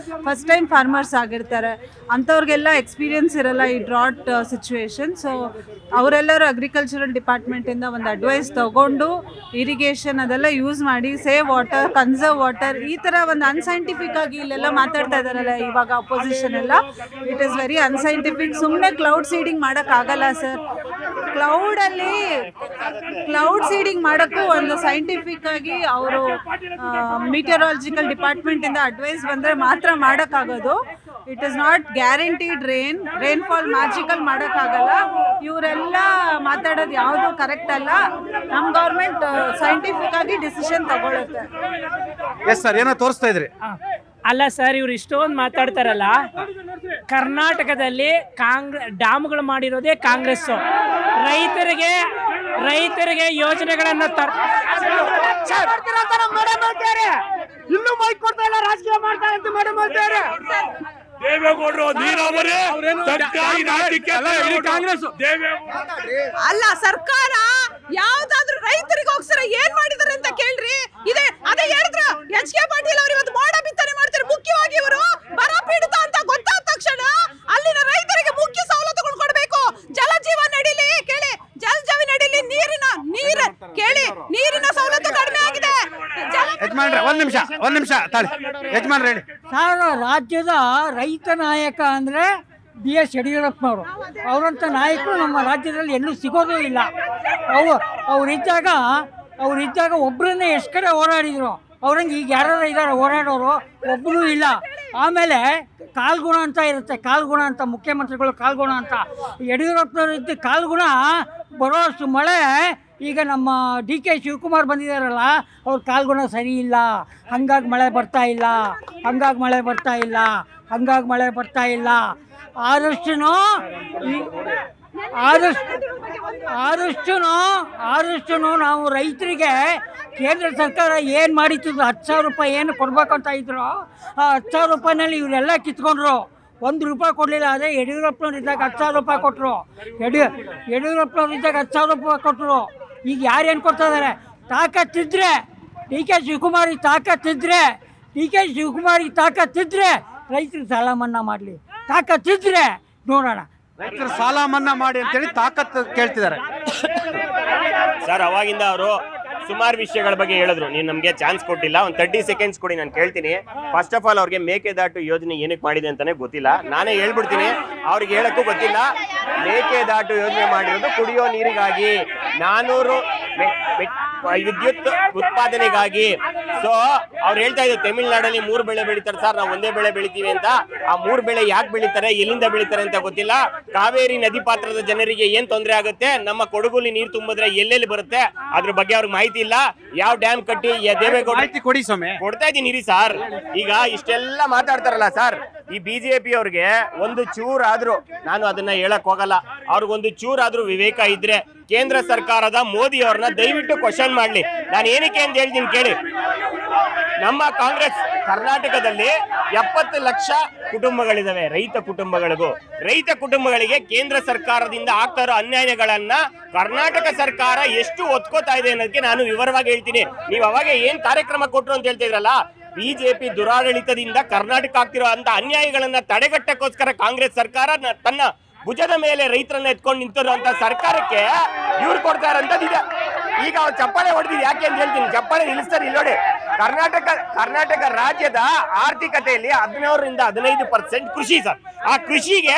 ಫಸ್ಟ್ ಟೈಮ್ ಫಾರ್ಮರ್ಸ್ ಆಗಿರ್ತಾರೆ. ಅಂಥವ್ರಿಗೆಲ್ಲ ಎಕ್ಸ್ಪೀರಿಯನ್ಸ್ ಇರಲ್ಲ ಈ ಡ್ರಾಟ್ ಸಿಚುವೇಶನ್. ಸೊ ಅವರೆಲ್ಲರೂ ಅಗ್ರಿಕಲ್ಚರಲ್ ಡಿಪಾರ್ಟ್ಮೆಂಟಿಂದ ಒಂದು ಅಡ್ವೈಸ್ ತಗೊಂಡು ಇರಿಗೇಷನ್ ಅದೆಲ್ಲ ಯೂಸ್ ಮಾಡಿ ಸೇವ್ ವಾಟರ್, ಕನ್ಸರ್ವ್ ವಾಟರ್, ಈ ಥರ ಒಂದು ಅನ್ಸೈಂಟಿಫಿಕ್ ಆಗಿ ಇಲ್ಲೆಲ್ಲ ಮಾತಾಡ್ತಾ ಇದ್ದಾರಲ್ಲ ಇವಾಗ ಅಪೋಸಿಷನ್ ಎಲ್ಲ, ಇಟ್ ಈಸ್ ವೆರಿ ಅನ್ಸೈಂಟಿಫಿಕ್. ಸುಮ್ಮನೆ ಕ್ಲೌಡ್ ಸೀಡಿಂಗ್ ಮಾಡೋಕ್ಕಾಗಲ್ಲ ಸರ್. ಕ್ಲೌಡ್ ಸೀಡಿಂಗ್ ಮಾಡೋಕ್ಕೂ ಒಂದು ಸೈಂಟಿಫಿಕ್ ಆಗಿ ಅವರು ಮೀಟಿಯರಾಲಜಿಕಲ್ ಡಿಪಾರ್ಟ್ಮೆಂಟಿಂದ ಅಡ್ವೈಸ್ ಬಂದರೆ ಮಾತ್ರ ಮಾಡೋಕ್ಕಾಗೋದು. It is not guaranteed rainfall magical ಮಾಡೋಕ್ಕಾಗಲ್ಲ. ಇವರೆಲ್ಲ ಮಾತಾಡೋದು ಯಾವುದು ಕರೆಕ್ಟ್ ಅಲ್ಲ. ನಮ್ಮ ಗೌರ್ಮೆಂಟ್ ಸೈಂಟಿಫಿಕ್ ಆಗಿ ಡಿಸಿಷನ್ ತಗೊಳುತ್ತೆ. ಎಸ್ ಸರ್, ಏನೋ ತೋರಿಸ್ತಾ ಇದ್ರಿ. ಅಲ್ಲ ಸರ್, ಇವ್ರು ಇಷ್ಟೊಂದು ಮಾತಾಡ್ತಾರಲ್ಲ, ಕರ್ನಾಟಕದಲ್ಲಿ ಡ್ಯಾಮ್ಗಳು ಮಾಡಿರೋದೇ ಕಾಂಗ್ರೆಸ್ಸು. ರೈತರಿಗೆ ಯೋಜನೆಗಳನ್ನು ಇನ್ನು ಮೈಕ್ ಕೊಡ್ತಾ ಇಲ್ಲ, ರಾಜಕೀಯ ಮಾಡ್ತಾರೆ ಅಂತ ಮೇಡಮ್ ಹೇಳ್ತಾರೆ. ದೇವೇಗೌಡರು ನೀರಾವರಿ ಕಾಂಗ್ರೆಸ್ ಅಲ್ಲ, ಸರ್ಕಾರ ಯಾವ್ದಾದ್ರು ರೈತರಿಗೋಸ್ಕರ ಏನ್ ಮಾಡಿದಾರೆ ಅಂತ ಕೇಳ್ರಿ. ಇದೆ ಅದೇ ಹೇಳಿದ್ರು ಎಚ್.ಕೆ. ಪಾಟೀಲ್ ಅವರು ಇವತ್ತು ಮೋಡ ಬಿತ್ತನೆ ಮಾಡ್ತಾರೆ. ಮುಖ್ಯವಾಗಿ ಇವರು ಬರ ಪೀಡಿತ ಅಂತ ಗೊತ್ತಾದ ತಕ್ಷಣ ಅಲ್ಲಿನ ರೈತರಿಗೆ ಮುಖ್ಯ ಸವಲತ್ತುಗಳು ಕೊಡಬೇಕು. ಜಲ ಜೀವನ ನಡೀಲಿ, ಕೇಳಿ, ಜಲ ಜೀವನ ನಡೀಲಿ, ನೀರಿನ ಸವಲತ್ತು ಕಡಿಮೆ ಆಗಿದೆ. ಯಜಮಾನ್ರೆ ಒಂದ್ ನಿಮಿಷ ತಾಳಿ. ಯಜಮಾನ್ರೆ ಹೇಳಿ. ಸರ್, ರಾಜ್ಯದ ರೈತ ನಾಯಕ ಅಂದರೆ BS ಯಡಿಯೂರಪ್ಪನವರು. ಅವರಂಥ ನಾಯಕರು ನಮ್ಮ ರಾಜ್ಯದಲ್ಲಿ ಎಲ್ಲೂ ಸಿಗೋದೇ ಇಲ್ಲ. ಅವರಿದ್ದಾಗ ಒಬ್ಬರನ್ನೇ ಎಷ್ಟು ಕಡೆ ಹೋರಾಡಿದರು. ಅವ್ರಂಗೆ ಈಗ ಯಾರು ಇದ್ದಾರೆ ಓಡಾಡೋರು? ಒಬ್ಬರೂ ಇಲ್ಲ. ಆಮೇಲೆ ಕಾಲ್ಗುಣ ಅಂತ ಇರುತ್ತೆ, ಕಾಲ್ಗುಣ ಅಂತ, ಮುಖ್ಯಮಂತ್ರಿಗಳು ಕಾಲ್ಗುಣ ಅಂತ. ಯಡಿಯೂರಪ್ಪನವರು ಇದ್ದ ಕಾಲ್ಗುಣ ಬರೋ ಅಷ್ಟು ಮಳೆ ಈಗ ನಮ್ಮ DK ಶಿವಕುಮಾರ್ ಬಂದಿದ್ದಾರಲ್ಲ, ಅವ್ರ ಕಾಲ್ಗುಣ ಸರಿ ಇಲ್ಲ. ಹಂಗಾಗಿ ಮಳೆ ಬರ್ತಾ ಇಲ್ಲ. ಆದಷ್ಟು ನಾವು ರೈತರಿಗೆ ಕೇಂದ್ರ ಸರ್ಕಾರ ಏನು ಮಾಡಿತ್ತು, 10,000 ರೂಪಾಯಿ ಏನು ಕೊಡ್ಬೇಕು ಅಂತ ಇದ್ರು, ಆ 10,000 ರೂಪಾಯಿನಲ್ಲಿ ಇವರೆಲ್ಲ ಕಿತ್ಕೊಂಡ್ರು. 1 ರೂಪಾಯಿ ಕೊಡಲಿಲ್ಲ. ಅದೇ ಯಡಿಯೂರಪ್ಪನವ್ರು ಇದ್ದಾಗ 10,000 ರೂಪಾಯಿ ಕೊಟ್ಟರು. ಯಡಿಯೂರಪ್ಪನವ್ರು ಇದ್ದಾಗ 10,000 ರೂಪಾಯಿ ಕೊಟ್ಟರು. ಈಗ ಯಾರೇನು ಕೊಡ್ತಾ ಇದ್ದಾರೆ? ತಾಕತ್ತಿದ್ರೆ DK ಶಿವಕುಮಾರಿಗೆ ತಾಕತ್ತಿದ್ರೆ ರೈತರಿಗೆ ಸಾಲ ಮನ್ನಾ ಮಾಡಲಿ. ತಾಕತ್ತಿದ್ರೆ ನೋಡೋಣ. ರೈತರ ಸಾಲ ಮನ್ನಾ ಮಾಡಿ ಅಂತೇಳಿ ತಾಕತ್ತು ಕೇಳ್ತಿದ್ದಾರೆ. ಸರ್, ಅವಾಗಿಂದ ಅವರು ಸುಮಾರು ವಿಷಯಗಳ ಬಗ್ಗೆ ಹೇಳಿದ್ರು. ನೀವು ನಮಗೆ ಚಾನ್ಸ್ ಕೊಟ್ಟಿಲ್ಲ. ಒಂದು 30 ಸೆಕೆಂಡ್ಸ್ ಕೊಡಿ, ನಾನು ಕೇಳ್ತೀನಿ. ಫಸ್ಟ್ ಆಫ್ ಆಲ್ ಅವ್ರಿಗೆ ಮೇಕೆದಾಟು ಯೋಜನೆ ಏನಕ್ಕೆ ಮಾಡಿದೆ ಅಂತಾನೆ ಗೊತ್ತಿಲ್ಲ. ನಾನೇ ಹೇಳ್ಬಿಡ್ತೀನಿ, ಅವ್ರಿಗೆ ಹೇಳಕ್ಕೂ ಗೊತ್ತಿಲ್ಲ. ಮೇಕೆದಾಟು ಯೋಜನೆ ಮಾಡಿರೋದು ಕುಡಿಯೋ ನೀರಿಗಾಗಿ, 400 ವಿದ್ಯುತ್ ಉತ್ಪಾದನೆಗಾಗಿ. ಸೊ ಅವ್ರು ಹೇಳ್ತಾ ಇದ್ರು ತಮಿಳ್ನಾಡಲ್ಲಿ 3 ಬೆಳೆ ಬೆಳೀತಾರೆ ಸರ್, ನಾವು ಒಂದೇ ಬೆಳೆ ಬೆಳಿತೀವಿ ಅಂತ. ಆ 3 ಬೆಳೆ ಯಾಕೆ ಬೆಳೀತಾರೆ, ಎಲ್ಲಿಂದ ಬೆಳೀತಾರೆ ಅಂತ ಗೊತ್ತಿಲ್ಲ. ಕಾವೇರಿ ನದಿ ಪಾತ್ರದ ಜನರಿಗೆ ಏನ್ ತೊಂದರೆ ಆಗುತ್ತೆ, ನಮ್ಮ ಕೊಡಗುಲಿ ನೀರು ತುಂಬಿದ್ರೆ ಎಲ್ಲೆಲ್ಲಿ ಬರುತ್ತೆ, ಅದ್ರ ಬಗ್ಗೆ ಅವ್ರಿಗೆ ಮಾಹಿತಿ ಇಲ್ಲ. ಯಾವ ಡ್ಯಾಮ್ ಕಟ್ಟಿ ದೇವೇಗೌಡ ಮಾಹಿತಿ ಕೊಡಿ ಸ್ವಾಮಿ. ಕೊಡ್ತಾ ಇದೀನಿ ರೀ ಸರ್. ಈಗ ಇಷ್ಟೆಲ್ಲ ಮಾತಾಡ್ತಾರಲ್ಲ ಸರ್, ಈ BJP ಅವ್ರಿಗೆ ಒಂದು ಚೂರಾದ್ರೂ, ನಾನು ಅದನ್ನ ಹೇಳಕ್ ಹೋಗಲ್ಲ, ಅವ್ರಿಗೊಂದು ಚೂರಾದ್ರೂ ವಿವೇಕ ಇದ್ರೆ ಕೇಂದ್ರ ಸರ್ಕಾರದ ಮೋದಿ ಅವ್ರನ್ನ ದಯವಿಟ್ಟು ಕ್ವಶನ್ ಮಾಡ್ಲಿ. ನಾನು ಏನಕ್ಕೆ ಅಂತ ಹೇಳ್ತೀನಿ ಕೇಳಿ. ನಮ್ಮ ಕಾಂಗ್ರೆಸ್ ಕರ್ನಾಟಕದಲ್ಲಿ 70 ಲಕ್ಷ ಕುಟುಂಬಗಳಿದಾವೆ, ರೈತ ಕುಟುಂಬಗಳಿಗೆ ಕೇಂದ್ರ ಸರ್ಕಾರದಿಂದ ಆಗ್ತಾ ಇರೋ ಅನ್ಯಾಯಗಳನ್ನ ಕರ್ನಾಟಕ ಸರ್ಕಾರ ಎಷ್ಟು ಒತ್ಕೋತಾ ಇದೆ ಅನ್ನೋದಕ್ಕೆ ನಾನು ವಿವರವಾಗಿ ಹೇಳ್ತೀನಿ. ನೀವು ಅವಾಗ ಏನ್ ಕಾರ್ಯಕ್ರಮ ಕೊಟ್ರು ಅಂತ ಹೇಳ್ತಿದ್ರಲ್ಲ, BJP ದುರಾಡಳಿತದಿಂದ ಕರ್ನಾಟಕ ಆಗ್ತಿರೋ ಅಂತ ಅನ್ಯಾಯಗಳನ್ನ ತಡೆಗಟ್ಟಕ್ಕೋಸ್ಕರ ಕಾಂಗ್ರೆಸ್ ಸರ್ಕಾರ ತನ್ನ ಭುಜದ ಮೇಲೆ ರೈತರನ್ನ ಎತ್ಕೊಂಡು ನಿಂತಿರುವಂತ ಸರ್ಕಾರಕ್ಕೆ ಇವ್ರು ಕೊಡ್ತಾ ಇರೋಂಥದ್ದಿದೆ. ಈಗ ಅವ್ರು ಚಪ್ಪಾಳೆ ಹೊಡೆದಿದ್ದು ಯಾಕೆ ಅಂತ ಹೇಳ್ತೀನಿ. ಚಪ್ಪಾಳೆ ನಿಲ್ಲಿಸ್ತಾರೆ ಇಲ್ಲಿ ನೋಡಿ. ಕರ್ನಾಟಕ ರಾಜ್ಯದ ಆರ್ಥಿಕತೆಯಲ್ಲಿ 14ರಿಂದ 15% ಕೃಷಿ ಸರ್. ಆ ಕೃಷಿಗೆ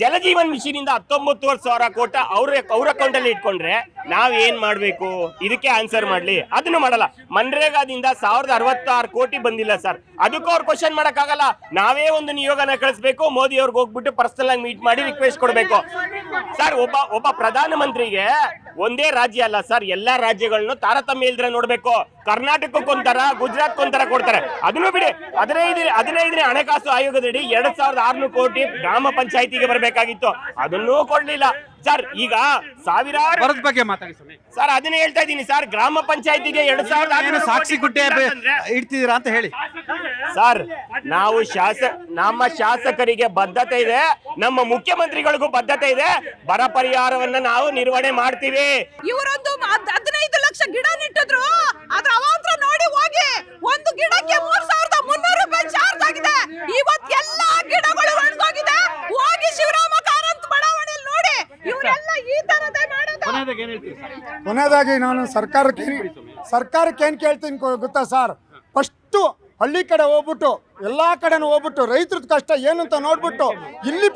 ಜಲಜೀವನ್ ಮಿಷನ್ ಇಂದ 19,000 ಕೋಟಿ ಅವ್ರ ಅಕೌಂಟ್ ಅಲ್ಲಿ ಇಟ್ಕೊಂಡ್ರೆ ನಾವ್ ಏನ್ ಮಾಡ್ಬೇಕು? ಇದಕ್ಕೆ ಆನ್ಸರ್ ಮಾಡ್ಲಿ. ಅದನ್ನು ಮಾಡಲ್ಲ. ಮನ್ರೇಗಾದಿಂದ 1066 ಕೋಟಿ ಬಂದಿಲ್ಲ ಸರ್. ಅದಕ್ಕೂ ಅವ್ರು ಕ್ವಶನ್ ಮಾಡಕ್ ಆಗಲ್ಲ. ನಾವೇ ಒಂದು ನಿಯೋಗನ ಕಳಿಸ್ಬೇಕು, ಮೋದಿ ಅವ್ರಿಗೆ ಹೋಗ್ಬಿಟ್ಟು ಪರ್ಸನಲ್ ಆಗಿ ಮೀಟ್ ಮಾಡಿ ರಿಕ್ವೆಸ್ಟ್ ಕೊಡ್ಬೇಕು ಸರ್. ಒಬ್ಬ ಪ್ರಧಾನ ಮಂತ್ರಿಗೆ ಒಂದೇ ರಾಜ್ಯ ಅಲ್ಲ ಸರ್, ಎಲ್ಲಾ ರಾಜ್ಯಗಳನ್ನು ತಾರತಮ್ಯ ಇಲ್ದ್ರೆ ನೋಡ್ಬೇಕು. ಕರ್ನಾಟಕಕ್ಕೊಂಥರ, ಗುಜರಾತ್ಗೊಂಥರ ಕೊಡ್ತಾರೆ. ಅದನ್ನು ಬಿಡಿ. 15ನೇ ಹಣಕಾಸು ಆಯೋಗದಡಿ 2,600 ಕೋಟಿ ಗ್ರಾಮ ಪಂಚಾಯತಿಗೆ ಬರಬೇಕಾಗಿತ್ತು, ಅದನ್ನೂ ಕೊಡ್ಲಿಲ್ಲ ಸರ್. ಈಗ ಸಾವಿರಾರು ಬರದ ಬಗ್ಗೆ ಮಾತಾಡಿ ಸರ್, ಅದನ್ನೇ ಹೇಳ್ತಾ ಇದ್ದೀನಿ ಸರ್. ಗ್ರಾಮ ಪಂಚಾಯತಿಗೆ 2,600 ಸಾಕ್ಷಿ ಗುಡ್ಡೆ ಇಡ್ತಿದ್ದೀರಾ ಅಂತ ಹೇಳಿ ಸರ್. ನಾವು ನಮ್ಮ ಶಾಸಕರಿಗೆ ಬದ್ಧತೆ ಇದೆ, ನಮ್ಮ ಮುಖ್ಯಮಂತ್ರಿಗಳಿಗೂ ಬದ್ಧತೆ ಇದೆ. ಬರ ಪರಿಹಾರವನ್ನ ನಾವು ನಿರ್ವಹಣೆ ಮಾಡ್ತೀವಿ. ಇವರೊಂದು 15 ಲಕ್ಷ ಗಿಡ ನೆಟ್ಟಿದ್ರು, ಅದ್ರ ಅವಾಂತರ ನೋಡಿ ಹೋಗಿ. ಒಂದು ಗಿಡಕ್ಕೆ 3,300 ರೂಪಾಯಿ ಚಾರ್ಜ್ ಆಗಿದೆ. ಇವತ್ತು ಎಲ್ಲಾ ಗಿಡಗಳು ಒಣಗೋಗಿದೆ. ಹೋಗಿ ಶಿವರಾಮ ಕಾರಂತ್ ಬಡಾವಣೆಯಲ್ಲಿ ನೋಡಿ. ಇವರೆಲ್ಲ ಈ ತರದೇ ಮಾಡೋದು. ಕೊನೆಯದಾಗಿ ನಾನು ಸರ್ಕಾರಕ್ಕೆ ಏನು ಕೇಳ್ತೀನಿ ಗೊತ್ತಾ ಸರ್? ಫಸ್ಟು ಹಳ್ಳಿ ಕಡೆ ಹೋಗ್ಬಿಟ್ಟು, ಎಲ್ಲ ಕಡೆನೂ ಹೋಗ್ಬಿಟ್ಟು ರೈತರ ಕಷ್ಟ ಏನು ಅಂತ ನೋಡ್ಬಿಟ್ಟು ಇಲ್ಲಿ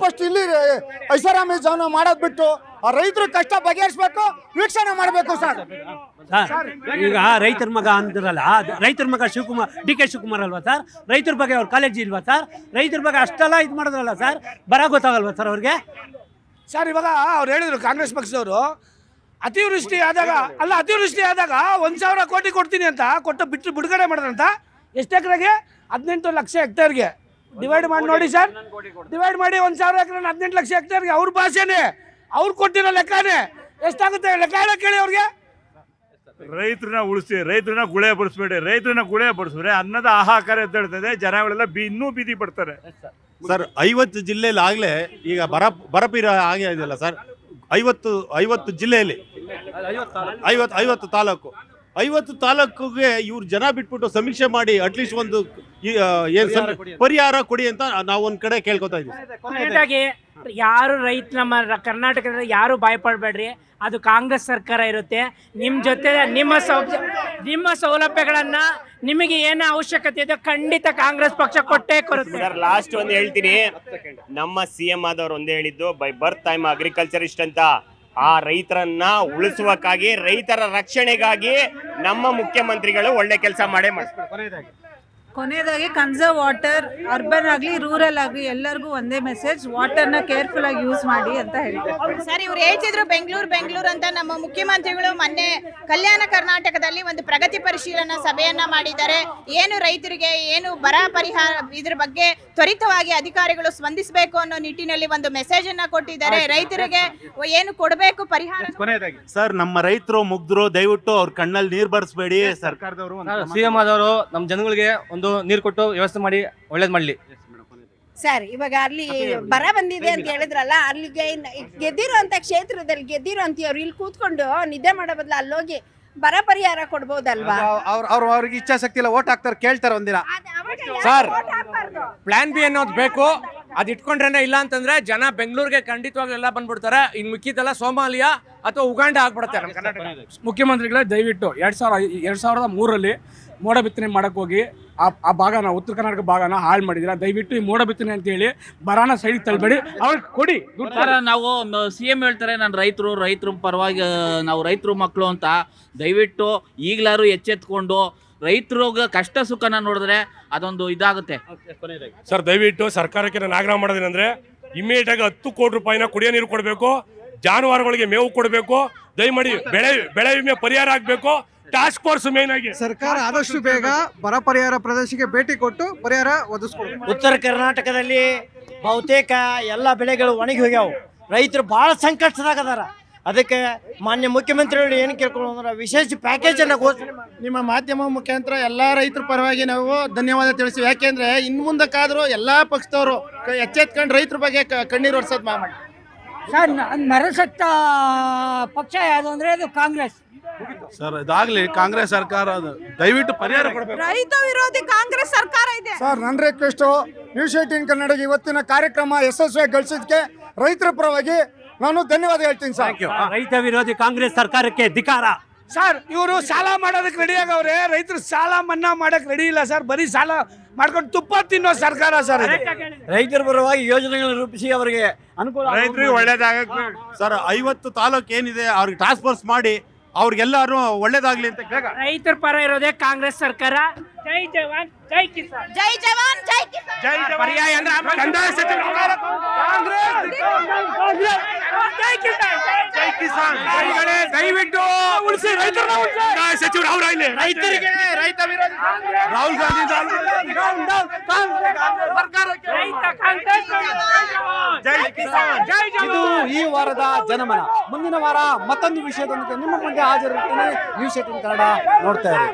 ಐಷಾರಾಮಿ ಜೀವನ ಮಾಡೋದು ಬಿಟ್ಟು ಆ ರೈತರ ಕಷ್ಟ ಬಗೆಹರಿಸ್ಬೇಕು, ವೀಕ್ಷಣೆ ಮಾಡಬೇಕು ಸರ್. ಈಗ ರೈತರ ಮಗ ಅಂತಿರಲ್ಲ, ರೈತರ ಮಗ DK ಶಿವಕುಮಾರ್ ಅಲ್ವಾ ಸರ್? ರೈತರ ಬಗ್ಗೆ ಅವ್ರ ಕಾಲೇಜ್ ಇಲ್ವಾ ಸರ್? ರೈತರ ಬಗ್ಗೆ ಅಷ್ಟೆಲ್ಲ ಇದು ಮಾಡಿದ್ರಲ್ಲ ಸರ್, ಬರ ಗೊತ್ತಾಗಲ್ವಾ ಸರ್ ಅವ್ರಿಗೆ? ಸರ್, ಇವಾಗ ಅವ್ರು ಹೇಳಿದ್ರು ಕಾಂಗ್ರೆಸ್ ಪಕ್ಷದವರು, ಅತಿವೃಷ್ಟಿ ಆದಾಗ 1,000 ಕೋಟಿ ಕೊಡ್ತೀನಿ ಅಂತ ಬಿಡುಗಡೆ ಮಾಡಿದ್ರಂತ. ಎಷ್ಟು ಎಕರೆಗೆ? 18 ಲಕ್ಷ ಹೆಕ್ಟೇರ್ಗೆ. ಡಿವೈಡ್ ಮಾಡಿ ನೋಡಿ ಸರ್, ಡಿವೈಡ್ ಮಾಡಿ 1,000 ಎಕರೆ 18 ಲಕ್ಷ ಹೆಕ್ಟೇರ್ಗೆ. ಅವ್ರ ಭಾಷೆನೇ, ಅವ್ರು ಕೊಟ್ಟಿರೋ ಲೆಕ್ಕನೇ. ಎಷ್ಟಾಗುತ್ತೆ ಲೆಕ್ಕ ಹೇಳಕ್ಕೆ ಹೇಳಿ ಅವ್ರಿಗೆ. ರೈತರನ್ನ ಉಳಿಸಿ, ರೈತರನ್ನ ಗುಳೆ ಬಡಿಸ್ಬೇಡಿ. ರೈತರನ್ನ ಗುಳೆ ಬಡಿಸಿದ್ರೆ ಅನ್ನದ ಹಾಹಾಕಾರ ಅಂತ ಹೇಳ್ತದೆ, ಜನಗಳೆಲ್ಲ ಇನ್ನೂ ಬೀದಿ ಪಡ್ತಾರೆ. ಸರ್ 50 ಜಿಲ್ಲೆಯಲ್ಲಿ ಆಗಲೇ ಈಗ ಬರಪೀರ ಆಗೇ ಇದೆಯಲ್ಲ ಸರ್. 50 ಜಿಲ್ಲೆಯಲ್ಲಿ 50 ತಾಲೂಕು 50 ತಾಲೂಕಿಗೆ ಇವ್ರು ಜನ ಬಿಟ್ಬಿಟ್ಟು ಸಮೀಕ್ಷೆ ಮಾಡಿ ಅಟ್ಲೀಸ್ಟ್ ಒಂದು ಪರಿಹಾರ ಕೊಡಿ ಅಂತ ನಾವು ಒಂದ್ ಕಡೆ ಕೇಳ್ಕೊತಾ ಇದೀವಿ. ಕೊನೆಯದಾಗಿ ಯಾರು ನಮ್ಮ ಕರ್ನಾಟಕದಲ್ಲಿ ಯಾರು ಭಯಪಡಬೇಡ್ರಿ, ಅದು ಕಾಂಗ್ರೆಸ್ ಸರ್ಕಾರ ಇರುತ್ತೆ ನಿಮ್ಮ ಜೊತೆ. ನಿಮ್ಮ ಸೌಲಭ್ಯಗಳನ್ನ ನಿಮಗೆ ಏನು ಅವಶ್ಯಕತೆ ಇದೆ ಖಂಡಿತ ಕಾಂಗ್ರೆಸ್ ಪಕ್ಷ ಕೊಟ್ಟೇ ಕೊಡುತ್ತೆ. ಸರ್ ಲಾಸ್ಟ್ ಒಂದು ಹೇಳ್ತೀನಿ, ನಮ್ಮ CM ಆದವ್ರು ಒಂದೇ ಹೇಳಿದ್ದು, ಬೈ ಬರ್ತ್ ಐ ಅಗ್ರಿಕಲ್ಚರಿಸ್ಟ್ ಅಂತ. ಆ ರೈತರನ್ನ ಉಳಿಸುವಕ್ಕಾಗಿ, ರೈತರ ರಕ್ಷಣೆಗಾಗಿ ನಮ್ಮ ಮುಖ್ಯಮಂತ್ರಿಗಳು ಒಳ್ಳೆ ಕೆಲಸ ಮಾಡೇ ಮಾಡ್ತಾರೆ. ಕೊನೆಯದಾಗಿ ಕನ್ಸರ್ವ್ ವಾಟರ್, ಅರ್ಬನ್ ಆಗಲಿ ರೂರಲ್ ಆಗಲಿ ಎಲ್ಲರಿಗೂ ಒಂದೇ ಮೆಸೇಜ್, ವಾಟರ್ನ ಕೇರ್ಫುಲ್ ಆಗಿ ಯೂಸ್ ಮಾಡಿ ಅಂತ ಹೇಳ್ತಾರೆ. ಸರ್ ಇವ್ರು ಹೇಳ್ತಿದ್ರು ಬೆಂಗಳೂರು ಅಂತ. ನಮ್ಮ ಮುಖ್ಯಮಂತ್ರಿಗಳು ಮೊನ್ನೆ ಕಲ್ಯಾಣ ಕರ್ನಾಟಕದಲ್ಲಿ ಒಂದು ಪ್ರಗತಿ ಪರಿಶೀಲನಾ ಸಭೆಯನ್ನ ಮಾಡಿದ್ದಾರೆ. ಏನು ರೈತರಿಗೆ ಏನು ಬರ ಪರಿಹಾರ ಇದ್ರ ಬಗ್ಗೆ ತ್ವರಿತವಾಗಿ ಅಧಿಕಾರಿಗಳು ಸ್ಪಂದಿಸಬೇಕು ಅನ್ನೋ ನಿಟ್ಟಿನಲ್ಲಿ ಒಂದು ಮೆಸೇಜ್ ಅನ್ನ ಕೊಟ್ಟಿದ್ದಾರೆ. ರೈತರಿಗೆ ಏನು ಕೊಡಬೇಕು ಪರಿಹಾರ. ಸರ್ ನಮ್ಮ ರೈತರು ಮುಗ್ದ್ರು, ದಯವಿಟ್ಟು ಅವ್ರ ಕಣ್ಣಲ್ಲಿ ನೀರ್ ಬರ್ಸ್ಬೇಡಿ. ಸರ್ಕಾರದವರು CM ಆದವರು ನಮ್ಮ ಜನಗಳಿಗೆ ಒಂದು ನೀರು ಕೊಟ್ಟು ವ್ಯವಸ್ಥೆ ಮಾಡಿ ಒಳ್ಳೇದು ಮಾಡಲಿ. ಸರ್ ಇವಾಗ ಅಲ್ಲಿ ಬರ ಬಂದಿದೆ ಅಂತ ಹೇಳಿದ್ರಲ್ಲ, ಅಲ್ಲಿಗೆ ಗೆದ್ದಿರೋಂಥ ಕ್ಷೇತ್ರದಲ್ಲಿ ಗೆದ್ದಿರೋಂಥವ್ರು ಇಲ್ಲಿ ಕೂತ್ಕೊಂಡು ನಿದ್ದೆ ಮಾಡೋ ಬದಲು ಅಲ್ಲೋಗಿ ಬರ ಪರಿಹಾರ ಕೊಡ್ಬೋದಲ್ವಾ? ಅವ್ರಿಗೆ ಇಚ್ಛಾಶಕ್ತಿ ಇಲ್ಲ, ಓಟ್ ಹಾಕ್ತಾರೆ, ಕೇಳ್ತಾರೆ ಒಂದಿನ. ಸರ್ ಪ್ಲಾನ್ ಬಿ ಅನ್ನೋದು ಬೇಕು, ಅದು ಇಟ್ಕೊಂಡ್ರೆ ಇಲ್ಲ ಅಂತಂದ್ರೆ ಜನ ಬೆಂಗಳೂರಿಗೆ ಖಂಡಿತವಾಗ್ಲೂ ಎಲ್ಲ ಬಂದ್ಬಿಡ್ತಾರೆ. ಇನ್ನು ಮಿಕ್ಕಿದೆಲ್ಲ ಸೋಮಾಲಿಯಾ ಅಥವಾ ಉಗಾಂಡ ಆಗ್ಬಿಡುತ್ತೆ ನಮ್ಮ ಕರ್ನಾಟಕ. ಮುಖ್ಯಮಂತ್ರಿಗಳೇ ದಯವಿಟ್ಟು 2003ರಲ್ಲಿ ಮೋಡ ಬಿತ್ತನೆ ಮಾಡಕ್ಕೆ ಹೋಗಿ ಆ ಭಾಗನ, ಉತ್ತರ ಕರ್ನಾಟಕ ಭಾಗನ ಹಾಳು ಮಾಡಿದಿರ. ದಯವಿಟ್ಟು ಈ ಮೋಡ ಬಿತ್ತನೆ ಅಂತ ಹೇಳಿ ಬರಾನ ಸೈಡ್ ತಳ್ಬೇಡಿ, ಅವ್ರಿಗೆ ಕೊಡಿ. ನಾವು CM ಹೇಳ್ತಾರೆ ನಾನು ರೈತರ ಪರವಾಗಿ, ನಾವು ರೈತರು ಮಕ್ಕಳು ಅಂತ. ದಯವಿಟ್ಟು ಈಗಲಾರು ಎಚ್ಚೆತ್ಕೊಂಡು ರೈತರಿಗೆ ಕಷ್ಟ ಸುಖನ ನೋಡಿದ್ರೆ ಅದೊಂದು ಇದಾಗುತ್ತೆ. ಸರ್ ದಯವಿಟ್ಟು ಸರ್ಕಾರಕ್ಕೆ ನಾನು ಆಗ್ರಹ ಮಾಡೋದೇನೆಂದ್ರೆ, ಇಮಿಡಿಯೇಟ್ ಆಗಿ 10 ಕೋಟಿ ರೂಪಾಯಿನ ಕುಡಿಯೋ ನೀರು ಕೊಡಬೇಕು, ಜಾನುವಾರುಗಳಿಗೆ ಮೇವು ಕೊಡಬೇಕು, ದಯಮಾಡಿ ಬೆಳೆ ವಿಮೆ ಪರಿಹಾರ ಆಗಬೇಕು. ಟಾಸ್ಕ್ ಫೋರ್ಸ್ ಮೇನ್ ಆಗಿ ಸರ್ಕಾರ ಆದಷ್ಟು ಬೇಗ ಬರ ಪರಿಹಾರ ಪ್ರದೇಶಕ್ಕೆ ಭೇಟಿ ಕೊಟ್ಟು ಪರಿಹಾರ ಒದಗಿಸ್ಕೊಡ್ಬೇಕು. ಉತ್ತರ ಕರ್ನಾಟಕದಲ್ಲಿ ಬಹುತೇಕ ಎಲ್ಲ ಬೆಳೆಗಳು ಒಣಗಿ ಹೋಗ್ಯಾವು. ರೈತರು ಭಾಳ ಸಂಕಷ್ಟದಾಗದಾರ. ಅದಕ್ಕೆ ಮಾನ್ಯ ಮುಖ್ಯಮಂತ್ರಿಗಳು ಏನು ಕೇಳ್ಕೊಳ್ಳೋದ್ರ ವಿಶೇಷ ಪ್ಯಾಕೇಜನ್ನು ಘೋಷಣೆ ಮಾಡಿ. ನಿಮ್ಮ ಮಾಧ್ಯಮ ಮುಖಾಂತರ ಎಲ್ಲ ರೈತರ ಪರವಾಗಿ ನಾವು ಧನ್ಯವಾದ ತಿಳಿಸ್ತೀವಿ. ಯಾಕೆಂದ್ರೆ ಇನ್ನು ಮುಂದಕ್ಕಾದರೂ ಎಲ್ಲ ಪಕ್ಷದವರು ಎಚ್ಚೆತ್ಕೊಂಡು ರೈತರ ಬಗ್ಗೆ ಕಣ್ಣೀರು ಒರೆಸೋದು ಮಾಡಿ. ಸರ್ ನರಸತ್ತ ಪಕ್ಷ ಯಾವುದು ಅಂದರೆ ಅದು ಕಾಂಗ್ರೆಸ್. ಸರ್ ಇದಾಗ್ಲಿ ಕಾಂಗ್ರೆಸ್ ಸರ್ಕಾರ ದಯವಿಟ್ಟು ಪರಿಹಾರ ಕೊಡಬೇಕು. ರೈತ ವಿರೋಧಿ ಕಾಂಗ್ರೆಸ್ ಸರ್ಕಾರ ಇದೆ. ಸರ್ ನನ್ನ ರಿಕ್ವೆಸ್ಟ್, ನ್ಯೂಸ್ 18 ಕನ್ನಡ ಇವತ್ತಿನ ಕಾರ್ಯಕ್ರಮ ಯಶಸ್ವಿಯಾಗಿ ಗಳಿಸಿದ್ದಕ್ಕೆ ರೈತರ ಪರವಾಗಿ ನಾನು ಧನ್ಯವಾದ ಹೇಳ್ತೀನಿ ಸರ್. ರೈತ ವಿರೋಧಿ ಕಾಂಗ್ರೆಸ್ ಸರ್ಕಾರಕ್ಕೆ ಧಿಕಾರ. ಸರ್ ಇವರು ಸಾಲ ಮಾಡೋದಕ್ಕೆ ರೆಡಿ ಆಗವ್ರೆ, ರೈತರು ಸಾಲ ಮನ್ನಾ ಮಾಡಕ್ಕೆ ರೆಡಿ ಇಲ್ಲ ಸರ್. ಬರೀ ಸಾಲ ಮಾಡ್ಕೊಂಡು ತುಪ್ಪ ತಿನ್ನೋ ಸರ್ಕಾರ ಸರ್. ರೈತರ ಪರವಾಗಿ ಯೋಜನೆಗಳನ್ನು ರೂಪಿಸಿ ಅವರಿಗೆ ಅನುಕೂಲ, ರೈತರಿಗೆ ಒಳ್ಳೇದಾಗಕ್ಕೆ ಸರ್ 50 ತಾಲೂಕು ಏನಿದೆ ಅವ್ರಿಗೆ ಟಾಸ್ಕ್ ಫೋರ್ಸ್ ಮಾಡಿ ಅವ್ರಿಗೆಲ್ಲರೂ ಒಳ್ಳೇದಾಗ್ಲಿ ಅಂತ ರೈತರ ಪರ ಇರೋದೇ ಕಾಂಗ್ರೆಸ್ ಸರ್ಕಾರ. ಜೈ ಜವಾನ್ ಜೈ ಕಿಸಾನ್. ಜೈ ಜವಾನ್ ಜೈ ಕಿಸಾನ್. ಜೈ ಪರ್ಯಾಯ ಅಂದ್ರೆ ಕಂದಾಯ ಸಚಿವ ಜೈ ಕಿಸಾನ್. ದಯವಿಟ್ಟು ಉಳಿಸಿ ರೈತರನ್ನ ಉಳಿಸಿ. ಕಂದಾಯ ಸಚಿವರು ಅವರ ಇಲ್ಲಿ ರೈತರಿಗೆ ರೈತ ವಿರೋಧಿ ರಾಹುಲ್ ಗಾಂಧಿ ಜೈ ಕಿಸಾನ್. ಜೈ ಇದು ಈ ವಾರದ ಜನಮನ. ಮುಂದಿನ ವಾರ ಮತ್ತೊಂದು ವಿಷಯದೊಂದಿಗೆ ನಿಮ್ಮ ಮುಂದೆ ಹಾಜರಿರ್ತೀನಿ. ನ್ಯೂಸ್ 18 ಕನ್ನಡ ನೋಡ್ತಾ ಇರಿ.